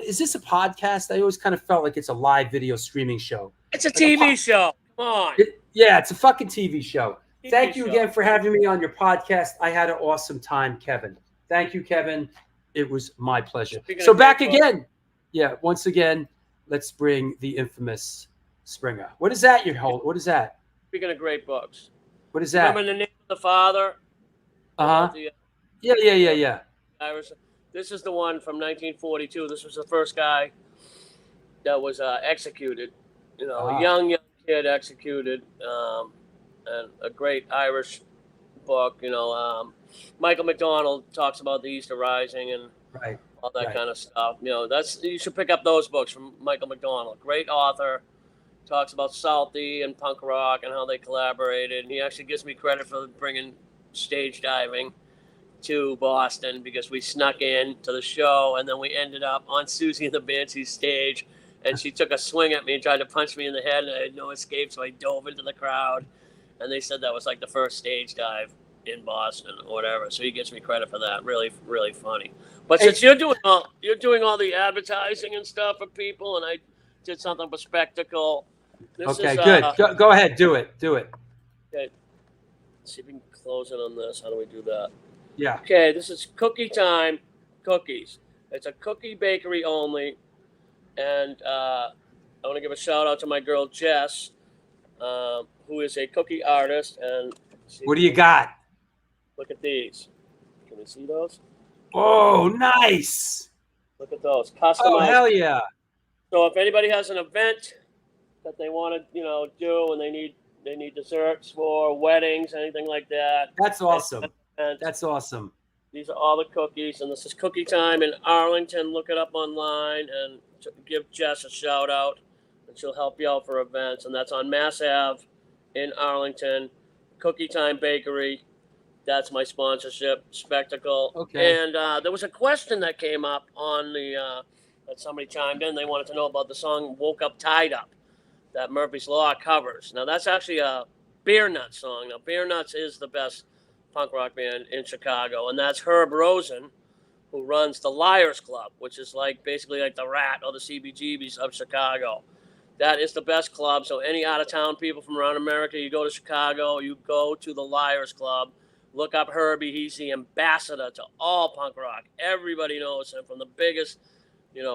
Is this a podcast? I always kind of felt like it's a live video streaming show. It's a TV show. Come on. Yeah, it's a fucking TV show. Thank you show. again for having me on your podcast. I had an awesome time, Kevin. Thank you, Kevin. It was my pleasure. So back again. Yeah, once again, let's bring the infamous Springa. What is that you hold? What is that? Speaking of great books. What is that? Remember The Name of the Father? Uh-huh. Yeah. Irish. This is the one from 1942. This was the first guy that was executed. You know, a young kid executed. And a great Irish book. You know, Michael McDonald talks about the Easter Rising and all that kind of stuff. You know, you should pick up those books from Michael McDonald. Great author. Talks about Salty and punk rock and how they collaborated. And he actually gives me credit for bringing stage diving to Boston because we snuck in to the show and then we ended up on Susie and the Banshees stage and she took a swing at me and tried to punch me in the head and I had no escape, so I dove into the crowd and they said that was like the first stage dive in Boston or whatever. So he gives me credit for that. Really, really funny. But since you're doing all the advertising and stuff for people and I did something for Spectacle. Okay, good. Go ahead. Do it. Okay. Let's see if we can close it on this. How do we do that? Yeah. Okay, this is cookie time. Cookies. It's a cookie bakery only. And I want to give a shout out to my girl Jess, who is a cookie artist. And what do you got? Look at these. Can we see those? Oh, nice. Look at those. Customized. Oh, hell yeah. So if anybody has an event that they want to, do and they need desserts for weddings, anything like that. That's awesome. That's awesome. These are all the cookies, and this is Cookie Time in Arlington. Look it up online and give Jess a shout out, and she'll help you out for events. And that's on Mass Ave in Arlington. Cookie Time Bakery. That's my sponsorship, Spectacle. Okay. And there was a question that came up on the that somebody chimed in. They wanted to know about the song "Woke Up Tied Up" that Murphy's Law covers. Now that's actually a Beer Nuts song. Now Beer Nuts is the best punk rock band in Chicago, and that's Herb Rosen, who runs the Liars Club, which is basically like the Rat or the CBGBs of Chicago. That is the best club. So any out-of-town people from around America, you go to Chicago, you go to the Liars Club, look up Herbie. He's the ambassador to all punk rock. Everybody knows him, from the biggest,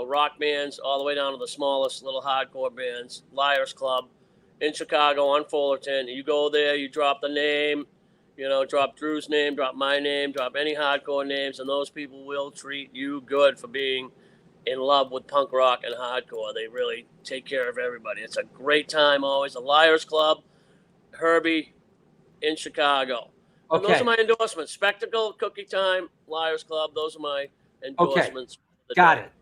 rock bands all the way down to the smallest little hardcore bands. Liars Club in Chicago on Fullerton. You go there, you drop the name, drop Drew's name, drop my name, drop any hardcore names, and those people will treat you good for being in love with punk rock and hardcore. They really take care of everybody. It's a great time always. The Liars Club, Herbie in Chicago. And those are my endorsements. Spectacle, Cookie Time, Liars Club. Those are my endorsements. Okay. Got it.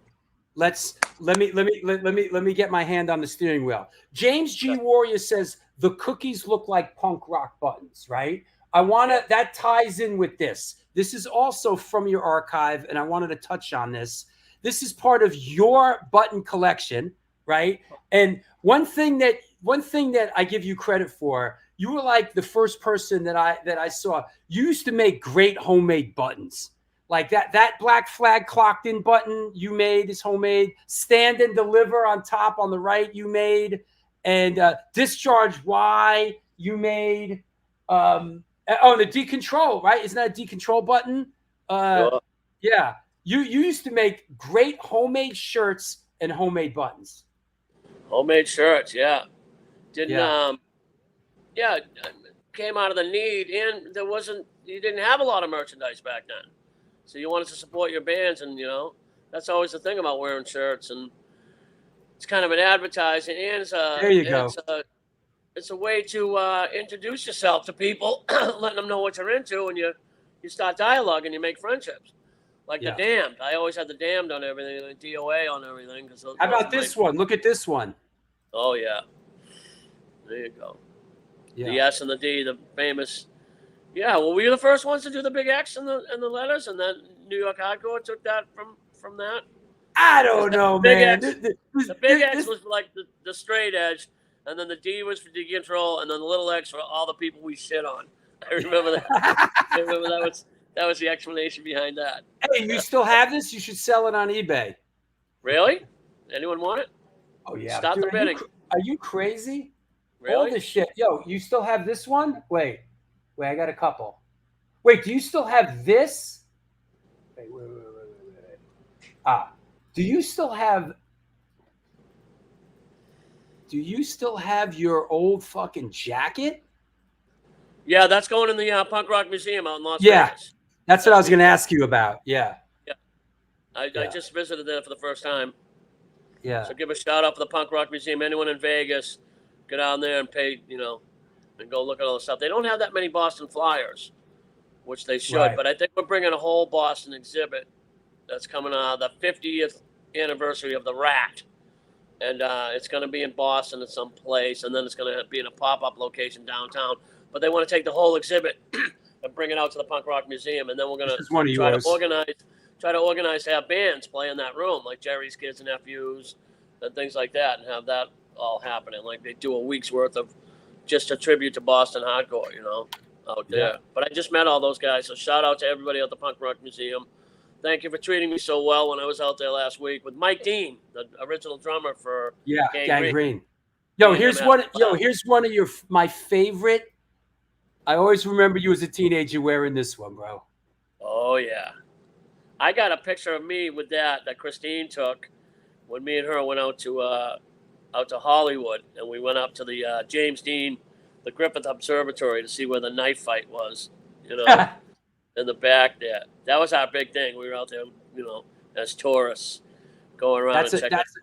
Let me get my hand on the steering wheel. James G. Warrior says the cookies look like punk rock buttons, right? That ties in with this. This is also from your archive, and I wanted to touch on this. This is part of your button collection, right? And one thing that I give you credit for, you were like the first person that I saw. You used to make great homemade buttons. Like that black flag clocked in button you made is homemade. Stand and deliver on top on the right you made, and discharge Y you made. The decontrol, right? Isn't that a decontrol button? Sure. Yeah. You used to make great homemade shirts and homemade buttons. Homemade shirts, yeah. Yeah. Came out of the need, and you didn't have a lot of merchandise back then. So you wanted to support your bands, and that's always the thing about wearing shirts, and it's kind of an advertising, and There you go. It's a way to introduce yourself to people, letting them know what you're into, and you start dialogue and you make friendships. Like the Damned, I always had the Damned on everything, and the DOA on everything. How about this one? Look at this one. Oh yeah, there you go. Yeah. The S and the D, the famous. Yeah, well, were you the first ones to do the big X and the letters, and then New York Hardcore took that from that? I don't know, man. The big X was like the straight edge, and then the D was for decontrol, and then the little X for all the people we shit on. I remember that. I remember that was the explanation behind that. Hey, you still have this? You should sell it on eBay. Really? Anyone want it? Oh yeah. Stop the bidding. Are you crazy? Really? All this shit. Yo, you still have this one? Wait, I got a couple. Wait, do you still have this? Wait. Do you still have your old fucking jacket? Yeah, that's going in the Punk Rock Museum out in Las Yeah, Vegas. that's what I was going to ask you about. Yeah. I just visited there for the first time. Yeah. So give a shout out for the Punk Rock Museum. Anyone in Vegas, go down there and pay, and go look at all the stuff. They don't have that many Boston Flyers, which they should. Right. But I think we're bringing a whole Boston exhibit that's coming on the 50th anniversary of the Rat. And it's going to be in Boston at some place, and then it's going to be in a pop-up location downtown. But they want to take the whole exhibit and bring it out to the Punk Rock Museum, and then we're going to try to organize to have bands play in that room, like Jerry's Kids and Nephews and things like that, and have that all happening. Like they do a week's worth of just a tribute to Boston hardcore, out there. Yeah. But I just met all those guys, so shout out to everybody at the Punk Rock Museum. Thank you for treating me so well when I was out there last week with Mike Dean, the original drummer for Gang Green. Yo, here's one of my favorite. I always remember you as a teenager wearing this one, bro. Oh yeah, I got a picture of me with that Christine took when me and her went out to Hollywood, and we went up to the James Dean, the Griffith Observatory to see where the knife fight was, in the back there. That was our big thing. We were out there, as tourists, going around.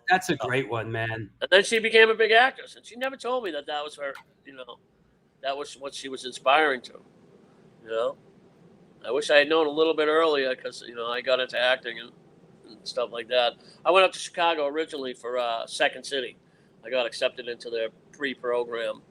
That's a great one, man. And then she became a big actress, and she never told me that was her, that was what she was inspiring to, I wish I had known a little bit earlier because, I got into acting and stuff like that. I went up to Chicago originally for Second City. I got accepted into their pre-program,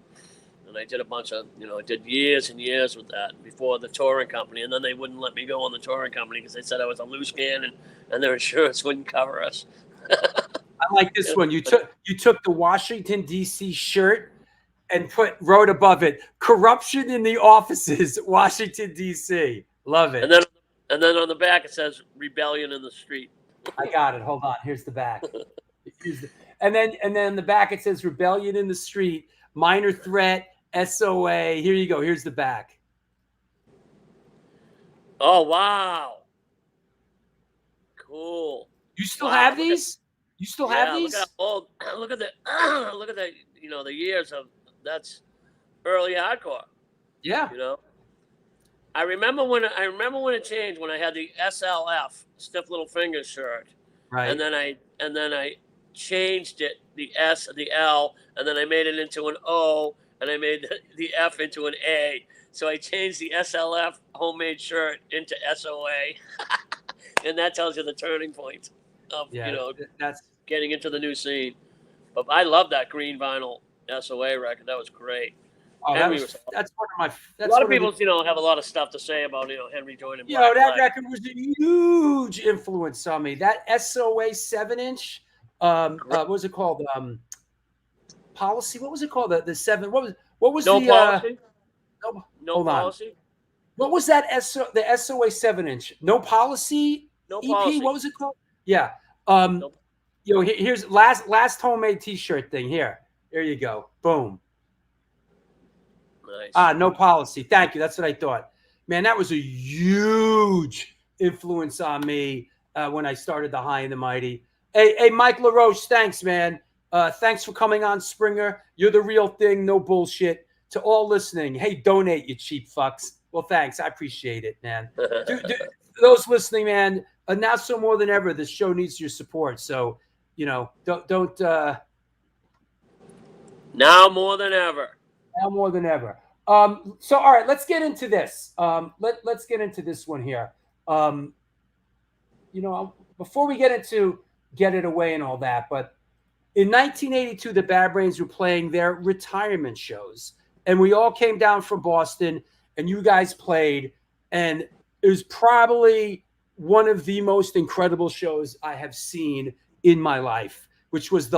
and I did a bunch of, I did years and years with that before the touring company, and then they wouldn't let me go on the touring company because they said I was a loose cannon and their insurance wouldn't cover us. I like this one. You took the Washington D.C. shirt and wrote above it, "Corruption in the offices, Washington D.C." Love it. And then on the back it says "Rebellion in the Street." I got it. Hold on. Here's the back. And then the back it says "Rebellion in the Street, Minor Threat, SOA." Here you go. Here's the back. Oh wow. Cool. You still have these? You still have these? Look at the the years of that's early hardcore. Yeah. I remember when it changed when I had the SLF, Stiff Little Fingers shirt. Right. And then I changed it, the S, the L, and then I made it into an O, and I made the F into an A. So I changed the SLF homemade shirt into SOA. And that tells you the turning point of that's getting into the new scene. But I love that green vinyl SOA record. That was great. Oh, that's one of my. A lot of people, have a lot of stuff to say about Henry joining. That record was a huge influence on me. That SOA 7-inch, what was it called? Policy. What was it called? The 7. What was No the policy? No policy. What was that? The SOA 7-inch? No Policy No EP? Policy. What was it called? Yeah. Nope. Here's last homemade T-shirt thing. Here you go. Boom. Nice. No Policy. Thank you. That's what I thought. Man, that was a huge influence on me when I started the High and the Mighty. Hey, Mike LaRoche, thanks, man. Thanks for coming on, Springer. You're the real thing. No bullshit. To all listening, hey, donate, you cheap fucks. Well, thanks. I appreciate it, man. Those listening, man, now so more than ever, this show needs your support. So, don't. Now more than ever. Now more than ever. So, all right, let's get into this. Let's get into this one here. Before we get into Get It Away and all that, but in 1982, the Bad Brains were playing their retirement shows, and we all came down from Boston, and you guys played, and it was probably one of the most incredible shows I have seen in my life, which was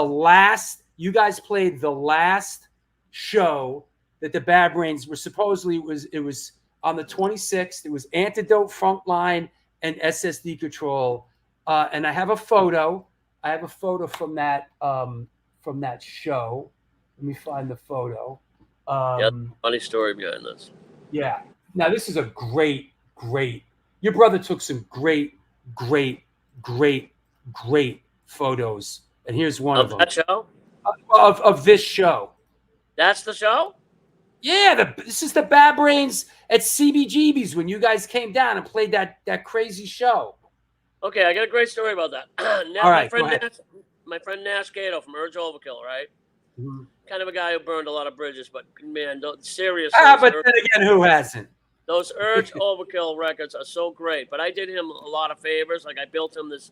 you guys played the last show that the Bad Brains were supposedly, it was on the 26th. It was Antidote, Frontline, and SSD Control. And I have a photo. From that show. Let me find the photo. Funny story behind this. Yeah. Now this is a great. Your brother took some great photos, and here's one of them. That show? Of this show. That's the show? Yeah, this is the Bad Brains at CBGB's when you guys came down and played that crazy show. Okay, I got a great story about that. All right, my friend Nash Gato from Urge Overkill, right? Mm-hmm. Kind of a guy who burned a lot of bridges, but man, seriously. But then again, who hasn't? Those Urge Overkill records are so great. But I did him a lot of favors. Like I built him this.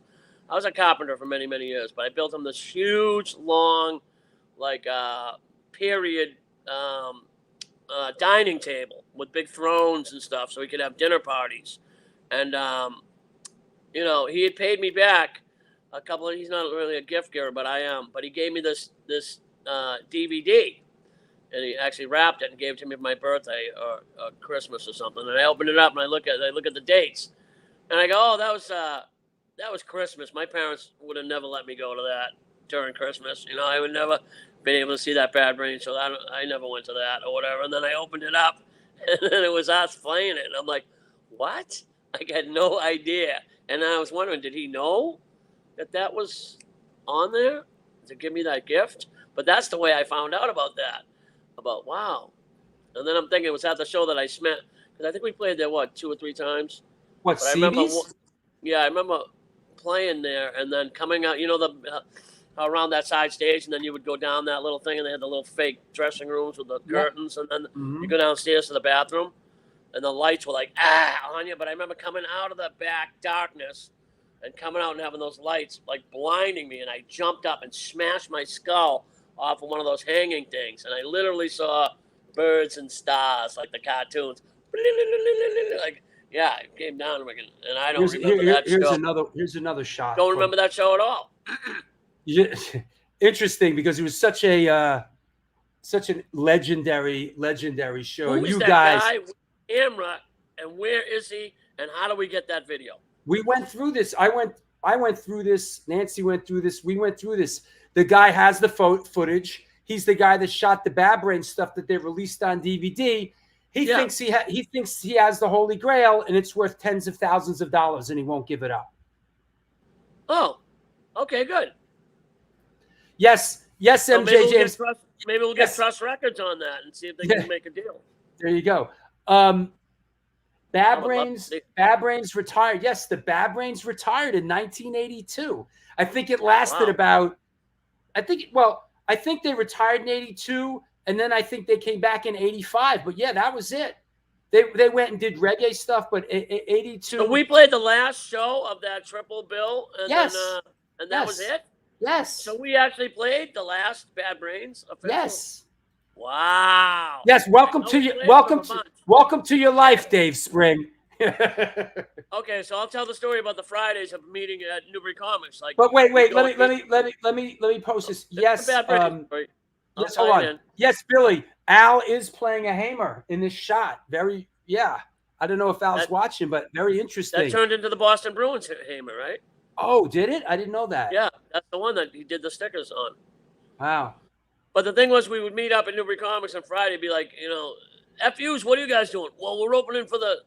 I was a carpenter for many, many years, but I built him this huge, long, period dining table with big thrones and stuff, so he could have dinner parties. And he had paid me back a couple of. He's not really a gift giver, but I am. But he gave me this DVD, and he actually wrapped it and gave it to me for my birthday or Christmas or something. And I opened it up and I look at the dates, and I go, "Oh, that was Christmas. My parents would have never let me go to that during Christmas. I would never been able to see that Bad Brain, so I never went to that or whatever." And then I opened it up, and then it was us playing it, and I'm like, "What?" I had no idea. And I was wondering, did he know that was on there to give me that gift? But that's the way I found out about that. Wow. And then I'm thinking it was at the show that I spent, because I think we played there, 2 or 3 times? What, CB's? I remember playing there and then coming out, around that side stage, and then you would go down that little thing, and they had the little fake dressing rooms with the curtains, and then you go downstairs to the bathroom. And the lights were on you. But I remember coming out of the back darkness and coming out and having those lights blinding me. And I jumped up and smashed my skull off of one of those hanging things. And I literally saw birds and stars like the cartoons. It came down and I don't remember that show. Here's another shot. Don't remember that show at all. Interesting, because it was such a legendary show. Who and is you that guys. guy? Camera, and where is he, and how do we get that video? We went through this. I went through this. Nancy went through this. We went through this. The guy has the footage. He's the guy that shot the Bad Brain stuff that they released on DVD. He thinks he has the Holy Grail, and it's worth tens of thousands of dollars, and he won't give it up. Oh, okay, good. Yes, so MJ James. Maybe we'll get Trust Records on that and see if they can make a deal. There you go. Bad Brains retired. Yes, the Bad Brains retired in 1982. I think it lasted about. I think they retired in 82, and then I think they came back in 85. But yeah, that was it. They went and did reggae stuff, but 82. So we played the last show of that triple bill, and then that was it. Yes. So we actually played the last Bad Brains official. Yes. Wow. Yes. Welcome to your life, Dave Spring. Okay, so I'll tell the story about the Fridays of meeting at Newbury Comics. But wait. Let me post this. Yes. Yes. Hold on. Yes, Billy. Al is playing a hammer in this shot. I don't know if Al's That- watching, but very That interesting. turned into the Boston Bruins hammer, right? Oh, did it? I didn't know that. Yeah, that's the one that he did the stickers on. Wow. But the thing was, we would meet up at Newbury Comics on Friday, be like, FUs, what are you guys doing? Well, we're opening for the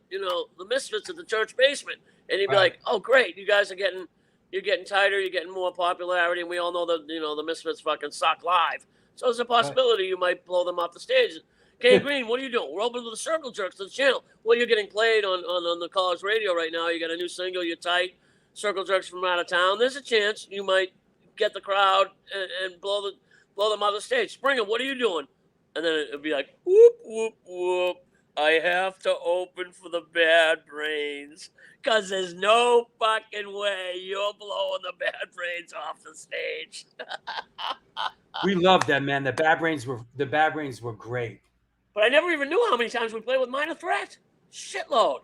Misfits at the church basement. And he'd be Right. like, oh, great, you guys are getting tighter, you're getting more popularity, and we all know that, the Misfits fucking suck live. So there's a possibility you might blow them off the stage. Kane Green, what are you doing? We're opening with the Circle Jerks to the channel. Well, you're getting played on the college radio right now. You got a new single, you're tight. Circle Jerks from out of town. There's a chance you might get the crowd and blow them off the stage. Springer, what are you doing? And then it'd be like, whoop, whoop, whoop. I have to open for the Bad Brains because there's no fucking way you're blowing the Bad Brains off the stage. We loved them, man. The Bad Brains were great. But I never even knew how many times we played with Minor Threat. Shitload.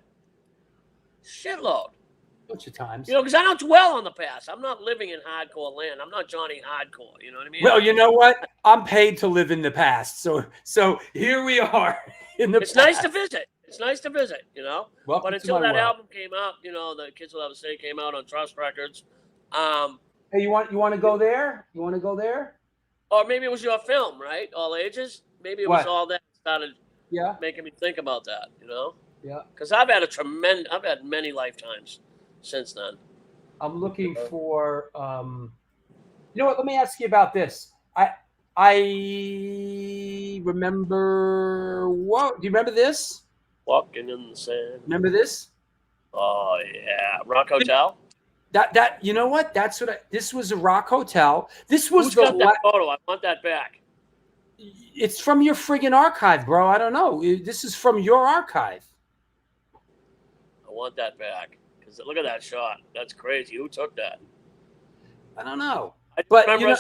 Bunch of times. Because I don't dwell on the past. I'm not living in hardcore land. I'm not Johnny Hardcore. You know what I mean? Well, you know what? I'm paid to live in the past. So here we are in the It's past. nice to visit. Welcome But to until my that world. album came out, the Kids Will Have a Say came out on Trust Records. Hey, you want to go there? You want to go there? Or maybe it was your film, right? All Ages. Maybe it was What? all that started Yeah. making me think about that. Yeah. Because I've had many lifetimes since then. I'm looking for you know what? Let me ask you about this. I remember what? Do you remember this? Walking in the sand. Remember this? Oh yeah, Rock Hotel. That you know what? That's what this was a Rock Hotel. This was Who's the got that photo? I want that back. it's from your friggin' archive, bro. I don't know. This is from your archive. I want that back. Because look at that shot. That's crazy. Who took that? I don't know. I But remember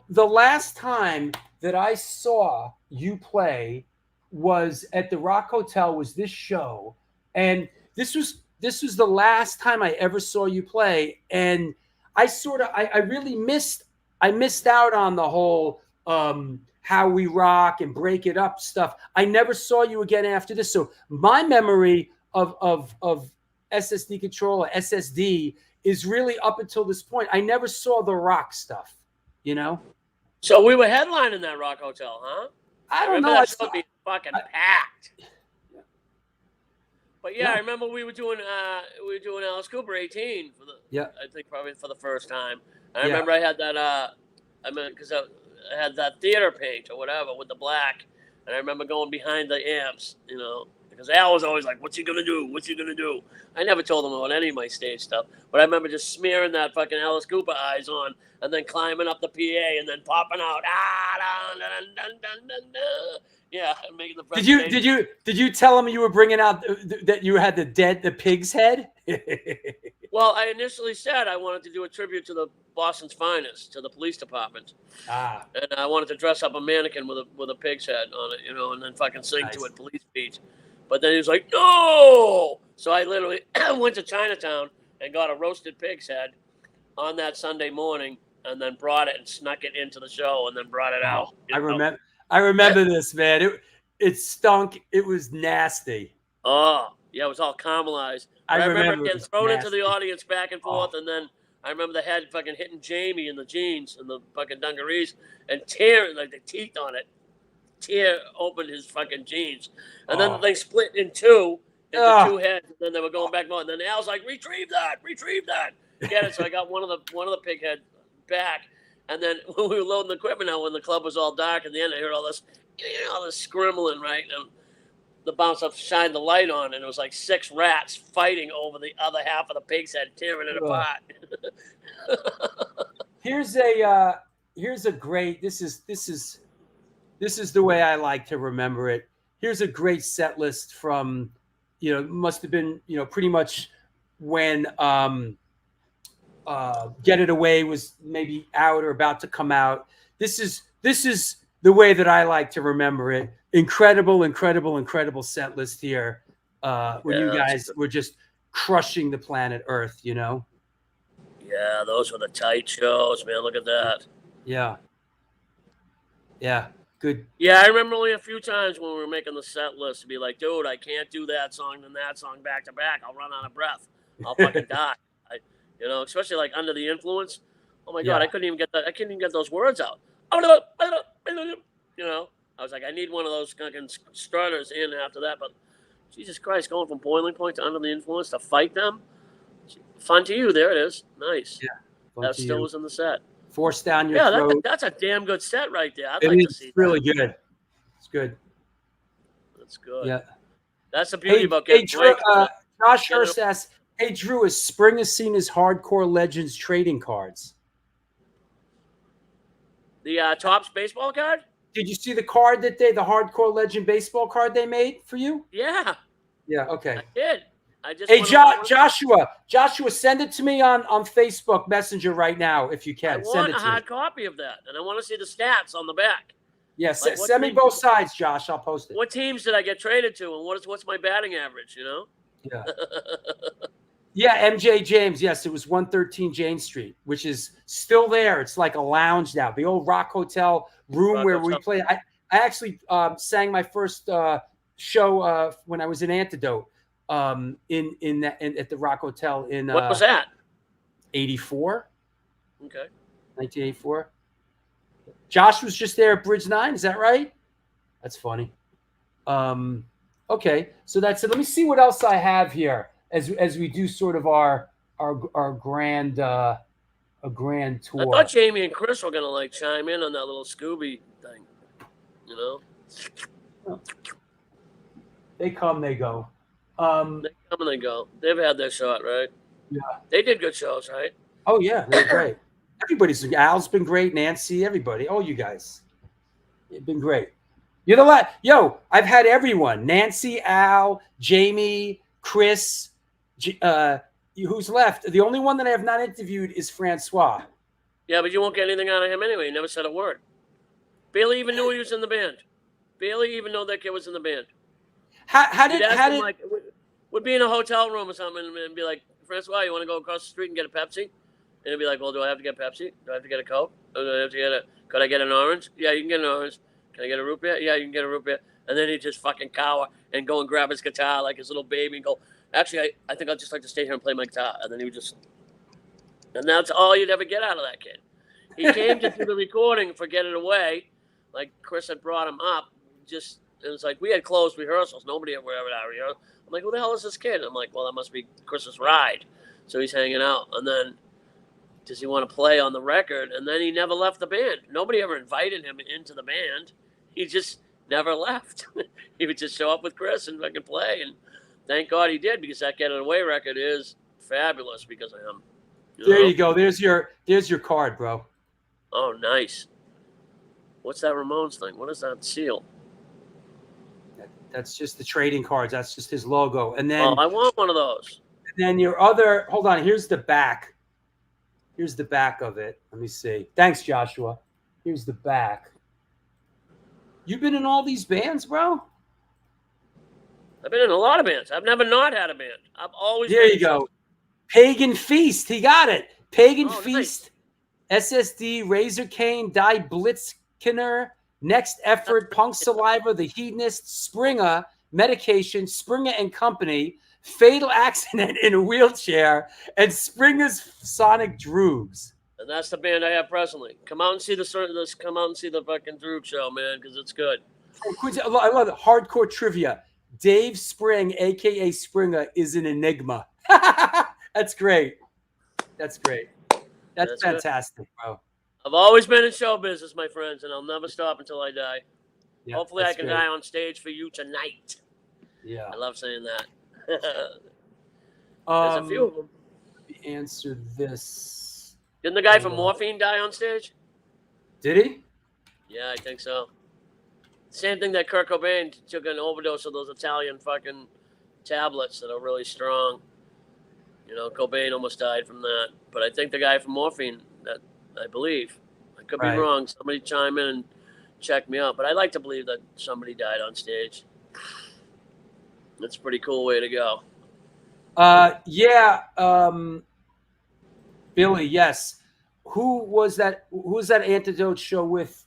the last time that I saw you play was at the Rock Hotel. Was this show, and this was the last time I ever saw you play, and I really missed out on the whole how we rock and break it up stuff. I never saw you again after this, so my memory of SSD Control or SSD is really up until this point. I never saw the rock stuff, So we were headlining that Rock Hotel, huh? I don't remember know. that show being fucking packed. But yeah, I remember we were doing Alice Cooper 18 I think probably for the first time. I remember I had that because I had that theater paint or whatever with the black, and I remember going behind the amps, because Al was always like, "What's he gonna do? What's he gonna do?" I never told him about any of my stage stuff, but I remember just smearing that fucking Alice Cooper eyes on, and then climbing up the PA, and then popping out, dun, dun, dun, dun, dun. Yeah, and making the. Did you tell him you were bringing out that you had the pig's head? Well, I initially said I wanted to do a tribute to the Boston's Finest, to the police department. And I wanted to dress up a mannequin with a pig's head on it, and then fucking sing to it, Police Beat. But then he was like, no! So I literally went to Chinatown and got a roasted pig's head on that Sunday morning, and then brought it and snuck it into the show, and then brought it out. I remember this, man. It stunk. It was nasty. Oh, yeah, it was all caramelized. I remember it getting was thrown nasty. into the audience back and forth, and then I remember the head fucking hitting Jamie in the jeans and the fucking dungarees and tearing, like the teeth on it, tear open his fucking jeans. And then the thing split in two, into two heads, and then they were going back and forth. And then Al's like, retrieve that. Get it? So I got one of the pig head back. And then when we were loading the equipment out, when the club was all dark at the end, I heard all this scribbling, right? And the bouncer shined the light on, and it was like 6 rats fighting over the other half of the pig's head, tearing it apart. Here's a great. This is the way I like to remember it. Here's a great set list from, must have been, pretty much when Get It Away was maybe out or about to come out. This is the way that I like to remember it. Incredible set list here. When you guys were just crushing the planet Earth, Yeah, those were the tight shows, man. Look at that. Yeah. Good. Yeah, I remember only a few times when we were making the set list to be like, dude, I can't do that song and that song back to back. I'll run out of breath. I'll fucking die. Especially like Under the Influence. Oh my God, Yeah. I couldn't even get that. I couldn't even get those words out. I was like, I need one of those fucking starters in after that. But Jesus Christ, going from Boiling Point to Under the Influence to fight them. Fun to you. There it is. Nice. Yeah. That still was in the set. Force down your Yeah, throat. that's a damn good set right there. I'd It like to is see really that. good. It's good. That's good. Yeah. That's the beauty about Hey, getting Drew, breaks. Josh Hurst asks, hey, Drew, is Springa seen as Hardcore Legends trading cards? The Topps baseball card? Did you see the card that the Hardcore Legend baseball card they made for you? Yeah, Yeah, okay. I did. I just Hey, wanna- Joshua, send it to me on Facebook Messenger right now if you I can. Send want it a to me. hard copy of that, and I want to see the stats on the back. Yeah, Like, what send me team- both sides, Josh. I'll post it. What teams did I get traded to, and what's my batting average? Yeah. Yeah, MJ James. Yes, it was 113 Jane Street, which is still there. It's like a lounge now. The old Rock Hotel room Rock where Hotel. we play. I actually sang my first show when I was in Antidote at the Rock Hotel in What was that? 84, Okay. 1984. Josh was just there at Bridge 9. Is that right? That's funny. Okay, so that's it. Let me see what else I have here as we do sort of our grand a grand tour. I thought Jamie and Chris were gonna chime in on that little Scooby thing. They come, they go. They come and they go. They've had their shot, right? Yeah. They did good shows, right? Oh yeah, they're great. Al's been great. Nancy, everybody, all you guys, you've been great. You're the last. Yo, I've had everyone: Nancy, Al, Jamie, Chris. Who's left? The only one that I have not interviewed is Francois. Yeah, but you won't get anything out of him anyway. He never said a word. Barely even knew he was in the band. Barely even know that kid was in the band. How did would be in a hotel room or something and be like, Francois, you want to go across the street and get a Pepsi? And he'd be like, well, do I have to get Pepsi? Do I have to get a Coke? Or do I have to get could I get an orange? Yeah, you can get an orange. Can I get a root beer? Yeah, you can get a root beer. And then he'd just fucking cower and go and grab his guitar like his little baby and go, actually, I think I'd just like to stay here and play my guitar. And then he would just, and that's all you'd ever get out of that kid. He came to do the recording for Get It Away, like Chris had brought him up. It was like we had closed rehearsals. Nobody ever at our rehearsal. I'm like, who the hell is this kid? I'm like, well, that must be Chris's ride. So he's hanging out. And then does he want to play on the record? And then he never left the band. Nobody ever invited him into the band. He just never left. He would just show up with Chris and fucking play. And thank God he did, because that Get It Away record is fabulous because of him. There you go. There's your card, bro. Oh, nice. What's that Ramones thing? What is that seal? That's just the trading cards. That's just his logo. And then I want one of those. And then your other, hold on, here's the back. Here's the back of it. Let me see. Thanks, Joshua. Here's the back. You've been in all these bands, bro? I've been in a lot of bands. I've never not had a band. I've always There you go. Pagan Feast. He got it. Pagan Feast. Nice. SSD, Razor Cane, Die Blitzkiner, Next Effort, Punk Saliva, The Hedonist, Springa, Medication, Springa and Company, Fatal Accident in a Wheelchair, and Springa's Sonic Droogs. And that's the band I have presently. Come out and see the fucking Droog show, man, because it's good. I love it. Hardcore trivia. Dave Spring, aka Springa, is an enigma. That's great. That's great. That's fantastic, bro. I've always been in show business, my friends, and I'll never stop until I die. Yeah, hopefully I can great. die on stage for you tonight. Yeah. I love saying that. There's a few of them. Answer this. Didn't the guy from Morphine die on stage? Did he? Yeah, I think so. Same thing that Kurt Cobain took an overdose of those Italian fucking tablets that are really strong. Cobain almost died from that. But I think the guy from Morphine, that I believe. I could be wrong. Somebody chime in and check me out. But I like to believe that somebody died on stage. That's a pretty cool way to go. Yeah. Billy, yes. Who was that Antidote show with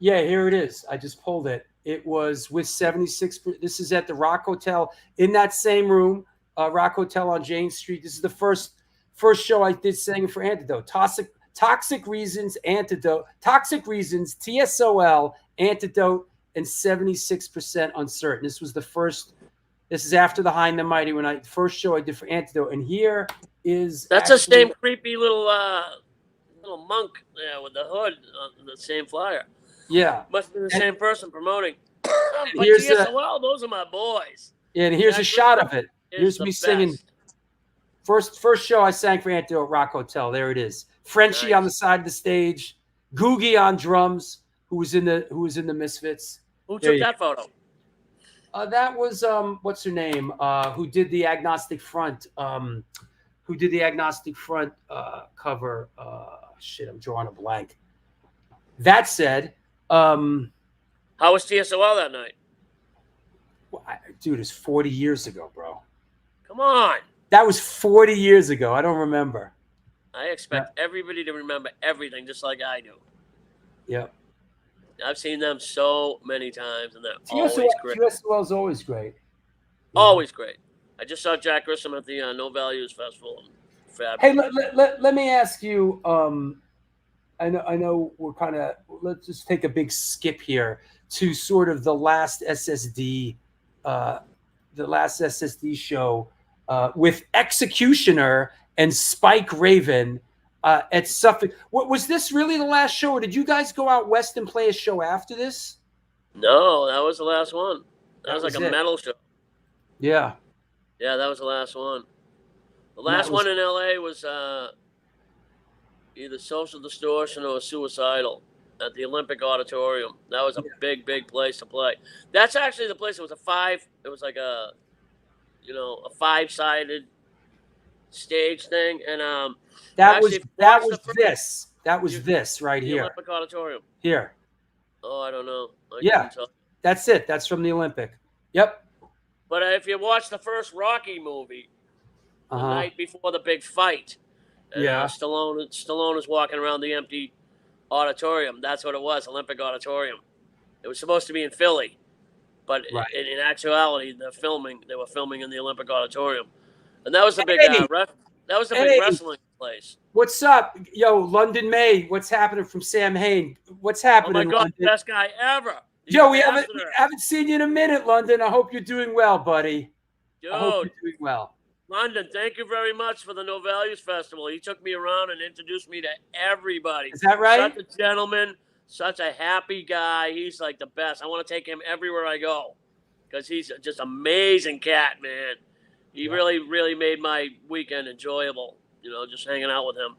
Yeah, here it is. I just pulled it. It was with 76. This is at the Rock Hotel in that same room, Rock Hotel on Jane Street. This is the first show I did singing for Antidote. Toxic Reasons, Antidote. Toxic Reasons, TSOL, Antidote, and 76% Uncertain. This was the first. This is after the High and the Mighty when first show I did for Antidote. And here is That's the same creepy little monk there with the hood on the same flyer. Yeah. Must be the same person promoting. But here's TSOL, those are my boys. And here's a shot of it. Here's me singing. Best. First show I sang for Antidote, Rock Hotel. There it is. Frenchie Nice. on the side of the stage, Googie on drums, who was in the Misfits. Who took that photo? That was what's her name? Who did the Agnostic Front? Who did the Agnostic Front cover? Shit, I'm drawing a blank. That said, how was TSOL that night? Dude, it's 40 years ago, bro. Come on. That was 40 years ago. I don't remember. I expect everybody to remember everything just like I do. Yep. I've seen them so many times, and they're TSOL, always great. TSOL is always great. Always great. I just saw Jack Grissom at the No Values Festival. Hey, let me ask you. I know we're kind of. Let's just take a big skip here to sort of the last SSD, show with Executioner and Spike Raven at Suffolk. What was this really the last show, or did you guys go out west and play a show after this? No, that was the last one. That was like a it. metal show. Yeah. Yeah, that was the last one. The last one in LA was either Social Distortion or Suicidal at the Olympic Auditorium. That was a big place to play. That's actually the place. It was it was like a 5-sided stage thing, and that was this right the here. Olympic Auditorium. Here. Oh, I don't know. Yeah, that's it. That's from the Olympic. Yep. But if you watch the first Rocky movie, the night before the big fight, and, Stallone is walking around the empty auditorium. That's what it was, Olympic Auditorium. It was supposed to be in Philly, but in actuality, they were filming in the Olympic Auditorium, and that was the big wrestling place. What's up, yo, London May? What's happening from Sam Hain? What's happening? Oh my God, London? best guy ever. Yo, we haven't seen you in a minute, London. I hope you're doing well, buddy. Dude, I hope you're doing well. London, thank you very much for the No Values Festival. He took me around and introduced me to everybody. Is that right? Such a gentleman, such a happy guy. He's like the best. I want to take him everywhere I go because he's just amazing cat, man. He really made my weekend enjoyable, just hanging out with him.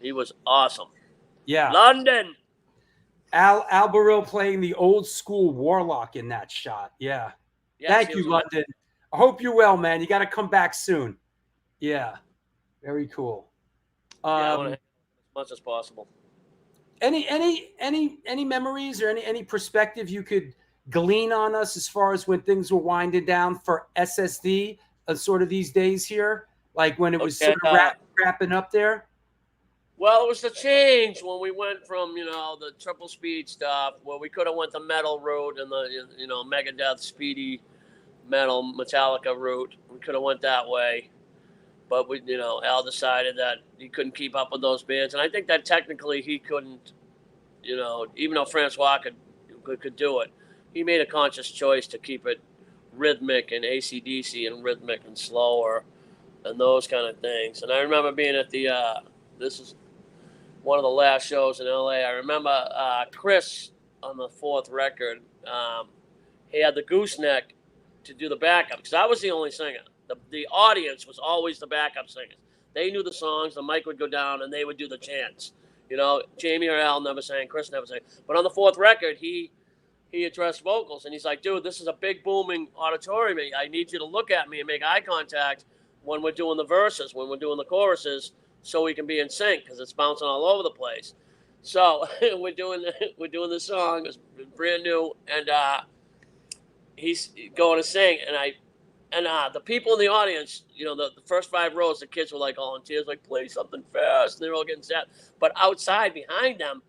He was awesome. Yeah. London. Al Baril playing the old school Warlock in that shot. Yeah. Yes, thank you, London. I hope you're well, man. You got to come back soon. Yeah. Very cool. I want to as much as possible. Any memories or any perspective you could glean on us as far as when things were winding down for SSD sort of these days here? Like when it was sort of wrapping up there? Well, it was the change when we went from, the triple speed stuff where we could have went the metal route and the, Megadeth speedy metal Metallica route. We could have went that way. But we, Al decided that he couldn't keep up with those bands. And I think that technically he couldn't, even though Francois could do it, he made a conscious choice to keep it rhythmic and AC/DC and rhythmic and slower and those kind of things. And I remember being at this is one of the last shows in LA. I remember Chris on the fourth record, he had the gooseneck to do the backup because I was the only singer. The audience was always the backup singers. They knew the songs, the mic would go down, and they would do the chants. Jamie or Al never sang, Chris never sang. But on the fourth record, he addressed vocals, and he's like, dude, this is a big booming auditorium. I need you to look at me and make eye contact when we're doing the verses, when we're doing the choruses, so we can be in sync because it's bouncing all over the place. So we're doing the song. It's brand new, and he's going to sing, and the people in the audience, the first 5 rows, the kids were like all in tears, like play something fast, and they're all getting sad. But outside behind them,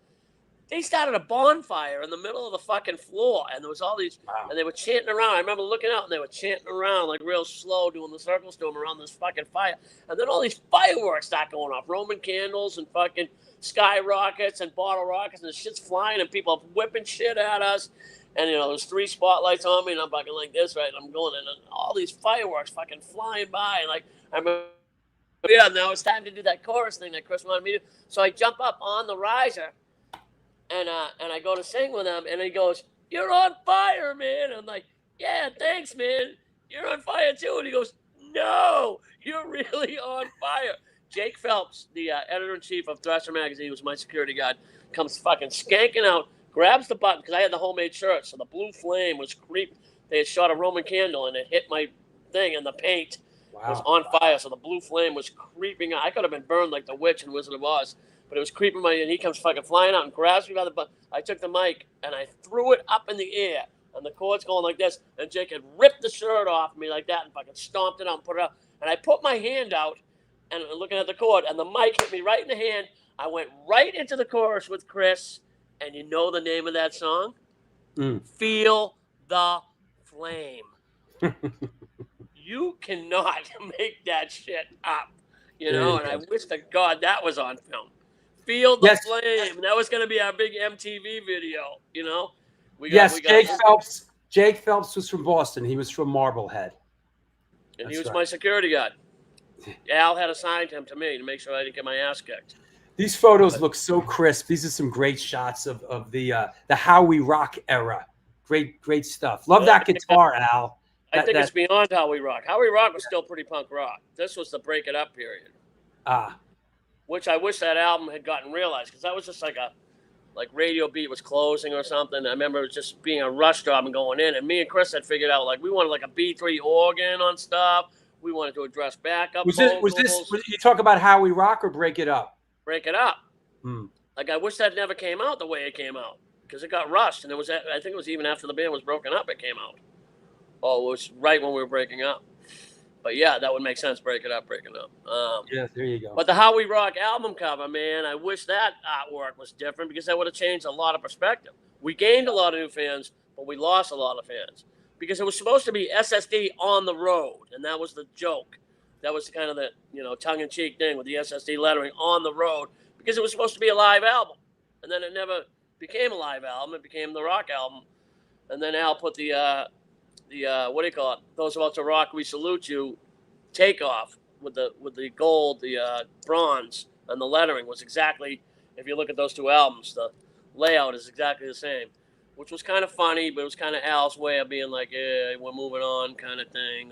They started a bonfire in the middle of the fucking floor, and there was all these, and they were chanting around. I remember looking out, and they were chanting around like real slow, doing the circles to them around this fucking fire. And then all these fireworks start going off, Roman candles and fucking skyrockets and bottle rockets, and the shit's flying, and people whipping shit at us. And there's 3 spotlights on me, and I'm fucking like this, right? And I'm going, and all these fireworks fucking flying by, and like I remember, yeah. Now it's time to do that chorus thing that Chris wanted me to do. So I jump up on the riser. And I go to sing with him, and he goes, "You're on fire, man." I'm like, "Yeah, thanks, man. You're on fire too." And he goes, "No, you're really on fire." Jake Phelps, the editor-in-chief of Thrasher magazine, who was my security guard, comes fucking skanking out, grabs the button, because I had the homemade shirt, so the blue flame was creep. They had shot a Roman candle, and it hit my thing, and the paint was on fire, so the blue flame was creeping out. I could have been burned like the witch in Wizard of Oz. But it was creeping and he comes fucking flying out and grabs me by the butt. I took the mic and I threw it up in the air, and the cord's going like this. And Jake had ripped the shirt off me like that and fucking stomped it out and put it up. And I put my hand out and looking at the cord, and the mic hit me right in the hand. I went right into the chorus with Chris, and you know the name of that song? Feel the Flame. You cannot make that shit up, And I wish to God that was on film. Feel the Flame. That was going to be our big MTV video, Jake Phelps was from Boston. He was from Marblehead. And he was my security guard. Al had assigned him to me to make sure I didn't get my ass kicked. These photos look so crisp. These are some great shots of the How We Rock era. Great stuff. Love that guitar, Al. I think it's beyond How We Rock. How We Rock was still pretty punk rock. This was the Break It Up period. Which I wish that album had gotten realized, because that was just like Radio Beat was closing or something. I remember it was just being a rush job and going in. And me and Chris had figured out we wanted like a B3 organ on stuff. We wanted to address backup vocals. You talk about How We Rock or Break It Up? Break It Up. I wish that never came out the way it came out, because it got rushed, and I think it was even after the band was broken up it came out. Oh, it was right when we were breaking up. But yeah, that would make sense. Break it up. Yeah, there you go. But the How We Rock album cover, man, I wish that artwork was different, because that would have changed a lot of perspective. We gained a lot of new fans, but we lost a lot of fans, because it was supposed to be SSD on the road, and that was the joke. That was kind of the tongue-in-cheek thing with the SSD lettering on the road, because it was supposed to be a live album, and then it never became a live album. It became the rock album, and then Al put the what do you call it? Those about to rock, we salute you. Takeoff with the gold, the bronze, and the lettering was exactly. If you look at those two albums, the layout is exactly the same, which was kind of funny, but it was kind of Al's way of being like, "Yeah, we're moving on," kind of thing.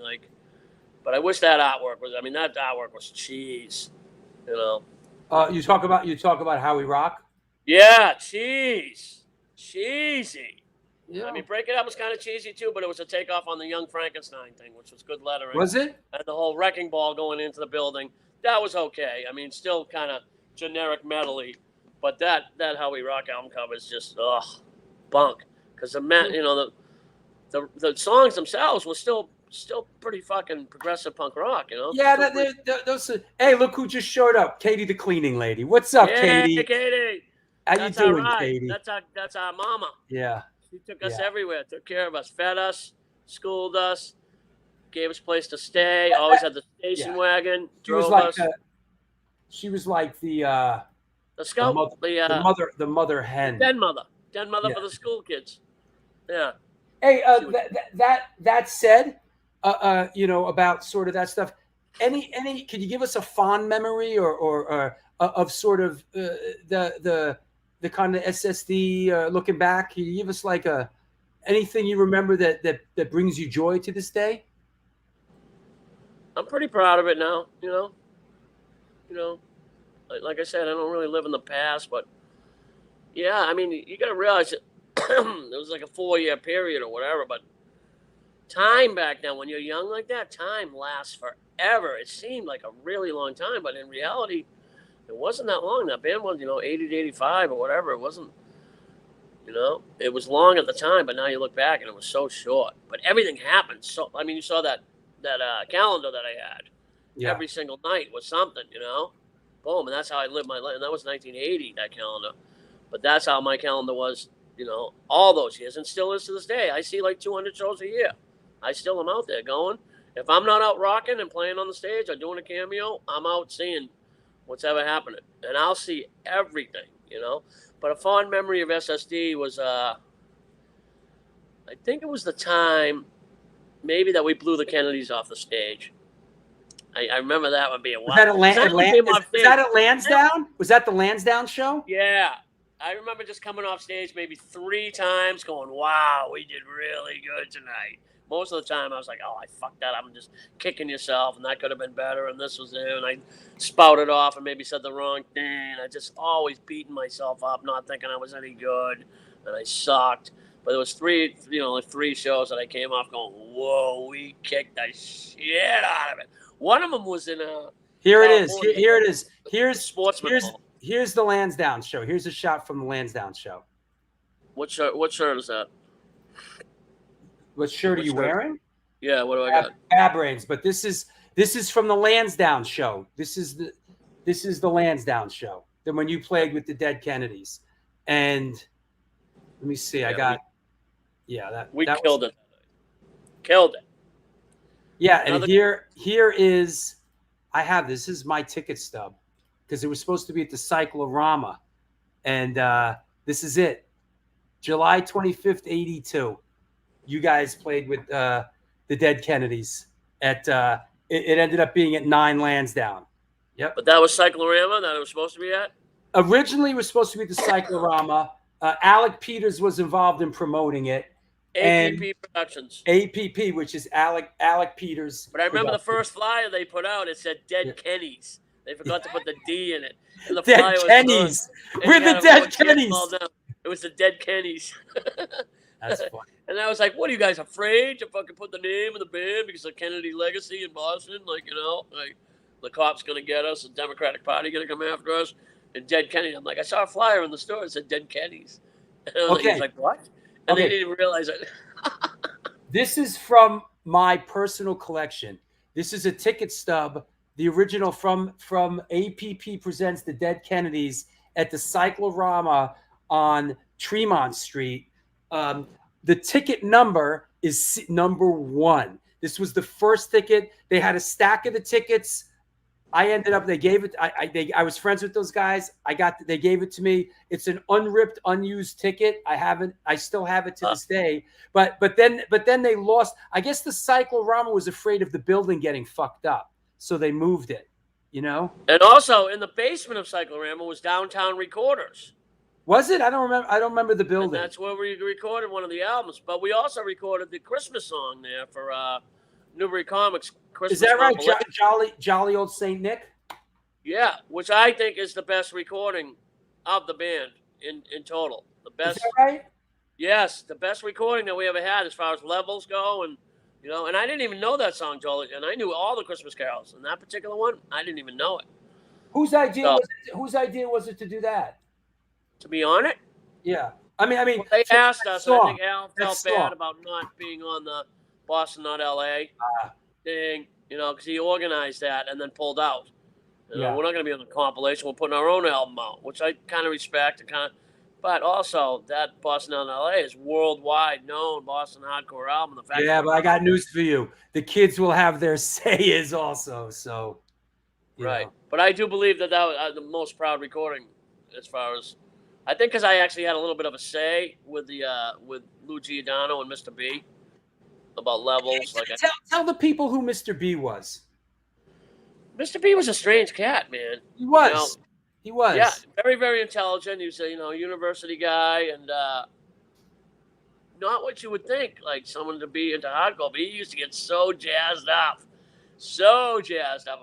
But I wish that artwork was. I mean, that artwork was cheese. You talk about How We Rock. Yeah, cheesy. Yeah. I mean, Break It Up was kind of cheesy too, but it was a takeoff on the Young Frankenstein thing, which was good lettering. Was it? And the whole wrecking ball going into the building, that was okay. I mean, still kind of generic metal-y, but that How We Rock album cover is just bunk. Because the songs themselves were still pretty fucking progressive punk rock, Yeah, those. Hey, look who just showed up, Katie, the cleaning lady. What's up, Katie? Hey, Katie. How you doing, Katie? That's our mama. Yeah. She took us everywhere, took care of us, fed us, schooled us, gave us a place to stay, always had the station wagon, drove us. She was like the scout, the mother hen. Den mother for the school kids. Yeah. Hey, that said, about sort of that stuff. Any? Could you give us a fond memory or of sort of the kind of SSD looking back? Can you give us anything you remember that brings you joy to this day? I'm pretty proud of it now. Like I said, I don't really live in the past, but yeah, I mean, you got to realize it was like a 4-year period or whatever, but time back then, when you're young like that, time lasts forever. It seemed like a really long time, but in reality, it wasn't that long. That band was, 80 to 85 or whatever. It wasn't, it was long at the time, but now you look back and it was so short. But everything happened. So, I mean, you saw that calendar that I had. Yeah. Every single night was something, Boom. And that's how I lived my life. And that was 1980, that calendar. But that's how my calendar was, all those years, and still is to this day. I see like 200 shows a year. I still am out there going. If I'm not out rocking and playing on the stage or doing a cameo, I'm out seeing what's ever happening. And I'll see everything, But a fond memory of SSD was, I think it was the time maybe that we blew the Kennedys off the stage. I remember that would be a Was that at Lansdowne? Was that the Lansdowne show? Yeah. I remember just coming off stage maybe 3 times going, wow, we did really good tonight. Most of the time I was like, oh, I fucked that up. I'm just kicking yourself, and that could have been better, and this was it. And I spouted off and maybe said the wrong thing. I just always beating myself up, not thinking I was any good, and I sucked. But there was 3 shows that I came off going, whoa, we kicked the shit out of it. One of them was in Here it is. Here it is. Here's the Lansdowne show. Here's a shot from the Lansdowne show. What shirt is that? What shirt are you wearing? Yeah, what do I got? Bad Brains, but this is from the Lansdowne show. This is the Lansdowne show. Then when you played with the Dead Kennedys. And let me see. We killed it. Killed it. Yeah, and here is this is my ticket stub, because it was supposed to be at the Cyclorama, and this is it. July 25th, 82. You guys played with the Dead Kennedys at it ended up being at 9 Lansdowne. Yep. But that was Cyclorama that it was supposed to be at? Originally it was supposed to be the Cyclorama. Alec Peters was involved in promoting it. APP Productions. APP, which is Alec Peters. But I remember the first flyer they put out, it said Dead Kennys. They forgot to put the D in it. And the Dead Kennys. We're the Dead Kennys. It was the Dead Kennys. That's funny. And I was like, what are you guys afraid to fucking put the name of the band because of Kennedy legacy in Boston? Like, the cops going to get us, the Democratic Party going to come after us, and Dead Kennedy. I'm like, I saw a flyer in the store. It said Dead Kennys. And I was like, what? And they didn't even realize it. This is from my personal collection. This is a ticket stub, the original from APP Presents the Dead Kennedys at the Cyclorama on Tremont Street. The ticket number is number 1. This was the first ticket. They had a stack of the tickets. They gave it. I was friends with those guys. They gave it to me. It's an unripped, unused ticket. I still have it to this day. But then they lost. I guess the Cyclorama was afraid of the building getting fucked up, so they moved it. And also in the basement of Cyclorama was Downtown Recorders. Was it? I don't remember the building. And that's where we recorded one of the albums. But we also recorded the Christmas song there for Newbury Comics Christmas. Is that right? Jolly old Saint Nick? Yeah, which I think is the best recording of the band in total. The best. Is that right? Yes, the best recording that we ever had as far as levels go, and and I didn't even know that song, Jolly, and I knew all the Christmas carols, and that particular one, I didn't even know it. Whose idea was it to do that? To be on it? Yeah. I mean, well, they asked us. I think Al felt bad about not being on the Boston, not LA thing, because he organized that and then pulled out. We're not going to be on the compilation. We're putting our own album out, which I kind of respect. But also, that Boston, not LA is worldwide known Boston hardcore album. But I got news for you. The kids will have their say also. So, right. But I do believe that was the most proud recording as far as. I think because I actually had a little bit of a say with Lou Giordano and Mr. B about levels. Tell the people who Mr. B was. Mr. B was a strange cat, man. He was. He was. Yeah, very, very intelligent. He was a university guy and not what you would think, like someone to be into hardcore. But he used to get so jazzed up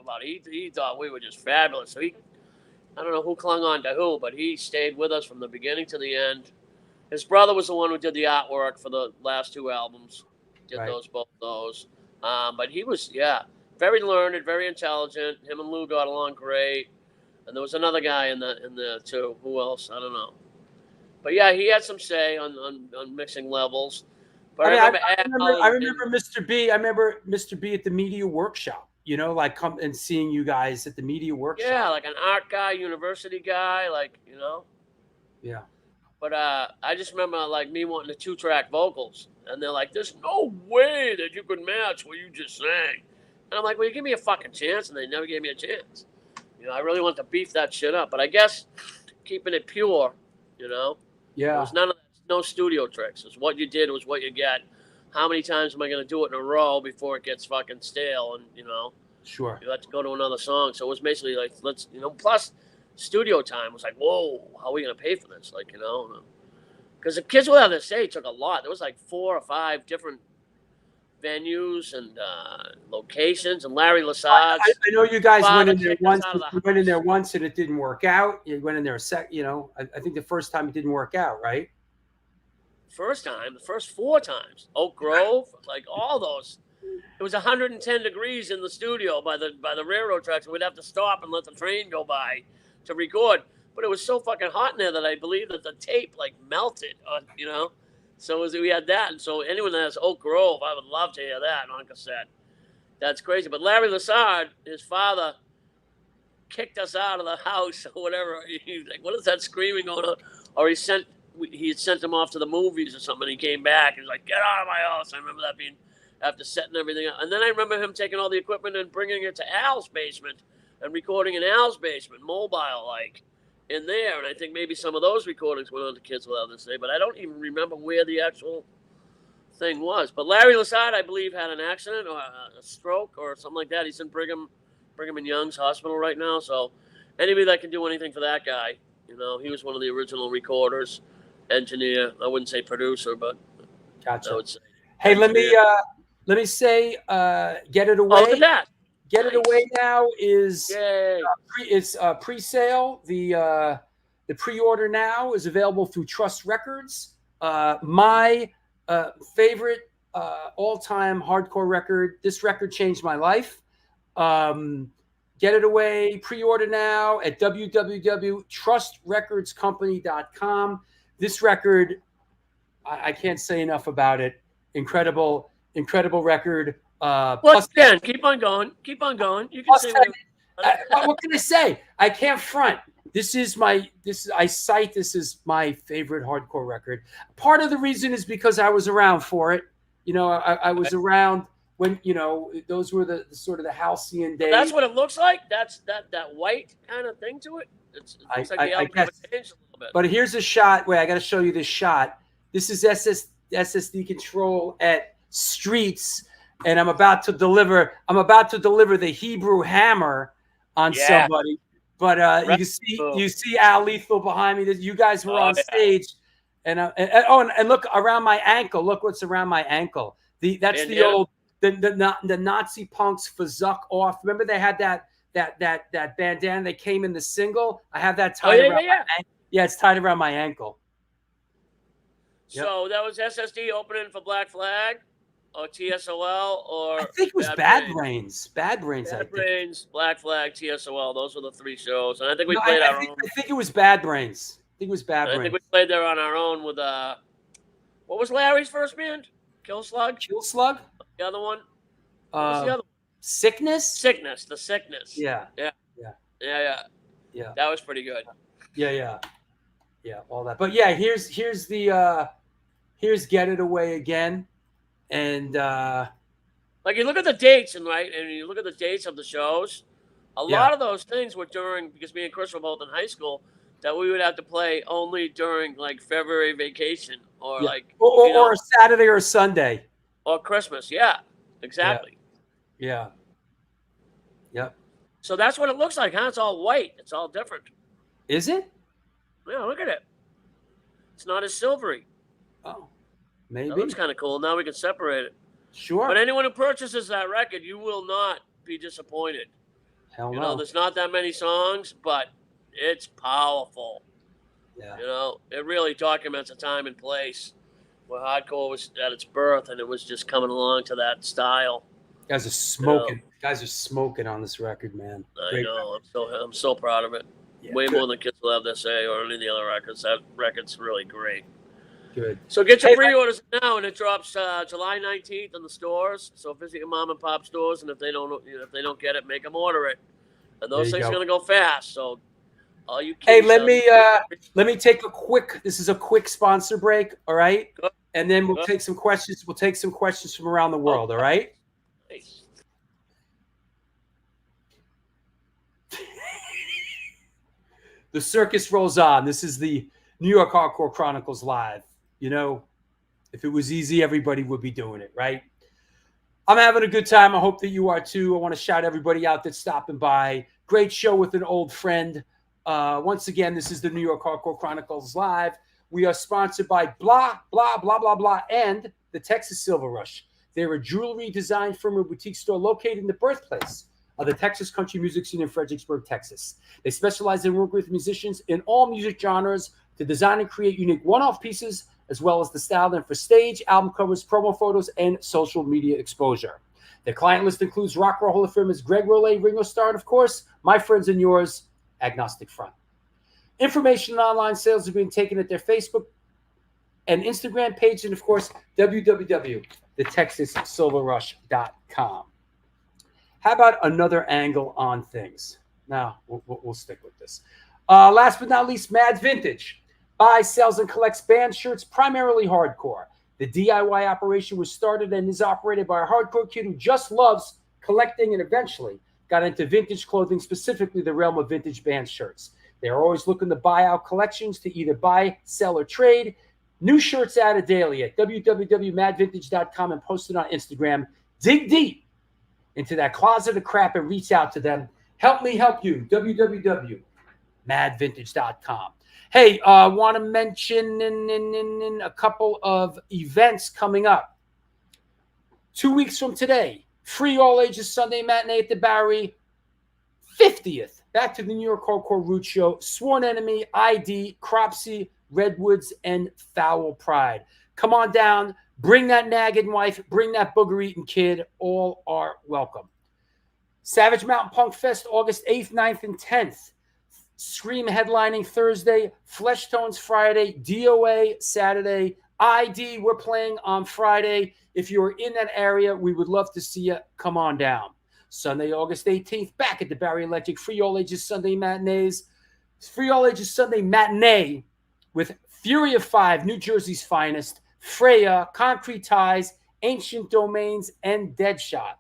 about it. He thought we were just fabulous. So I don't know who clung on to who, but he stayed with us from the beginning to the end. His brother was the one who did the artwork for the last 2 albums. Did both those. But he was, very learned, very intelligent. Him and Lou got along great. And there was another guy in the too. Who else? I don't know. But yeah, he had some say on mixing levels. But I remember Mr. B. I remember Mr. B at the media workshop. Come and seeing you guys at the media workshop. Yeah, like an art guy, university guy, Yeah. But I just remember like me wanting the 2-track vocals, and they're like, "There's no way that you could match what you just sang." And I'm like, "Well, you give me a fucking chance," and they never gave me a chance. I really want to beef that shit up, but I guess keeping it pure, there Yeah. was no studio tricks. It's what you did was what you get. How many times am I going to do it in a row before it gets fucking stale? And Sure. let's go to another song. So it was basically like, plus studio time was like, whoa, how are we going to pay for this? Like, because the Kids Will Have Their Say took a lot. There was like 4 or 5 different venues and locations, and Larry Lassard. I know you guys went in there kicked us once. out of the You went in there once and it didn't work out. You went in there I think the first time it didn't work out, right? First time, the first 4 times, Oak Grove, like all those. It was 110 degrees in the studio by the railroad tracks. We'd have to stop and let the train go by to record. But it was so fucking hot in there that I believe that the tape like melted, So we had that. And so anyone that has Oak Grove, I would love to hear that on cassette. That's crazy. But Larry Lassard, his father, kicked us out of the house or whatever. He's like, "What is that screaming going on?" Or he had sent him off to the movies or something. He came back. He was like, "Get out of my house." I remember that being after setting everything up. And then I remember him taking all the equipment and bringing it to Al's basement and recording in Al's basement, mobile like, in there. And I think maybe some of those recordings went on to Kids Will Have Their Say, but I don't even remember where the actual thing was. But Larry Lassard, I believe, had an accident or a stroke or something like that. He's in Brigham and Young's hospital right now. So anybody that can do anything for that guy, he was one of the original recorders, engineer. I wouldn't say producer, but Gotcha. I would say. Hey, let me say, Get It Away. Oh, look at that. Get It Away now is Yay. it's pre-sale. The pre-order now is available through Trust Records. My favorite all-time hardcore record. This record changed my life. Get It Away, pre-order now at www.trustrecordscompany.com. This record, I can't say enough about it. Incredible record. Once again, keep on going. You can say what can I say? I can't front. This is my favorite hardcore record. Part of the reason is because I was around for it. I was around when those were the sort of the halcyon days. That's what it looks like. That's that white kind of thing to it. It looks like the album changed a little bit. But here's a shot. Wait, I got to show you this shot. This is SSD Control at Streets, and I'm about to deliver the Hebrew hammer on somebody. But you see Al Lethal behind me. You guys were on stage, and look around my ankle. Look what's around my ankle. That's the old the Nazi punks Fazuk off. Remember they had that bandana that came in the single. I have that tied around my ankle. Yeah, it's tied around my ankle. Yep. So that was SSD opening for Black Flag or TSOL or I think it was Bad Brains. Bad Brains. Black Flag, TSOL. Those were the 3 shows. And I think we played our own. I think it was Bad Brains. I think I think we played there on our own with what was Larry's first band? Kill Slug? The other one? What was the other one? Sickness? The Sickness. Yeah. That was pretty good. Yeah, all that. But yeah, here's Get It Away again. And like you look at the dates and you look at the dates of the shows, a lot of those things were because me and Chris were both in high school, that we would have to play only during like February vacation or or Saturday or Sunday. Or Christmas. Yeah, exactly. Yeah. Yep. So that's what it looks like, huh? It's all white. It's all different. Is it? Yeah, look at it. It's not as silvery. Oh, maybe. That looks kind of cool. Now we can separate it. Sure. But anyone who purchases that record, you will not be disappointed. Hell no. There's not that many songs, but it's powerful. Yeah. It really documents a time and place where hardcore was at its birth, and it was just coming along to that style. Guys are smoking. Guys are smoking on this record, man. I know. I'm so proud of it. Yeah, way more than Kids Will Have Their Say or any of the other records. That record's really great. Good. So get your pre-orders now, and it drops July 19th in the stores. So visit your mom and pop stores, and if they don't get it, make them order it. And those things are gonna go fast. So All you Hey, kids let out me take a quick. This is a quick sponsor break. All right, Good. and then we'll Good. take some questions. We'll take some questions from around the world. All right. Nice. The circus rolls on. This is the New York Hardcore Chronicles live. You know, if it was easy, everybody would be doing it, right? I'm having a good time. I hope that you are too. I want to shout everybody out that's stopping by. Great show with an old friend. Once again, this is the New York Hardcore Chronicles live. We are sponsored by blah, blah, blah, blah, blah, and the Texas Silver Rush. They're a jewelry design firm and boutique store located in the birthplace of the Texas country music scene in Fredericksburg, Texas. They specialize in working with musicians in all music genres to design and create unique one-off pieces, as well as the style them for stage, album covers, promo photos, and social media exposure. Their client list includes Rock Roll Hall of Famers Greg Rollet, Ringo Starr, and of course, my friends and yours, Agnostic Front. Information and online sales are being taken at their Facebook and Instagram page, and of course, www.thetexassilverrush.com. How about another angle on things? Now, we'll stick with this. Last but not least, Mad Vintage. Buys, sells, and collects band shirts, primarily hardcore. The DIY operation was started and is operated by a hardcore kid who just loves collecting and eventually got into vintage clothing, specifically the realm of vintage band shirts. They're always looking to buy out collections to either buy, sell, or trade. New shirts added daily at www.madvintage.com and posted on Instagram. Dig deep into that closet of crap and reach out to them. Help me help you. www.madvintage.com. Hey, want to mention in a couple of events coming up. 2 weeks from today, free all ages Sunday matinee at the Bowery. 50th, back to the New York Hardcore Root Show. Sworn Enemy, ID, Cropsey, Redwoods, and Foul Pride. Come on down. Bring that nagging wife. Bring that booger-eating kid. All are welcome. Savage Mountain Punk Fest, August 8th, 9th, and 10th. Scream headlining Thursday. Flesh Tones Friday. DOA Saturday. ID, we're playing on Friday. If you're in that area, we would love to see you. Come on down. Sunday, August 18th, back at the Barry Electric. Free all ages Sunday matinees. Free all ages Sunday matinee with Fury of Five, New Jersey's finest. Freya, Concrete Ties, Ancient Domains, and Deadshot.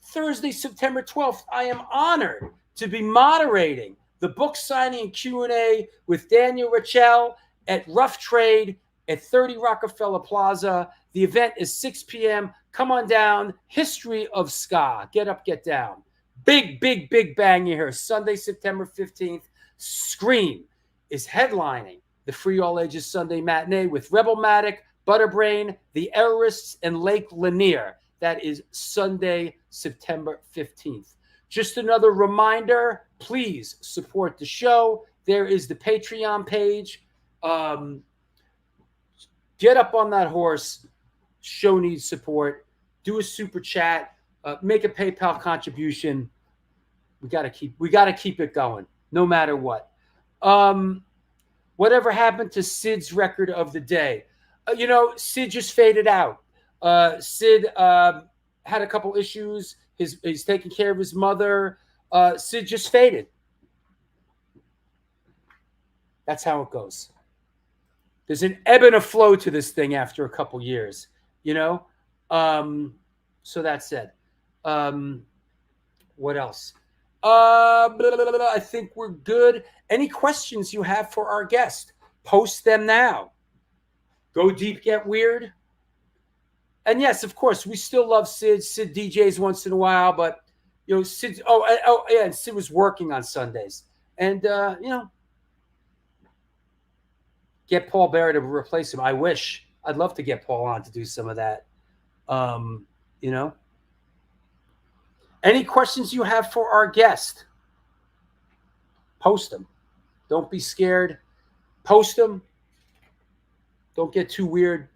Thursday, September 12th, I am honored to be moderating the book signing and Q&A with Daniel Rachel at Rough Trade at 30 Rockefeller Plaza. The event is 6 p.m. Come on down. History of Ska. Get up, get down. Big, big, big bang here. Sunday, September 15th. Scream is headlining the Free All Ages Sunday matinee with Rebelmatic, Butterbrain, The Errorists, and Lake Lanier. That is Sunday, September 15th. Just another reminder, please support the show. There is the Patreon page. Get up on that horse. Show needs support. Do a super chat. Make a PayPal contribution. We gotta keep it going, no matter what. Whatever happened to Sid's record of the day? Sid just faded out. Sid had a couple issues. He's taking care of his mother. Sid just faded. That's how it goes. There's an ebb and a flow to this thing after a couple years, So that said, what else? I think we're good. Any questions you have for our guest, post them now. Go deep, get weird. And yes, of course, we still love Sid. Sid DJs once in a while, but Sid. Oh yeah, and Sid was working on Sundays, and get Paul Bearer to replace him. I wish. I'd love to get Paul on to do some of that. Any questions you have for our guest? Post them. Don't be scared. Post them. Don't get too weird.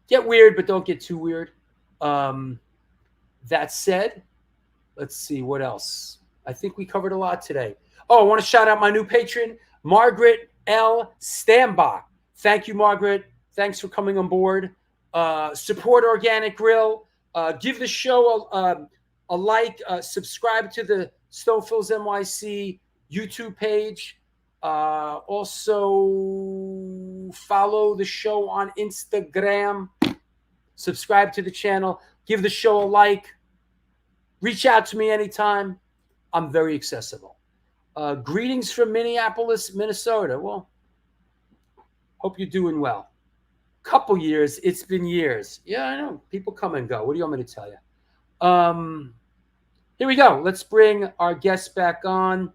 Get weird, but don't get too weird. That said, let's see what else. I think we covered a lot today. Oh, I want to shout out my new patron, Margaret L. Stambach. Thank you, Margaret. Thanks for coming on board. Support Organic Grill. Give the show a like. Subscribe to the Stonefills NYC YouTube page. Also, follow the show on Instagram. Subscribe to the channel. Give the show a like. Reach out to me anytime. I'm very accessible. Greetings from Minneapolis, Minnesota. Well, hope you're doing well. Couple years. It's been years. Yeah, I know. People come and go. What do you want me to tell you? Here we go. Let's bring our guest back on.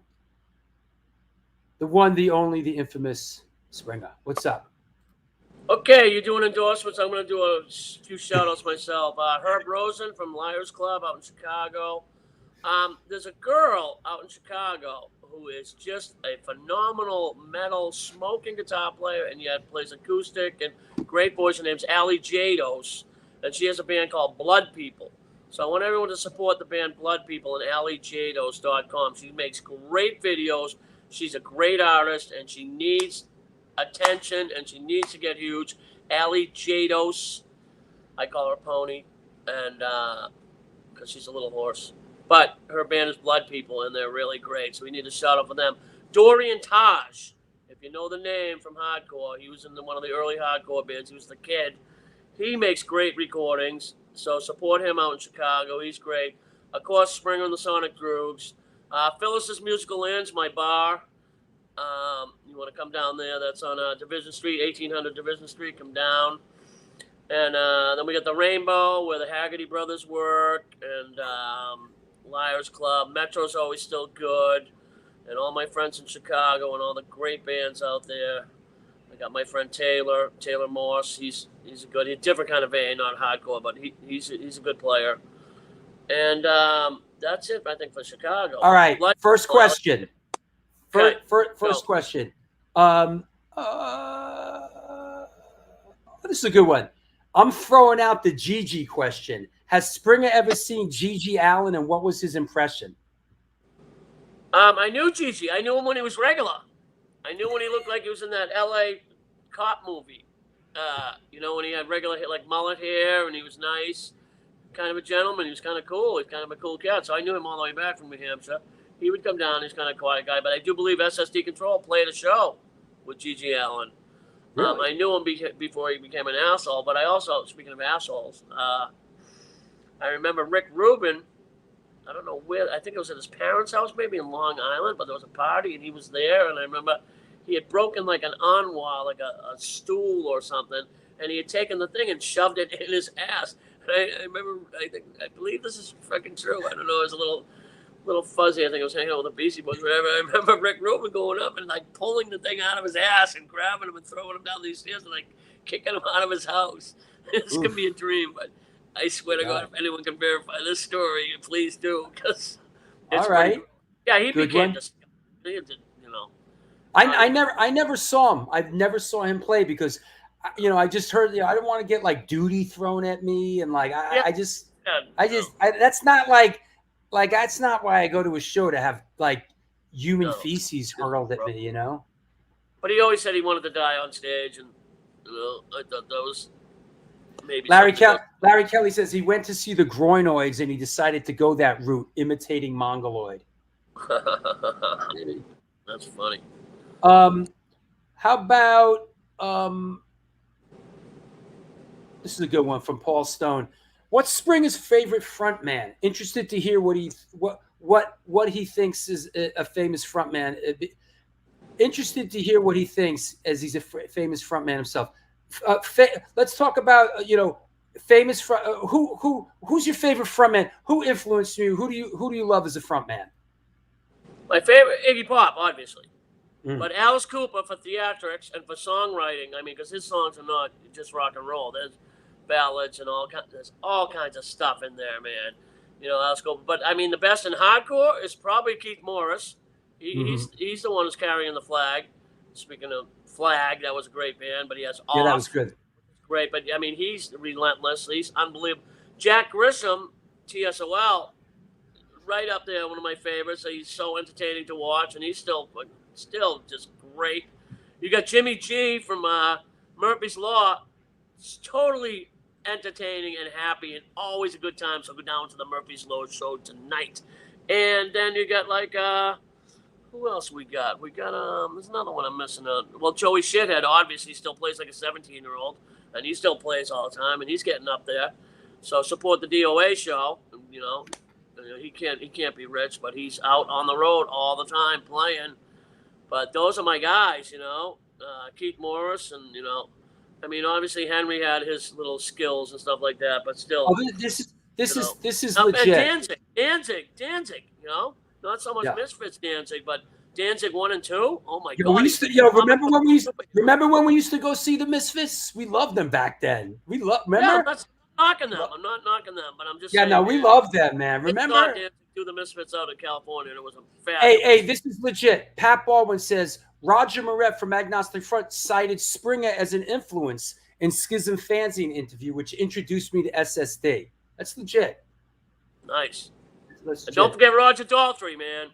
The one, the only, the infamous Springa. What's up? Okay, you're doing endorsements. I'm going to do a few shout-outs myself. Herb Rosen from Liars Club out in Chicago. There's a girl out in Chicago who is just a phenomenal metal smoking guitar player and yet plays acoustic and great voice. Her name's Allie Jados, and she has a band called Blood People. So I want everyone to support the band Blood People at alliejados.com. She makes great videos. She's a great artist, and she needs attention, and she needs to get huge. Allie Jados, I call her Pony, and because she's a little horse. But her band is Blood People, and they're really great, so we need a shout-out for them. Dorian Taj, if you know the name from hardcore, he was in one of the early hardcore bands. He was the kid. He makes great recordings, so support him out in Chicago. He's great. Of course, Springa and the Sonic Grooves. Phyllis's Musical Inns, my bar. You want to come down there? That's on Division Street, 1800 Division Street. Come down. And then we got the Rainbow, where the Haggerty Brothers work, and Liars Club. Metro's always still good. And all my friends in Chicago and all the great bands out there. I got my friend Taylor Morse. He's a different kind of band, not hardcore, but he's a good player. And that's it, I think, for Chicago. All right. First question. First question. This is a good one. I'm throwing out the Gigi question. Has Springa ever seen Gigi Allen, and what was his impression? I knew Gigi. I knew him when he was regular. I knew when he looked like he was in that L.A. cop movie. When he had regular like mullet hair and he was nice, kind of a gentleman. He was kind of cool. He's kind of a cool cat. So I knew him all the way back from New Hampshire. He would come down. He's kind of a quiet guy, but I do believe SSD Control played a show with Gigi Allen. Really? I knew him before he became an asshole, but I also, speaking of assholes, I remember Rick Rubin. I don't know where. I think it was at his parents' house, maybe in Long Island, but there was a party and he was there. And I remember he had broken like an armoire, like a stool or something, and he had taken the thing and shoved it in his ass. And I remember, I believe this is freaking true. I don't know. It was a little fuzzy. I think I was hanging out with the Beastie Boys, whatever. I remember Rick Rubin going up and like pulling the thing out of his ass and grabbing him and throwing him down these stairs and like kicking him out of his house. This could be a dream, but I swear to God, if anyone can verify this story, please do, because it's all right. Yeah, he Good became one. just, I never saw him. I never saw him play because, I just heard. I don't want to get like duty thrown at me, and like that's not like that's not why I go to a show to have like human feces hurled at me, But he always said he wanted to die on stage, and I thought that was maybe. Larry Kelly says he went to see the Groinoids and he decided to go that route, imitating Mongoloid. That's funny. How about this is a good one from Paul Stone. What's Springa's favorite frontman? Interested to hear what he thinks is a famous frontman. Interested to hear what he thinks as he's a famous frontman himself. Let's talk about famous who's your favorite frontman? Who influenced you? Who do you love as a frontman? My favorite, Iggy Pop, obviously. But Alice Cooper for theatrics and for songwriting. I mean, because his songs are not just rock and roll. There's ballads and there's all kinds of stuff in there, man. Alice Cooper. But I mean, the best in hardcore is probably Keith Morris. He's the one who's carrying the flag. Speaking of Flag, that was a great band, but he has that was good. Great, but I mean, he's relentless. He's unbelievable. Jack Grisham, TSOL, right up there, one of my favorites. He's so entertaining to watch, and he's still just great. You got Jimmy G from Murphy's Law. It's totally entertaining and happy and always a good time. So go down to the Murphy's Law show tonight. And then you got like, Who else we got? We got there's another one I'm missing out. Well, Joey Shithead obviously still plays like a 17-year-old, and he still plays all the time, and he's getting up there. So support the DOA show. You know, he can't be rich, but he's out on the road all the time playing. But those are my guys, you know. Keith Morris, and you know, I mean, obviously Henry had his little skills and stuff like that, but still. Oh, this is legit. Danzig. You know, not so much Misfits Danzig, but Danzig 1 and 2. Oh my God! Remember when we used to go see the Misfits? We loved them back then. Remember? Yeah, that's knocking them. I'm not knocking them, but I'm just saying, we loved them, man. Remember? Do the Misfits out in California, and it was a fat. Hey, this is legit. Pat Baldwin says Roger Moret from Agnostic Front cited Springa as an influence in Schism Fanzine interview, which introduced me to SSD. That's legit. Nice. And don't forget Roger Daltrey, man.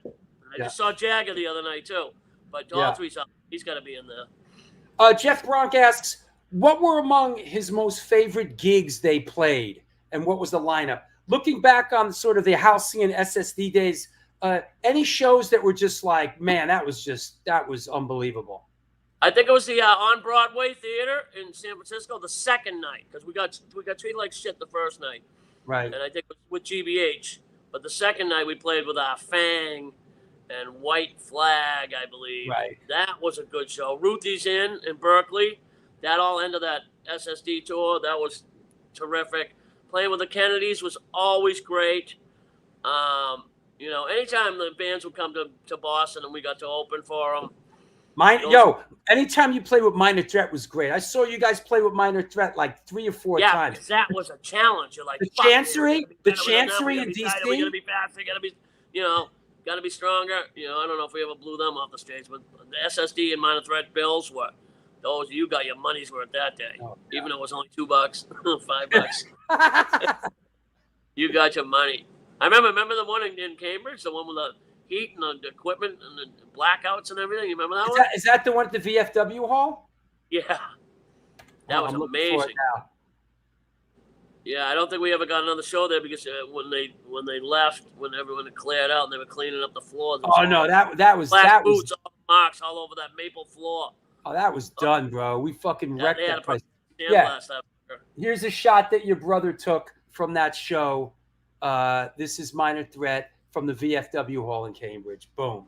I just saw Jagger the other night too, but Daltrey's up. He's got to be in there. Jeff Bronk asks, what were among his most favorite gigs they played, and what was the lineup? Looking back on sort of the Halcyon SSD days, any shows that were just like, man, that was unbelievable. I think it was the on Broadway theater in San Francisco the second night, because we got treated like shit the first night, right? And I think it was with GBH, but the second night we played with Fang and White Flag, I believe. Right. That was a good show. Ruthie's in Berkeley. That all ended that SSD tour. That was terrific. Playing with the Kennedys was always great. You know, anytime the bands would come to Boston and we got to open for them. Anytime you play with Minor Threat was great. I saw you guys play with Minor Threat like 3 or 4 times. Yeah, that was a challenge. You're like, the Chancery in DC. We're gonna be faster. Gotta be, gotta be stronger. You know, I don't know if we ever blew them off the stage, but the SSD and Minor Threat bills were those. You got your money's worth that day, even though it was only $2, $5. You got your money. I remember the one in Cambridge, the one with the heat and the equipment and the blackouts and everything. You remember that one? Is that the one at the VFW hall? Yeah. That was amazing. Yeah, I don't think we ever got another show there because when they left, when everyone had cleared out and they were cleaning up the floor. Oh no, that was boots, all marks all over that maple floor. Oh, that was done, bro. We fucking wrecked that place. Yeah. Here's a shot that your brother took from that show. This is Minor Threat from the VFW hall in Cambridge. Boom.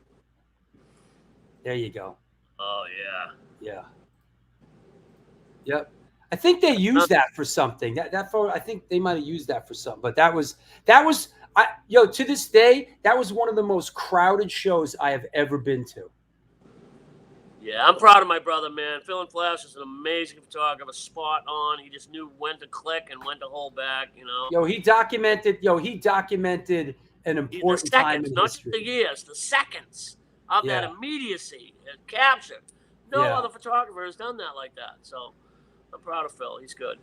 There you go. Oh yeah. Yeah. Yep. I think they used that for something. That photo, I think they might have used that for something. But that was to this day, that was one of the most crowded shows I have ever been to. Yeah, I'm proud of my brother, man. Phil and Flash is an amazing photographer, spot on. He just knew when to click and when to hold back, you know. He documented an important time in not history. Not the years, the seconds of that immediacy and capture. No other photographer has done that like that. So I'm proud of Phil. He's good.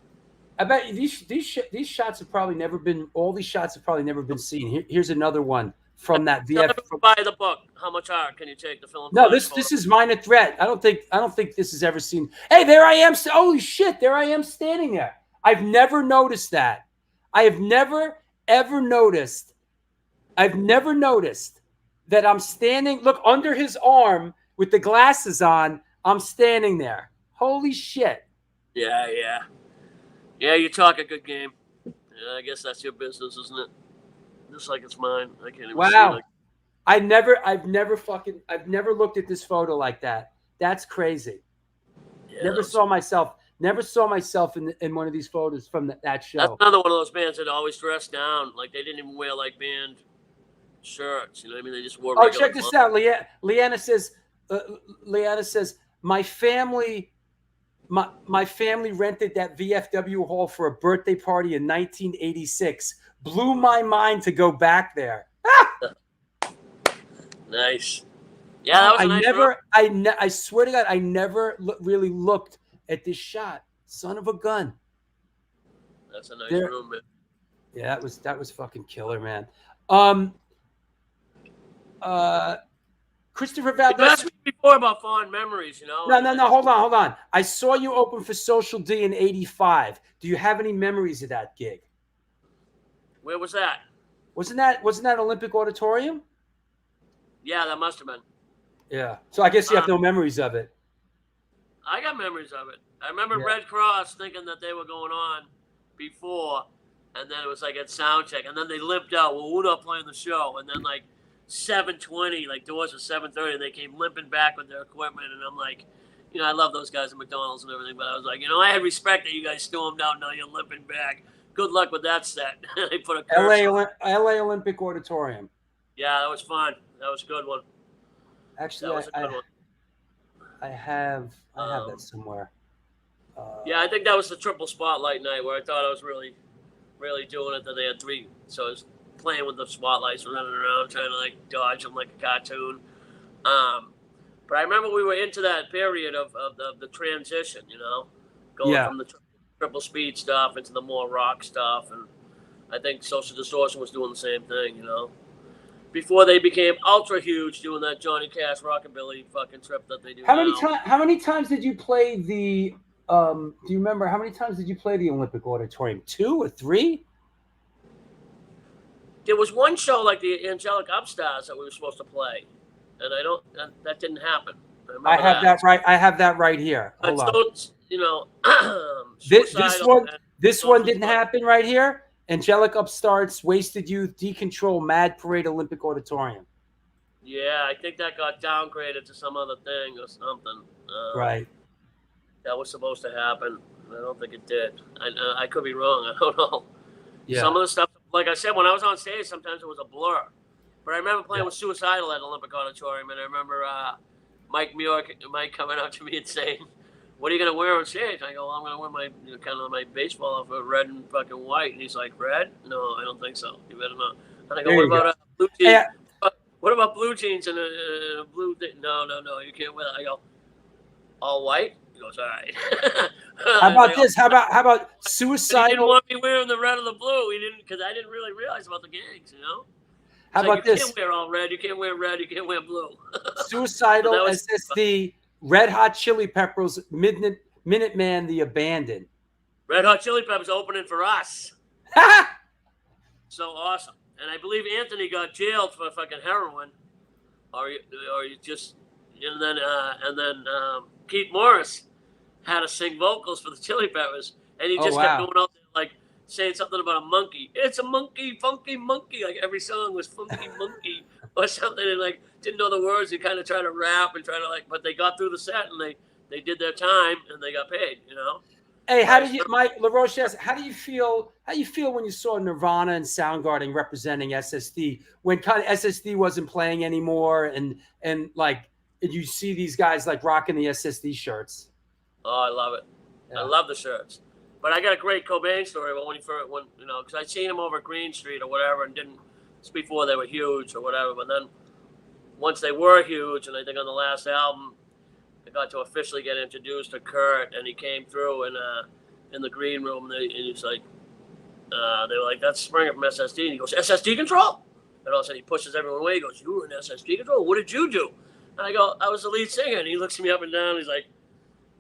I bet these shots have probably never been. All these shots have probably never been seen. Here's another one from that VF. Buy the book. How much art can you take the film? No, this is Minor Threat. I don't think this is ever seen. Hey, there I am. Holy shit! There I am standing there. I've never noticed that. I have never ever noticed. I've never noticed that I'm standing. Look, under his arm with the glasses on. I'm standing there. Holy shit! Yeah. You talk a good game. Yeah, I guess that's your business, isn't it? Just like it's mine. I can't even see it. I've never looked at this photo like that. That's crazy. Yeah, never saw myself in one of these photos from that show. That's another one of those bands that always dressed down. Like they didn't even wear like band shirts. You know what I mean? They just wore. Oh, check this out. Leanna says my family rented that VFW hall for a birthday party in 1986. Blew my mind to go back there. Nice. Yeah, that was a nice room. I swear to God, I never really looked at this shot. Son of a gun. That's a nice room, man. Yeah, that was fucking killer, man. Christopher Valdez. You asked me before about fond memories, you know. No. Hold on. I saw you open for Social D in '85. Do you have any memories of that gig? Where was that? Wasn't that Olympic Auditorium? Yeah, that must have been. Yeah. So I guess you have no memories of it. I got memories of it. I remember Yeah. Red Cross thinking that they were going on before, and then it was like at sound check, and then they limped out. Well, we're not playing the show, and then like 7:20, like doors were 7:30, and they came limping back with their equipment, and I'm like, you know, I love those guys at McDonald's and everything, but I was like, you know, I had respect that you guys stormed out. Now you're limping back. Good luck with that set. They put a curse on. LA Olympic Auditorium. Yeah, that was fun. That was a good one. Actually, That was a good one. I have that somewhere. Yeah, I think that was the triple spotlight night where I thought I was really, really doing it. That they had three, so I was playing with the spotlights, running around, trying to like dodge them like a cartoon. But I remember we were into that period of the transition, you know, going from the triple speed stuff into the more rock stuff, and I think Social Distortion was doing the same thing, you know, before they became ultra huge, doing that Johnny Cash rockabilly fucking trip that they do. How many times did you play the? Do you remember how many times did you play the Olympic Auditorium? 2 or 3? There was one show like the Angelic Upstairs that we were supposed to play, and that didn't happen. I have that right. I have that right here. Hold on. So, you know, this one didn't happen right here. Angelic Upstarts, Wasted Youth, Decontrol, Mad Parade, Olympic Auditorium. Yeah, I think that got downgraded to some other thing or something. Right. That was supposed to happen. I don't think it did. I could be wrong. I don't know. Yeah. Some of the stuff, like I said, when I was on stage, sometimes it was a blur. But I remember playing with Suicidal at Olympic Auditorium, and I remember Mike coming up to me and saying, "What are you gonna wear on stage?" I go, "Well, I'm gonna wear my kind of my baseball outfit, red and fucking white." And he's like, "Red? No, I don't think so. You better not." And I go, "What about blue jeans? Yeah. What about blue jeans and a blue thing?" No, you can't wear that. I go, "All white?" He goes, "All right." How about this? How about Suicidal? He didn't want me wearing the red or the blue. He didn't, because I didn't really realize about the gangs, you know. How about this? You can't wear all red. You can't wear red. You can't wear blue. Suicidal, SSD, Red Hot Chili Peppers, Minuteman, The Abandoned. Red Hot Chili Peppers opening for us. So awesome. And I believe Anthony got jailed for fucking heroin, or you just, and then Keith Morris had to sing vocals for the Chili Peppers, and he just kept going out there like saying something about a monkey. It's a monkey, funky monkey. Like every song was funky monkey or something, and like didn't know the words. He kind of tried to rap and try to like, but they got through the set and they did their time and they got paid, you know. Hey, how do you, Mike LaRoche asks, how do you feel when you saw Nirvana and Soundgarden representing SSD when kind of SSD wasn't playing anymore, and like you see these guys like rocking the SSD shirts? Oh, I love it. Yeah. I love the shirts. But I got a great Cobain story about when you know, because I seen him over Green Street or whatever, and it's before they were huge or whatever. But then once they were huge, and I think on the last album, I got to officially get introduced to Kurt, and he came through in the green room, and he's like, they were like, "That's Springa from SSD," and he goes, "SSD Control?" And all of a sudden he pushes everyone away. He goes, "You were in SSD Control? What did you do?" And I go, "I was the lead singer." And he looks me up and down. And he's like,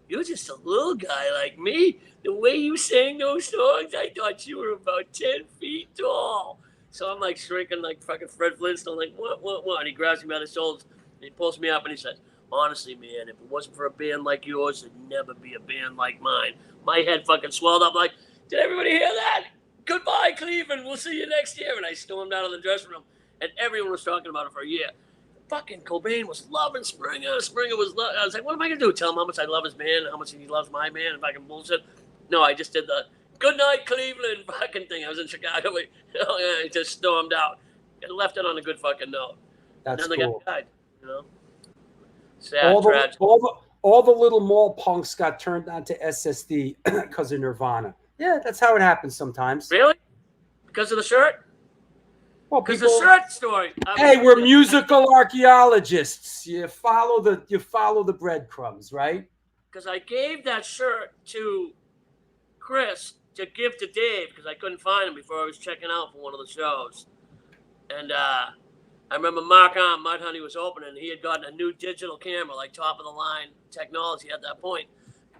"You're just a little guy like me. The way you sang those songs, I thought you were about 10 feet tall." So I'm like shrinking like fucking Fred Flintstone, like, what? And he grabs me by the shoulders and he pulls me up and he says, "Honestly, man, if it wasn't for a band like yours, there'd never be a band like mine." My head fucking swelled up like, "Did everybody hear that? Goodbye, Cleveland. We'll see you next year." And I stormed out of the dressing room, and everyone was talking about it for a year. Fucking Cobain was loving Springa. Springa was I was like, what am I going to do? Tell him how much I love his band, how much he loves my band, and fucking bullshit? No, I just did the "Good night, Cleveland" fucking thing. I was in Chicago. I just stormed out. And left it on a good fucking note. That's and then cool. The guy died, you know? Sad, tragic. All the little mall punks got turned on to SSD because of Nirvana. Yeah, that's how it happens sometimes. Really? Because of the shirt? Well, because the shirt story. Hey, we're musical archaeologists. You follow the breadcrumbs, right? Because I gave that shirt to Chris to give to Dave because I couldn't find him before I was checking out for one of the shows. And I remember Mark on Mudhoney was opening. He had gotten a new digital camera, like top of the line technology at that point.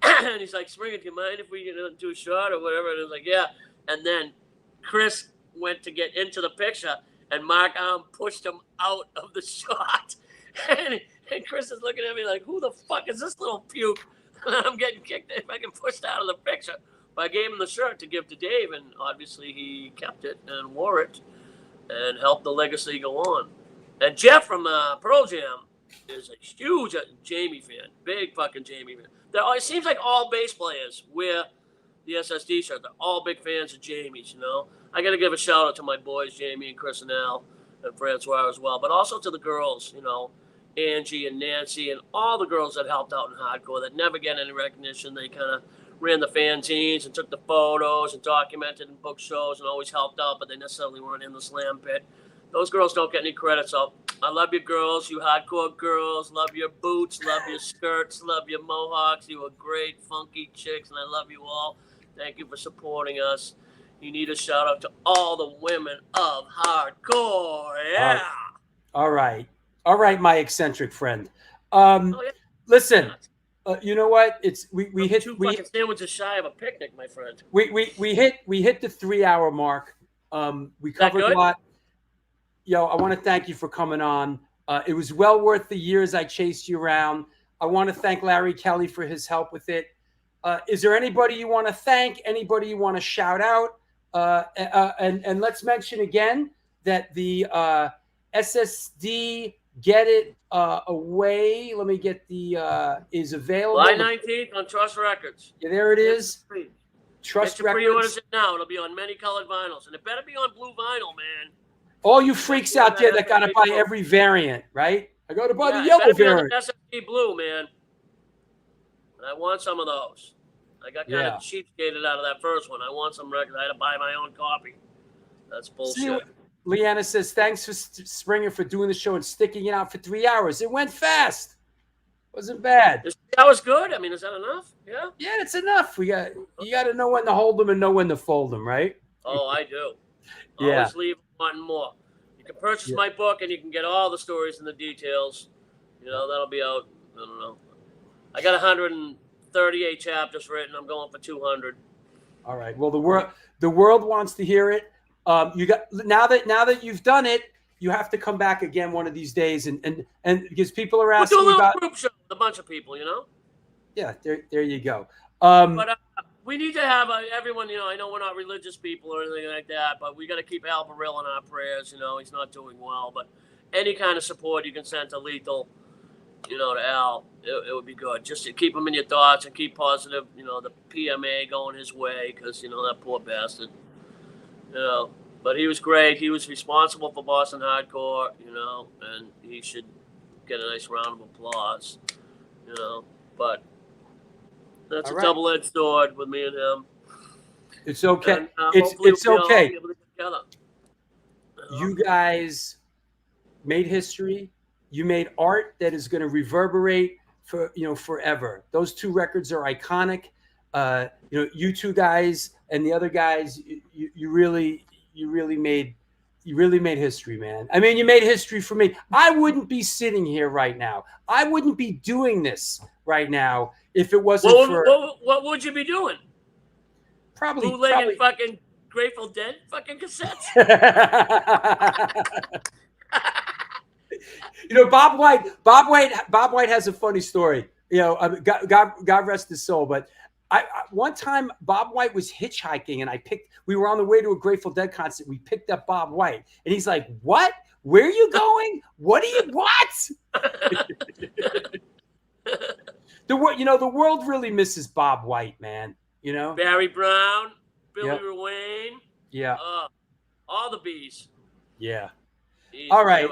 And he's like, "Springa, do you mind if we do a shot or whatever?" And I was like, "Yeah." And then Chris went to get into the picture, and Mark Arm pushed him out of the shot. And Chris is looking at me like, who the fuck is this little puke? And I'm getting kicked if I can pushed out of the picture. But I gave him the shirt to give to Dave, and obviously he kept it and wore it and helped the legacy go on. And Jeff from Pearl Jam is a huge Jamie fan, big fucking Jamie fan. It seems like all bass players wear the SSD shirt. They're all big fans of Jamie's, you know. I got to give a shout out to my boys, Jamie and Chris and Al and Francois as well, but also to the girls, you know, Angie and Nancy and all the girls that helped out in hardcore that never get any recognition. They kind of ran the fanzines and took the photos and documented and booked shows and always helped out, but they necessarily weren't in the slam pit. Those girls don't get any credit, so I love you girls, you hardcore girls, love your boots, love your skirts, love your mohawks. You were great, funky chicks, and I love you all. Thank you for supporting us. You need a shout out to all the women of hardcore. Yeah. All right, my eccentric friend. Yeah. Listen, you know what? It's we hit two fucking sandwiches shy of a picnic, my friend. We hit the 3-hour mark. We covered a lot. Yo, I want to thank you for coming on. It was well worth the years I chased you around. I want to thank Larry Kelly for his help with it. Is there anybody you want to thank? Anybody you want to shout out? And let's mention again that the SSD Get It Away. Let me get the is available. July 19th on Trust Records. Yeah, there it is. Trust Get your pre-orders Records. in now. It'll be on many colored vinyls, and it better be on blue vinyl, man. All you freaks out there that got to buy every variant, right? I got to buy the yellow it better variant. be on the SSD blue, man. And I want some of those. I got kind of cheapskated out of that first one. I want some records. I had to buy my own copy. That's bullshit. See, Leanna says, thanks for Springer for doing the show and sticking it out for 3 hours. It went fast. Wasn't bad. That was good. I mean, is that enough? Yeah. Yeah, it's enough. You got to know when to hold them and know when to fold them, right? Oh, I do. Yeah. Always leave wanting more. You can purchase my book and you can get all the stories and the details. You know, that'll be out. I don't know. I got 138 chapters written. I'm going for 200. All right. Well, the world wants to hear it. You got now that you've done it, you have to come back again one of these days and because people are asking we'll do a little about group show with a bunch of people, you know. Yeah, there you go. But we need to have everyone. You know, I know we're not religious people or anything like that, but we got to keep Al Baril in our prayers. You know, he's not doing well, but any kind of support you can send to Lethal, you know, to Al, it would be good. Just to keep him in your thoughts and keep positive. You know, the PMA going his way because you know that poor bastard. You know, but he was great. He was responsible for Boston Hardcore. You know, and he should get a nice round of applause. You know, but. That's a double-edged sword with me and him. It's okay. And, it's okay. You You guys made history. You made art that is going to reverberate for forever. Those two records are iconic. You two guys and the other guys, you really made history, man. I mean, you made history for me. I wouldn't be sitting here right now. I wouldn't be doing this right now if it wasn't for. What would you be doing? Probably bootlegging fucking Grateful Dead fucking cassettes. Bob White has a funny story. God rest his soul. But one time Bob White was hitchhiking, and we were on the way to a Grateful Dead concert. We picked up Bob White, and he's like, "What? Where are you going? What? The world really misses Bob White, man. You know, Barry Brown, Billy Ruane, all the bees. Yeah. All right.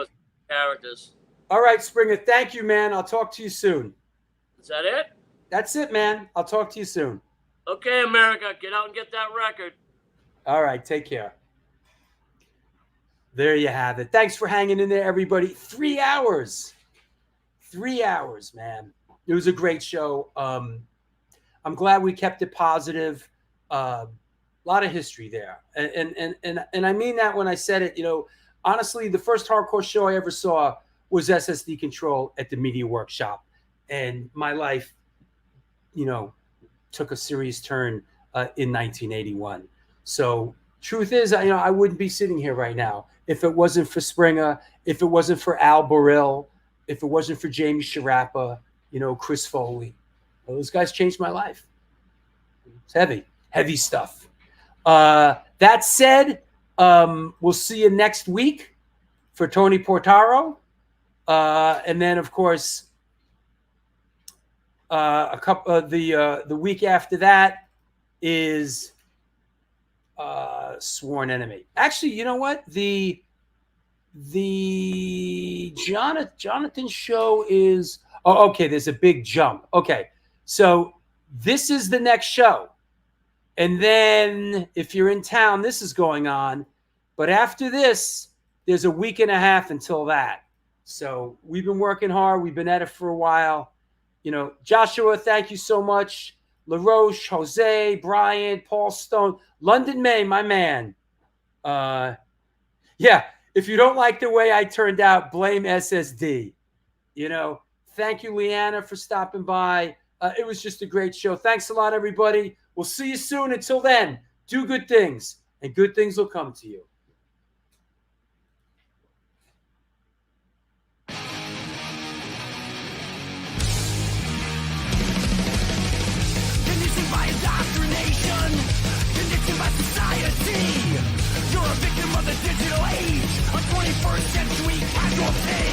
Characters. All right, Springer. Thank you, man. I'll talk to you soon. Is that it? That's it, man. I'll talk to you soon. Okay, America, get out and get that record. All right, take care. There you have it. Thanks for hanging in there, everybody. 3 hours. 3 hours, man. It was a great show. I'm glad we kept it positive. A lot of history there. And I mean that when I said it, honestly, the first hardcore show I ever saw was SSD Control at the Media Workshop. And my life, took a serious turn in 1981. So truth is, I wouldn't be sitting here right now if it wasn't for Springa, if it wasn't for Al Baril, if it wasn't for Jamie Sharappa, Chris Foley. Those guys changed my life. It's heavy stuff. That said, we'll see you next week for Tony Portaro. And then, of course, the week after that is Sworn Enemy. Actually, you know what? The Jonathan show is okay. There's a big jump. Okay, so this is the next show, and then if you're in town, this is going on. But after this, there's a week and a half until that. So we've been working hard. We've been at it for a while. Joshua, thank you so much. LaRoche, Jose, Brian, Paul Stone, London May, my man. Yeah, if you don't like the way I turned out, blame SSD. Thank you, Leanna, for stopping by. It was just a great show. Thanks a lot, everybody. We'll see you soon. Until then, do good things, and good things will come to you. Conditioned by indoctrination, conditioned by society. You're a victim of the digital age, a 21st century casualty.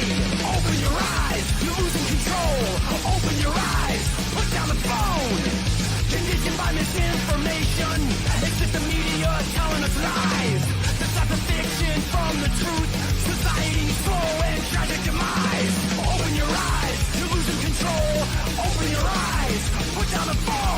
Open your eyes, you're losing control. Open your eyes, put down the phone. Conditioned by misinformation, it's just the media telling us lies. Decide the fiction from the truth, society's slow and tragic demise. Open your eyes, you're losing control. Open your eyes, put down the phone.